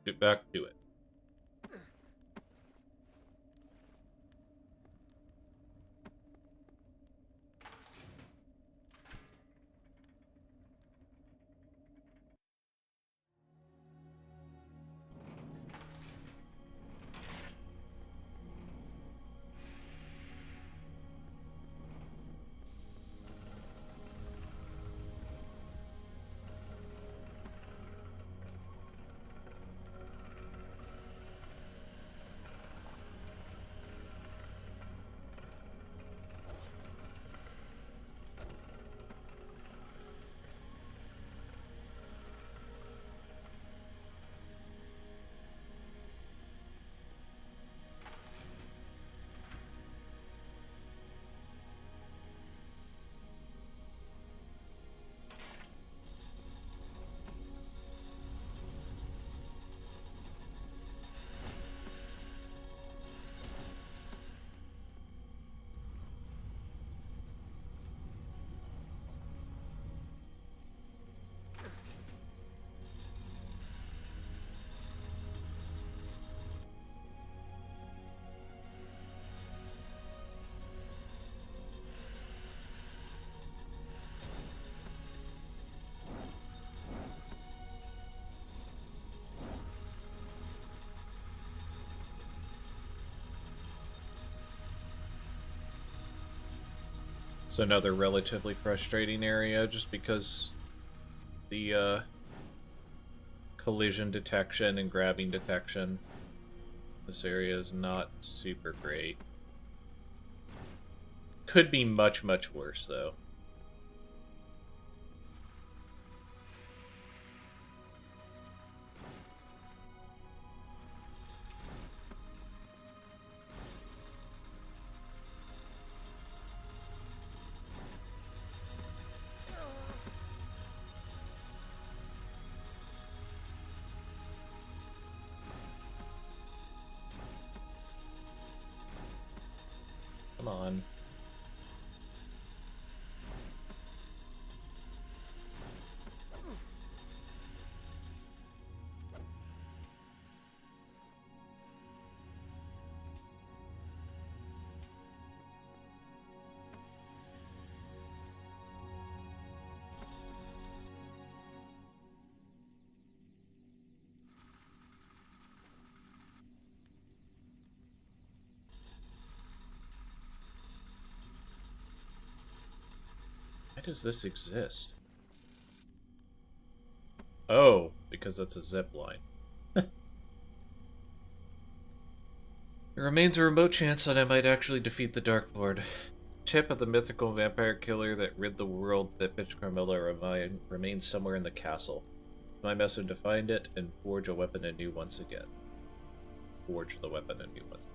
Get back to it. It's another relatively frustrating area just because the collision detection and grabbing detection. This area is not super great. Could be much, much worse, though. Come on. Why does this exist? Oh, because that's a zip line. There remains a remote chance that I might actually defeat the Dark Lord. Tip of the mythical vampire killer that rid the world that bitch Carmilla remains somewhere in the castle. My message to find it and forge a weapon anew once again. Forge the weapon anew once again.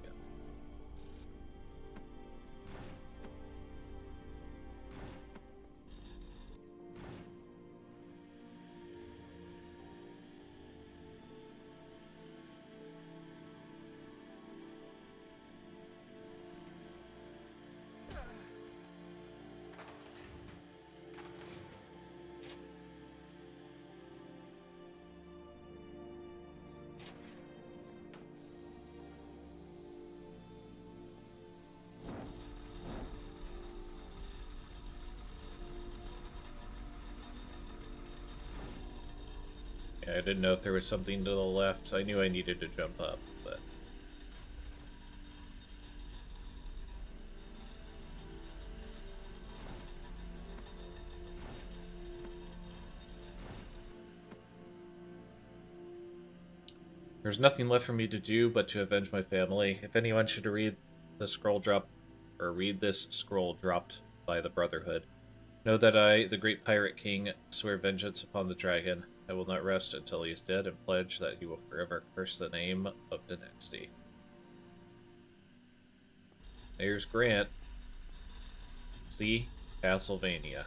Yeah, I didn't know if there was something to the left. I knew I needed to jump up, but... There's nothing left for me to do but to avenge my family. If anyone should read the scroll read this scroll dropped by the Brotherhood, know that I, the great pirate king, swear vengeance upon the dragon. I will not rest until he is dead and pledge that he will forever curse the name of Dynasty. There's Grant. See? Castlevania.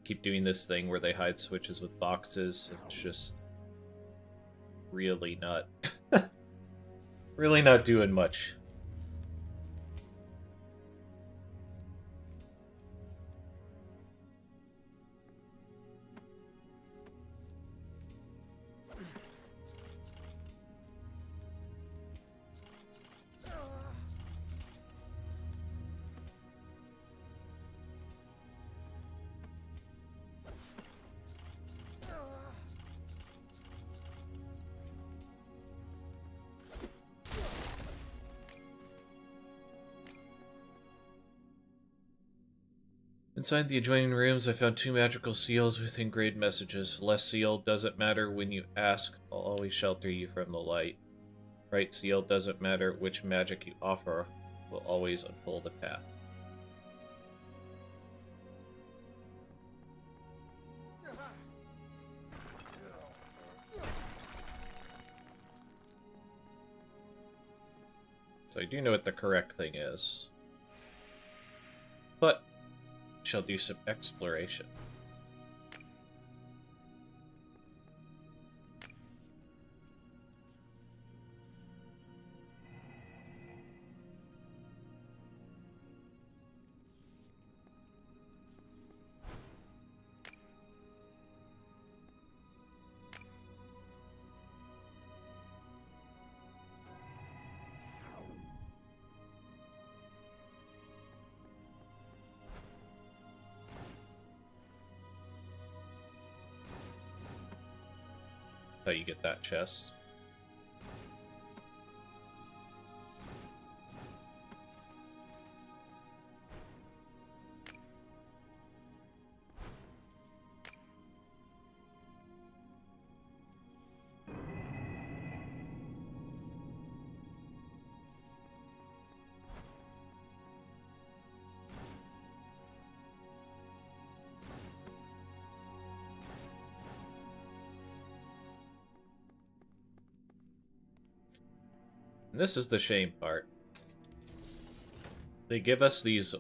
keep doing this thing where they hide switches with boxes. It's just really not really not doing much. Inside the adjoining rooms, I found 2 magical seals with engraved messages. Less seal, doesn't matter when you ask, I'll always shelter you from the light. Right seal, doesn't matter which magic you offer, will always unfold a path. So I do know what the correct thing is. But shall do some exploration. How you get that chest. This is the shame part. They give us these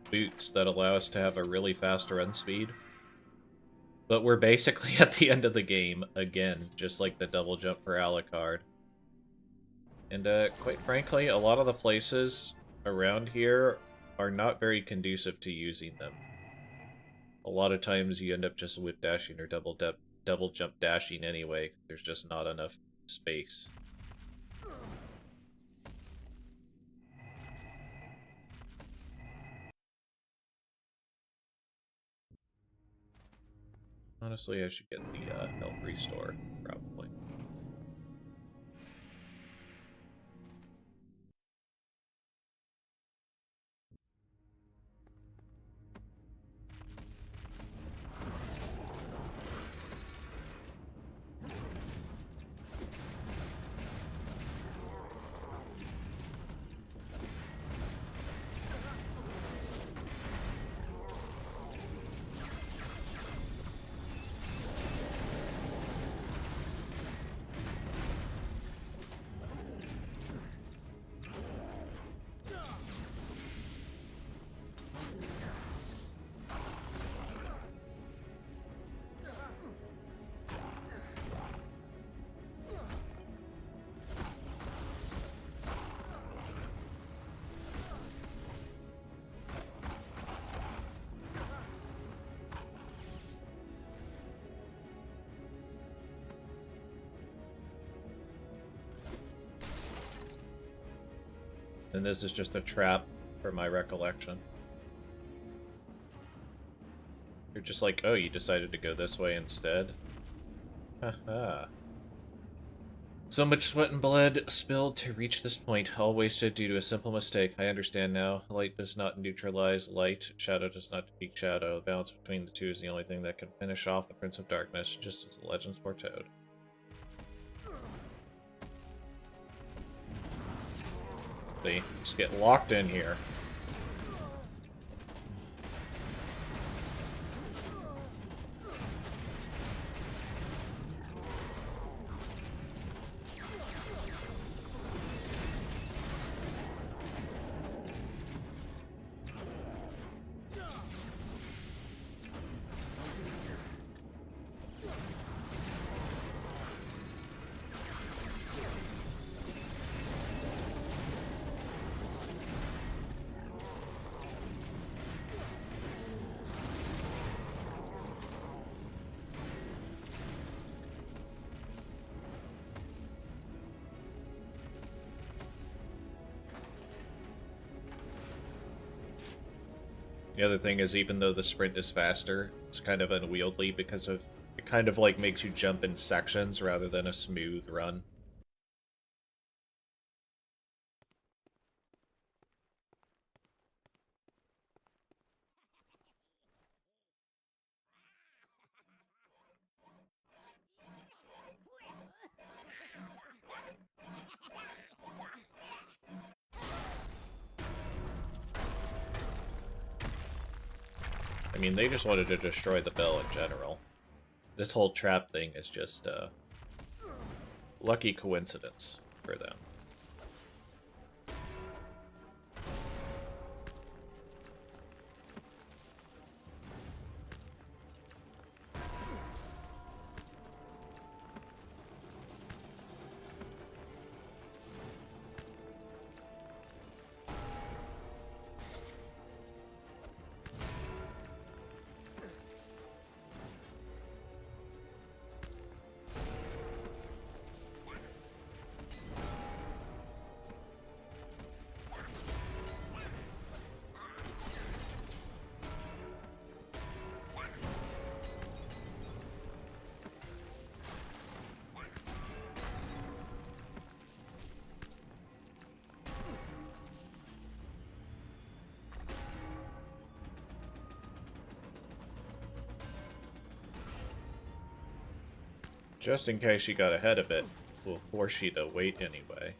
boots that allow us to have a really fast run speed, but we're basically at the end of the game again, just like the double jump for Alucard. And quite frankly, a lot of the places around here are not very conducive to using them. A lot of times you end up just whip dashing or double jump dashing anyway. There's just not enough space. Honestly, I should get the health restore, probably. And this is just a trap, for my recollection. You're just like, oh, you decided to go this way instead? Haha. So much sweat and blood spilled to reach this point, all wasted due to a simple mistake. I understand now. Light does not neutralize light. Shadow does not defeat shadow. The balance between the two is the only thing that can finish off the Prince of Darkness, just as the legends foretold. See, just get locked in here. The other thing is, even though the sprint is faster, it's kind of unwieldy because of it kind of like makes you jump in sections rather than a smooth run. I mean, they just wanted to destroy the bell in general. This whole trap thing is just a lucky coincidence for them. Just in case she got ahead of it, we'll force you to wait anyway.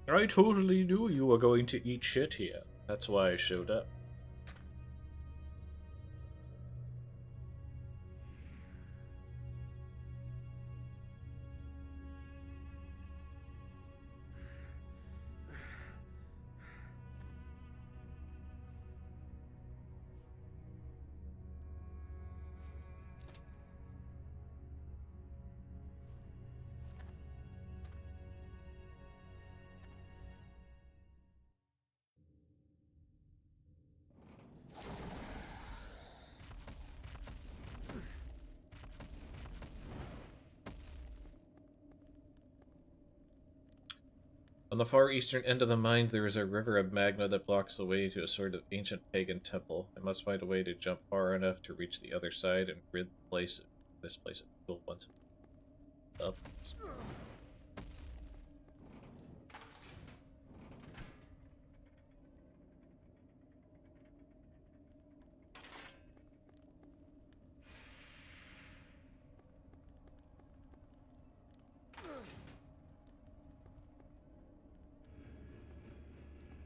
I totally knew you were going to eat shit here. That's why I showed up. On the far eastern end of the mine, there is a river of magma that blocks the way to a sort of ancient pagan temple. I must find a way to jump far enough to reach the other side and rid this place of fuel once up.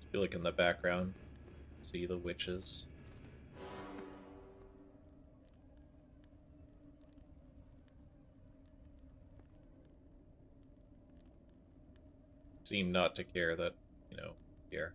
I feel like in the background, see the witches. Seem not to care that, you know, here.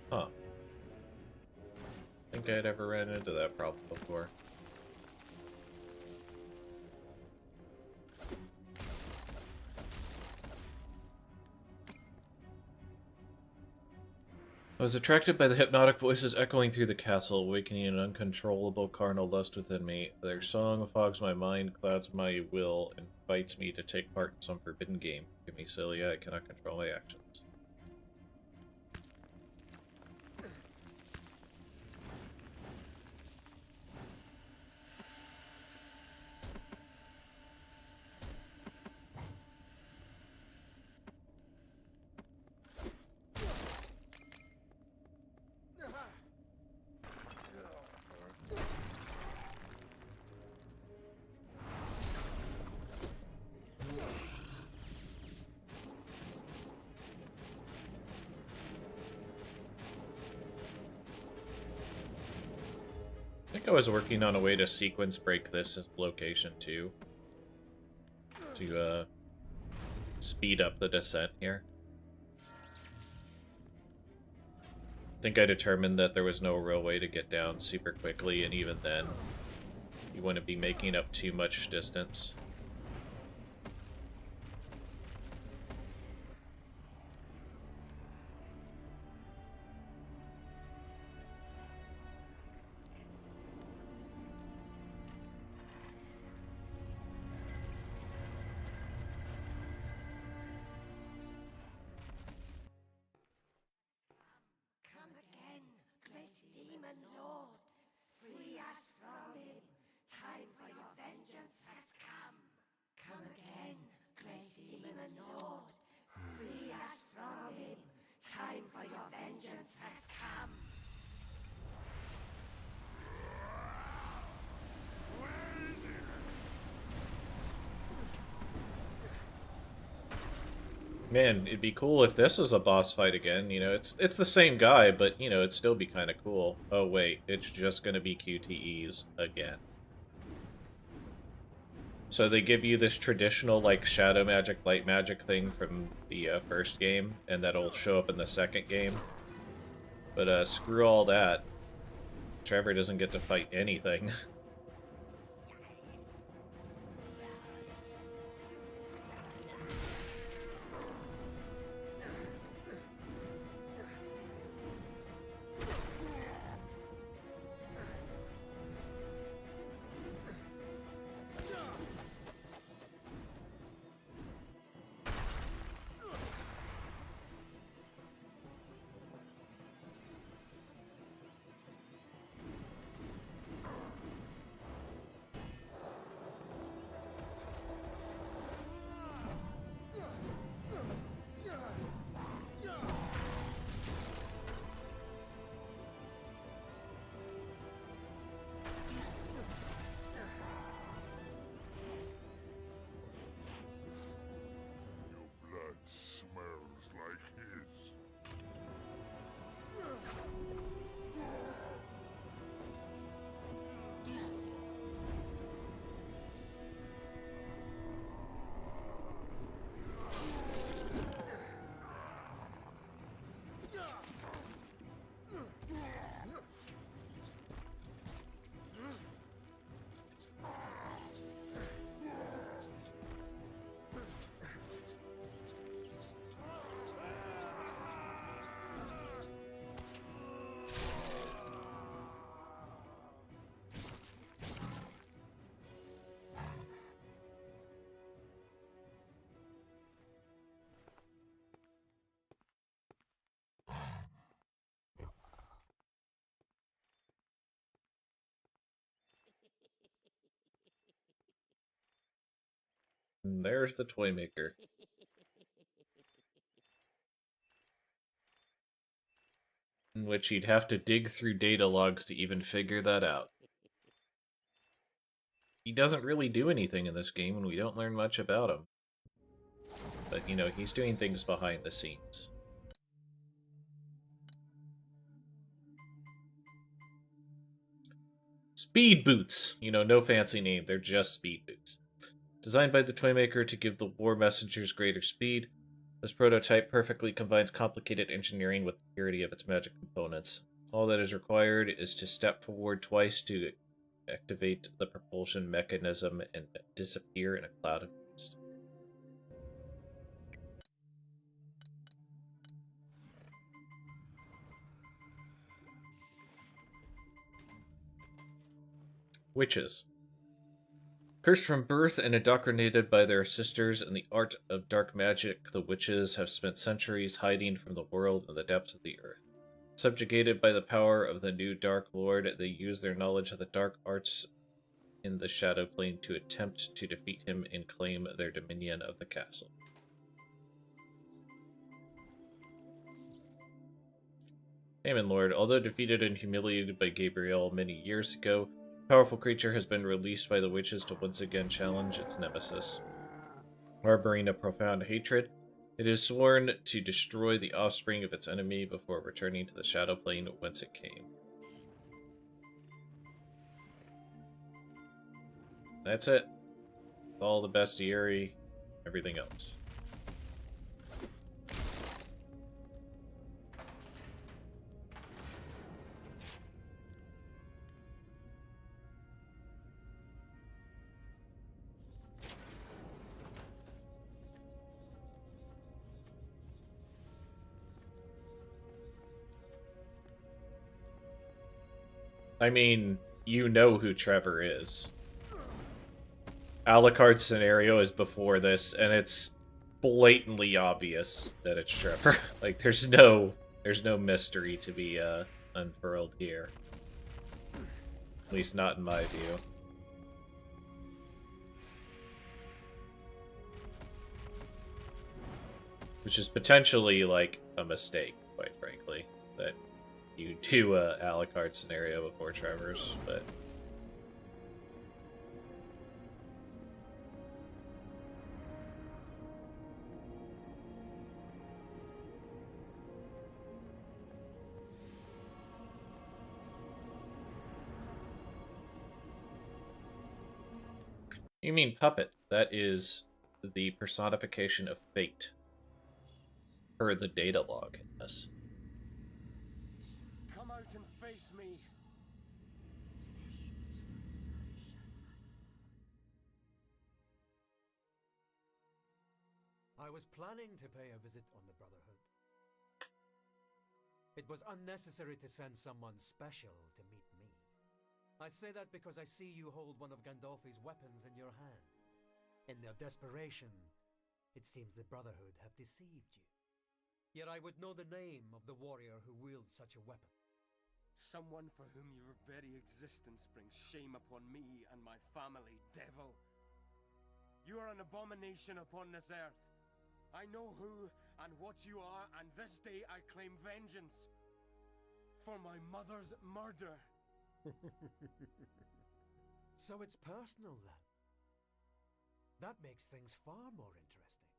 Huh. I think I'd ever ran into that problem before. I was attracted by the hypnotic voices echoing through the castle, awakening an uncontrollable carnal lust within me. Their song fogs my mind, clouds my will, and invites me to take part in some forbidden game. Give me Celia, I cannot control my actions. think I was working on a way to sequence break this location too. To speed up the descent here. I think I determined that there was no real way to get down super quickly, and even then, you wouldn't be making up too much distance. Come again, great demon lord. Free us from him. Time for your vengeance has come. Come again, great demon lord. Free us from him. Time for your vengeance has come. Man, it'd be cool if this was a boss fight again. You know, it's the same guy, but, you know, it'd still be kind of cool. Oh, wait, it's just gonna be QTEs again. So they give you this traditional, like, shadow magic, light magic thing from the first game, and that'll show up in the second game. But, screw all that. Trevor doesn't get to fight anything. And there's the toy maker. In which you'd have to dig through data logs to even figure that out. He doesn't really do anything in this game, and we don't learn much about him. But, you know, he's doing things behind the scenes. Speed boots! You know, no fancy name, they're just speed boots. Designed by the Toymaker to give the war messengers greater speed, this prototype perfectly combines complicated engineering with the purity of its magic components. All that is required is to step forward twice to activate the propulsion mechanism and disappear in a cloud of mist. Witches. Cursed from birth and indoctrinated by their sisters in the art of dark magic, the witches have spent centuries hiding from the world in the depths of the earth. Subjugated by the power of the new Dark Lord, they use their knowledge of the dark arts in the Shadow Plane to attempt to defeat him and claim their dominion of the castle. Demon Lord, although defeated and humiliated by Gabriel many years ago, the powerful creature has been released by the witches to once again challenge its nemesis. Harboring a profound hatred, it is sworn to destroy the offspring of its enemy before returning to the Shadow Plane whence it came. That's it. All the bestiary, everything else. I mean, you know who Trevor is. Alucard's scenario is before this, and it's blatantly obvious that it's Trevor. Like, there's no mystery to be unfurled here. At least not in my view. Which is potentially, like, a mistake, quite frankly. That you do a Alucard scenario before Trevor's, but... You mean puppet? That is the personification of fate. Per the data log in this. Come out and face me. I was planning to pay a visit on the Brotherhood. It was unnecessary to send someone special to meet me. I say that because I see you hold one of Gandolfi's weapons in your hand. In their desperation, it seems the Brotherhood have deceived you. Yet I would know the name of the warrior who wields such a weapon. Someone for whom your very existence brings shame upon me and my family, devil. You are an abomination upon this earth. I know who and what you are, and this day I claim vengeance for my mother's murder. So it's personal then. That makes things far more interesting.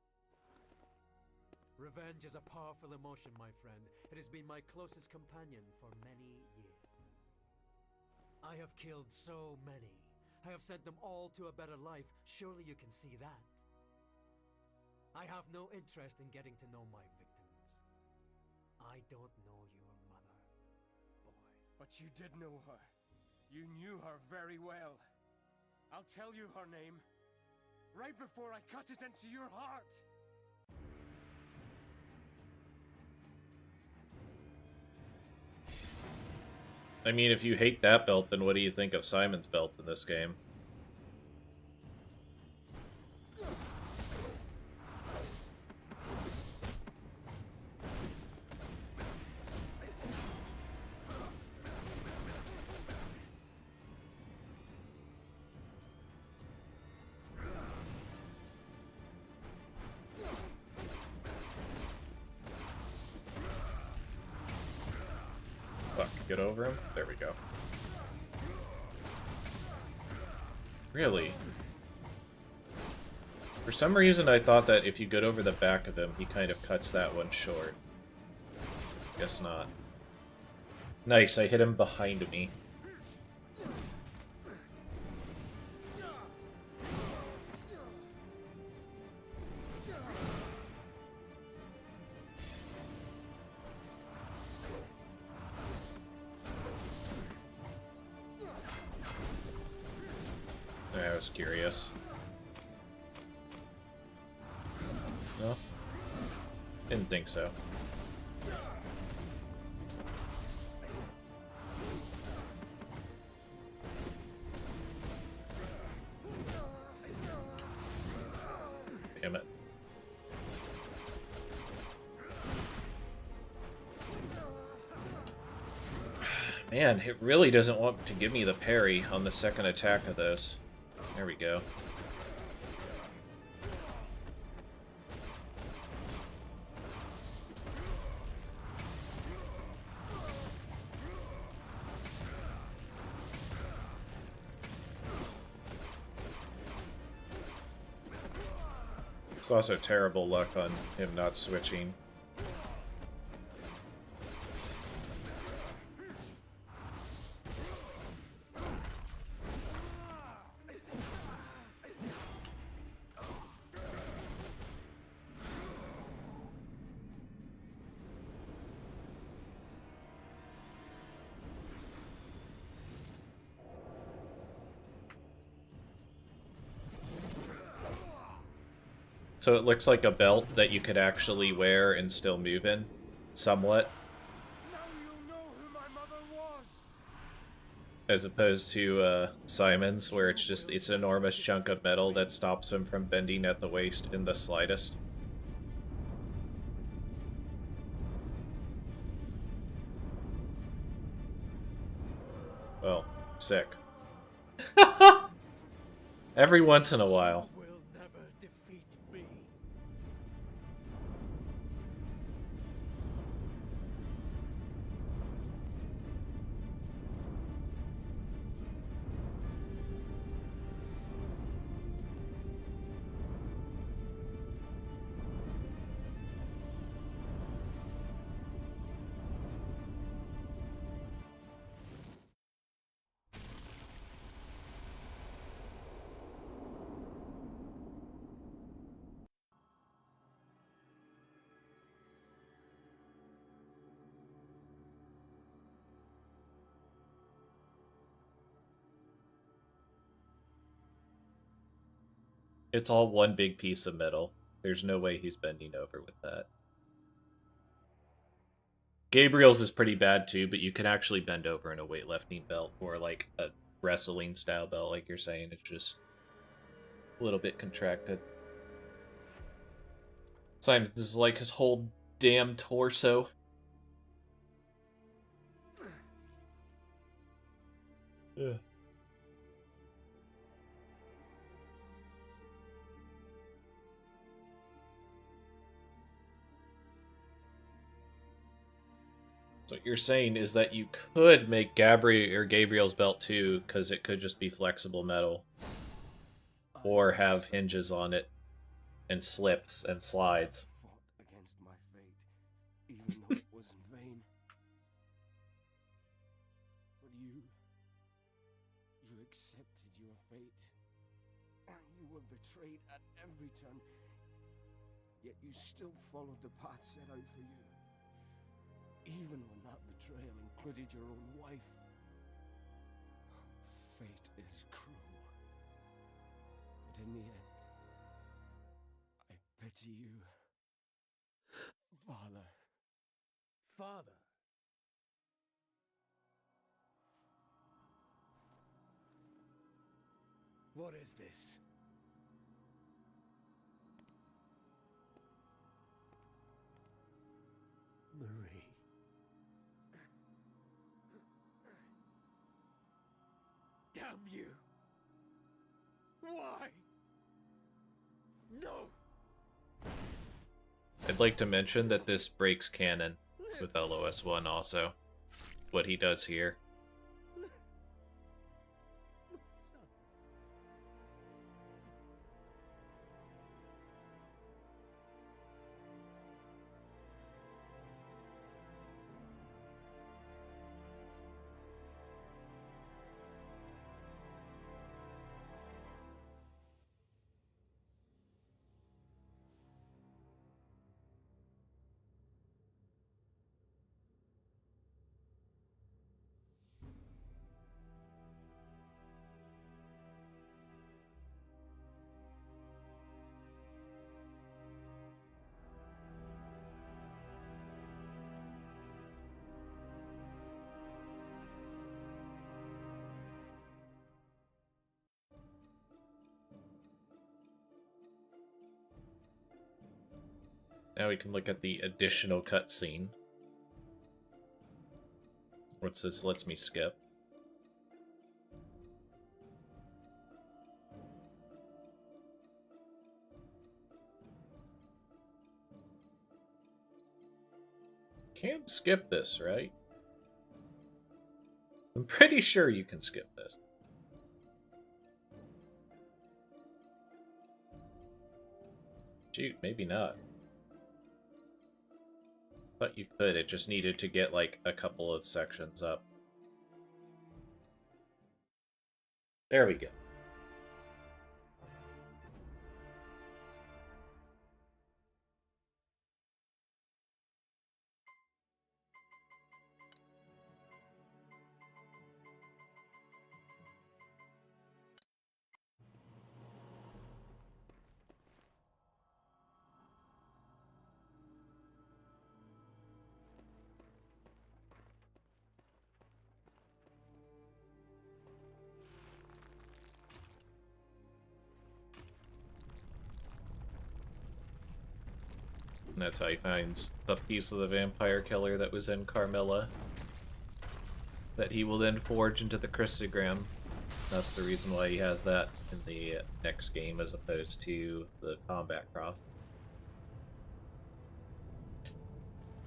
Revenge is a powerful emotion, my friend. It has been my closest companion for many years. I have killed so many. I have sent them all to a better life. Surely you can see that. I have no interest in getting to know my victims. I don't know your mother, boy. But you did know her. You knew her very well. I'll tell you her name, right before I cut it into your heart. I mean, if you hate that belt, then what do you think of Simon's belt in this game? Get over him? There we go. Really? For some reason I thought that if you get over the back of him, he kind of cuts that one short. Guess not. Nice, I hit him behind me. I was curious. No? Didn't think so. Damn it. Man, it really doesn't want to give me the parry on the second attack of this. There we go. It's also terrible luck on him not switching. So it looks like a belt that you could actually wear and still move in, somewhat. Now you'll know who my mother was. As opposed to Simon's, where it's just it's an enormous chunk of metal that stops him from bending at the waist in the slightest. Well, sick. Every once in a while. Will never defeat me. It's all one big piece of metal. There's no way he's bending over with that. Gabriel's is pretty bad too, but you can actually bend over in a weightlifting belt or like a wrestling style belt, like you're saying. It's just a little bit contracted. Simon, this is like his whole damn torso. Yeah. So what you're saying is that you could make Gabriel's belt too, because it could just be flexible metal. Or have hinges on it, and slips and slides. Fought against my fate, even though it was in vain. But you accepted your fate. You were betrayed at every turn, yet you still followed the path set out for you. Even when that betrayal included your own wife. Fate is cruel. But in the end, I pity you, Father. Father. What is this? Marie. Damn you! Why? No! I'd like to mention that this breaks canon with LOS1 also. What he does here. Now we can look at the additional cutscene. What's this? Lets me skip. Can't skip this, right? I'm pretty sure you can skip this. Shoot, maybe not. But you could, it just needed to get like a couple of sections up. There we go. And that's how he finds the piece of the vampire killer that was in Carmilla, that he will then forge into the Christogram. That's the reason why he has that in the next game as opposed to the combat cross.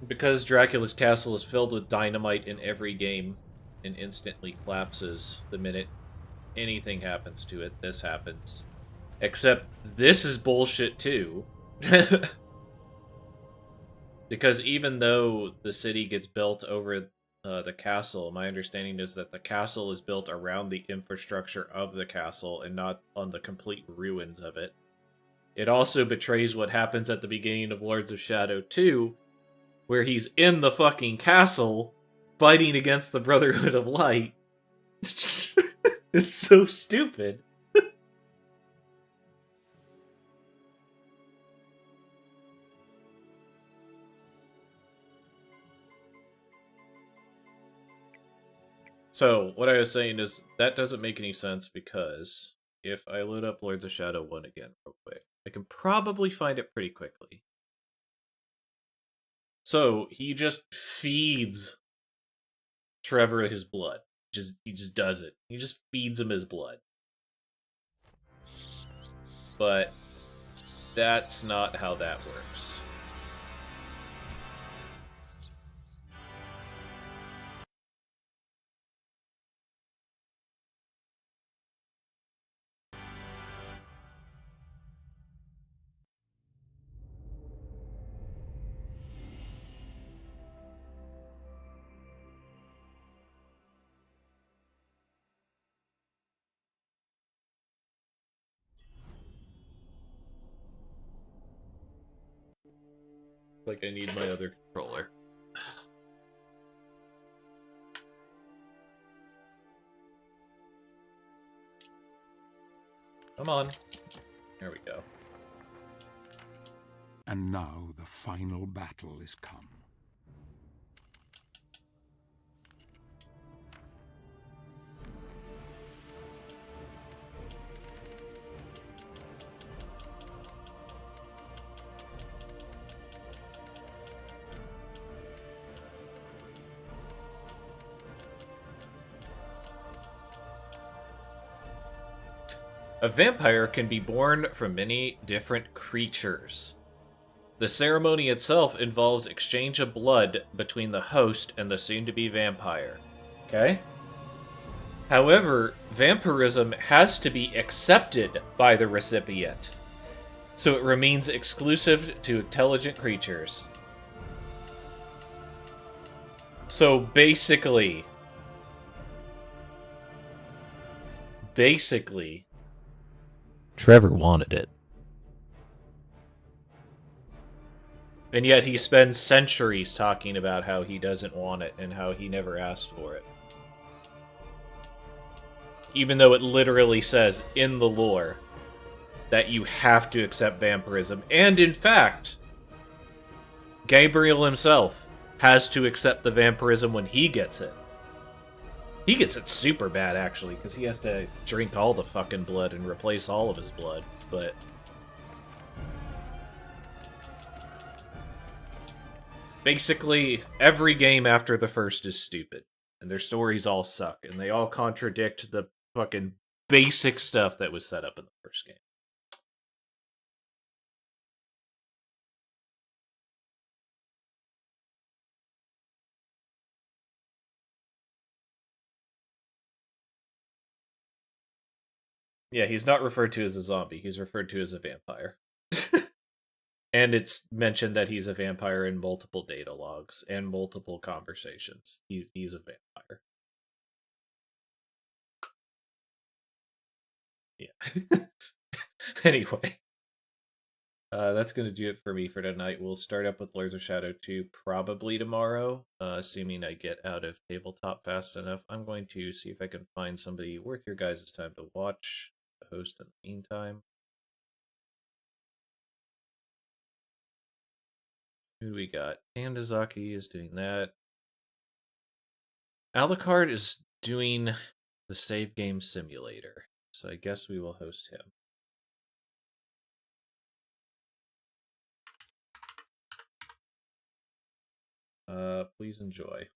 Because Dracula's castle is filled with dynamite in every game and instantly collapses the minute anything happens to it, this happens. Except this is bullshit too. Because even though the city gets built over the castle, my understanding is that the castle is built around the infrastructure of the castle and not on the complete ruins of it. It also betrays what happens at the beginning of Lords of Shadow 2, where he's in the fucking castle fighting against the Brotherhood of Light. It's so stupid. So, what I was saying is, that doesn't make any sense because if I load up Lords of Shadow 1 again real quick, I can probably find it pretty quickly. So, he just feeds Trevor his blood. He just does it. He just feeds him his blood. But that's not how that works. Like, I need my other controller. Come on. There we go. And now the final battle is come. A vampire can be born from many different creatures. The ceremony itself involves exchange of blood between the host and the soon-to-be vampire. Okay? However, vampirism has to be accepted by the recipient, so it remains exclusive to intelligent creatures. So basically, Trevor wanted it. And yet he spends centuries talking about how he doesn't want it and how he never asked for it. Even though it literally says in the lore that you have to accept vampirism. And in fact, Gabriel himself has to accept the vampirism when he gets it. He gets it super bad, actually, because he has to drink all the fucking blood and replace all of his blood, but... basically, every game after the first is stupid, and their stories all suck, and they all contradict the fucking basic stuff that was set up in the first game. Yeah, he's not referred to as a zombie, he's referred to as a vampire. And it's mentioned that he's a vampire in multiple data logs and multiple conversations. He's a vampire. Yeah. Anyway. That's going to do it for me for tonight. We'll start up with Lords of Shadow 2 probably tomorrow, assuming I get out of tabletop fast enough. I'm going to see if I can find somebody worth your guys' time to watch, the host in the meantime. Who do we got? Andazaki is doing that. Alucard is doing the save game simulator, so I guess we will host him. Please enjoy.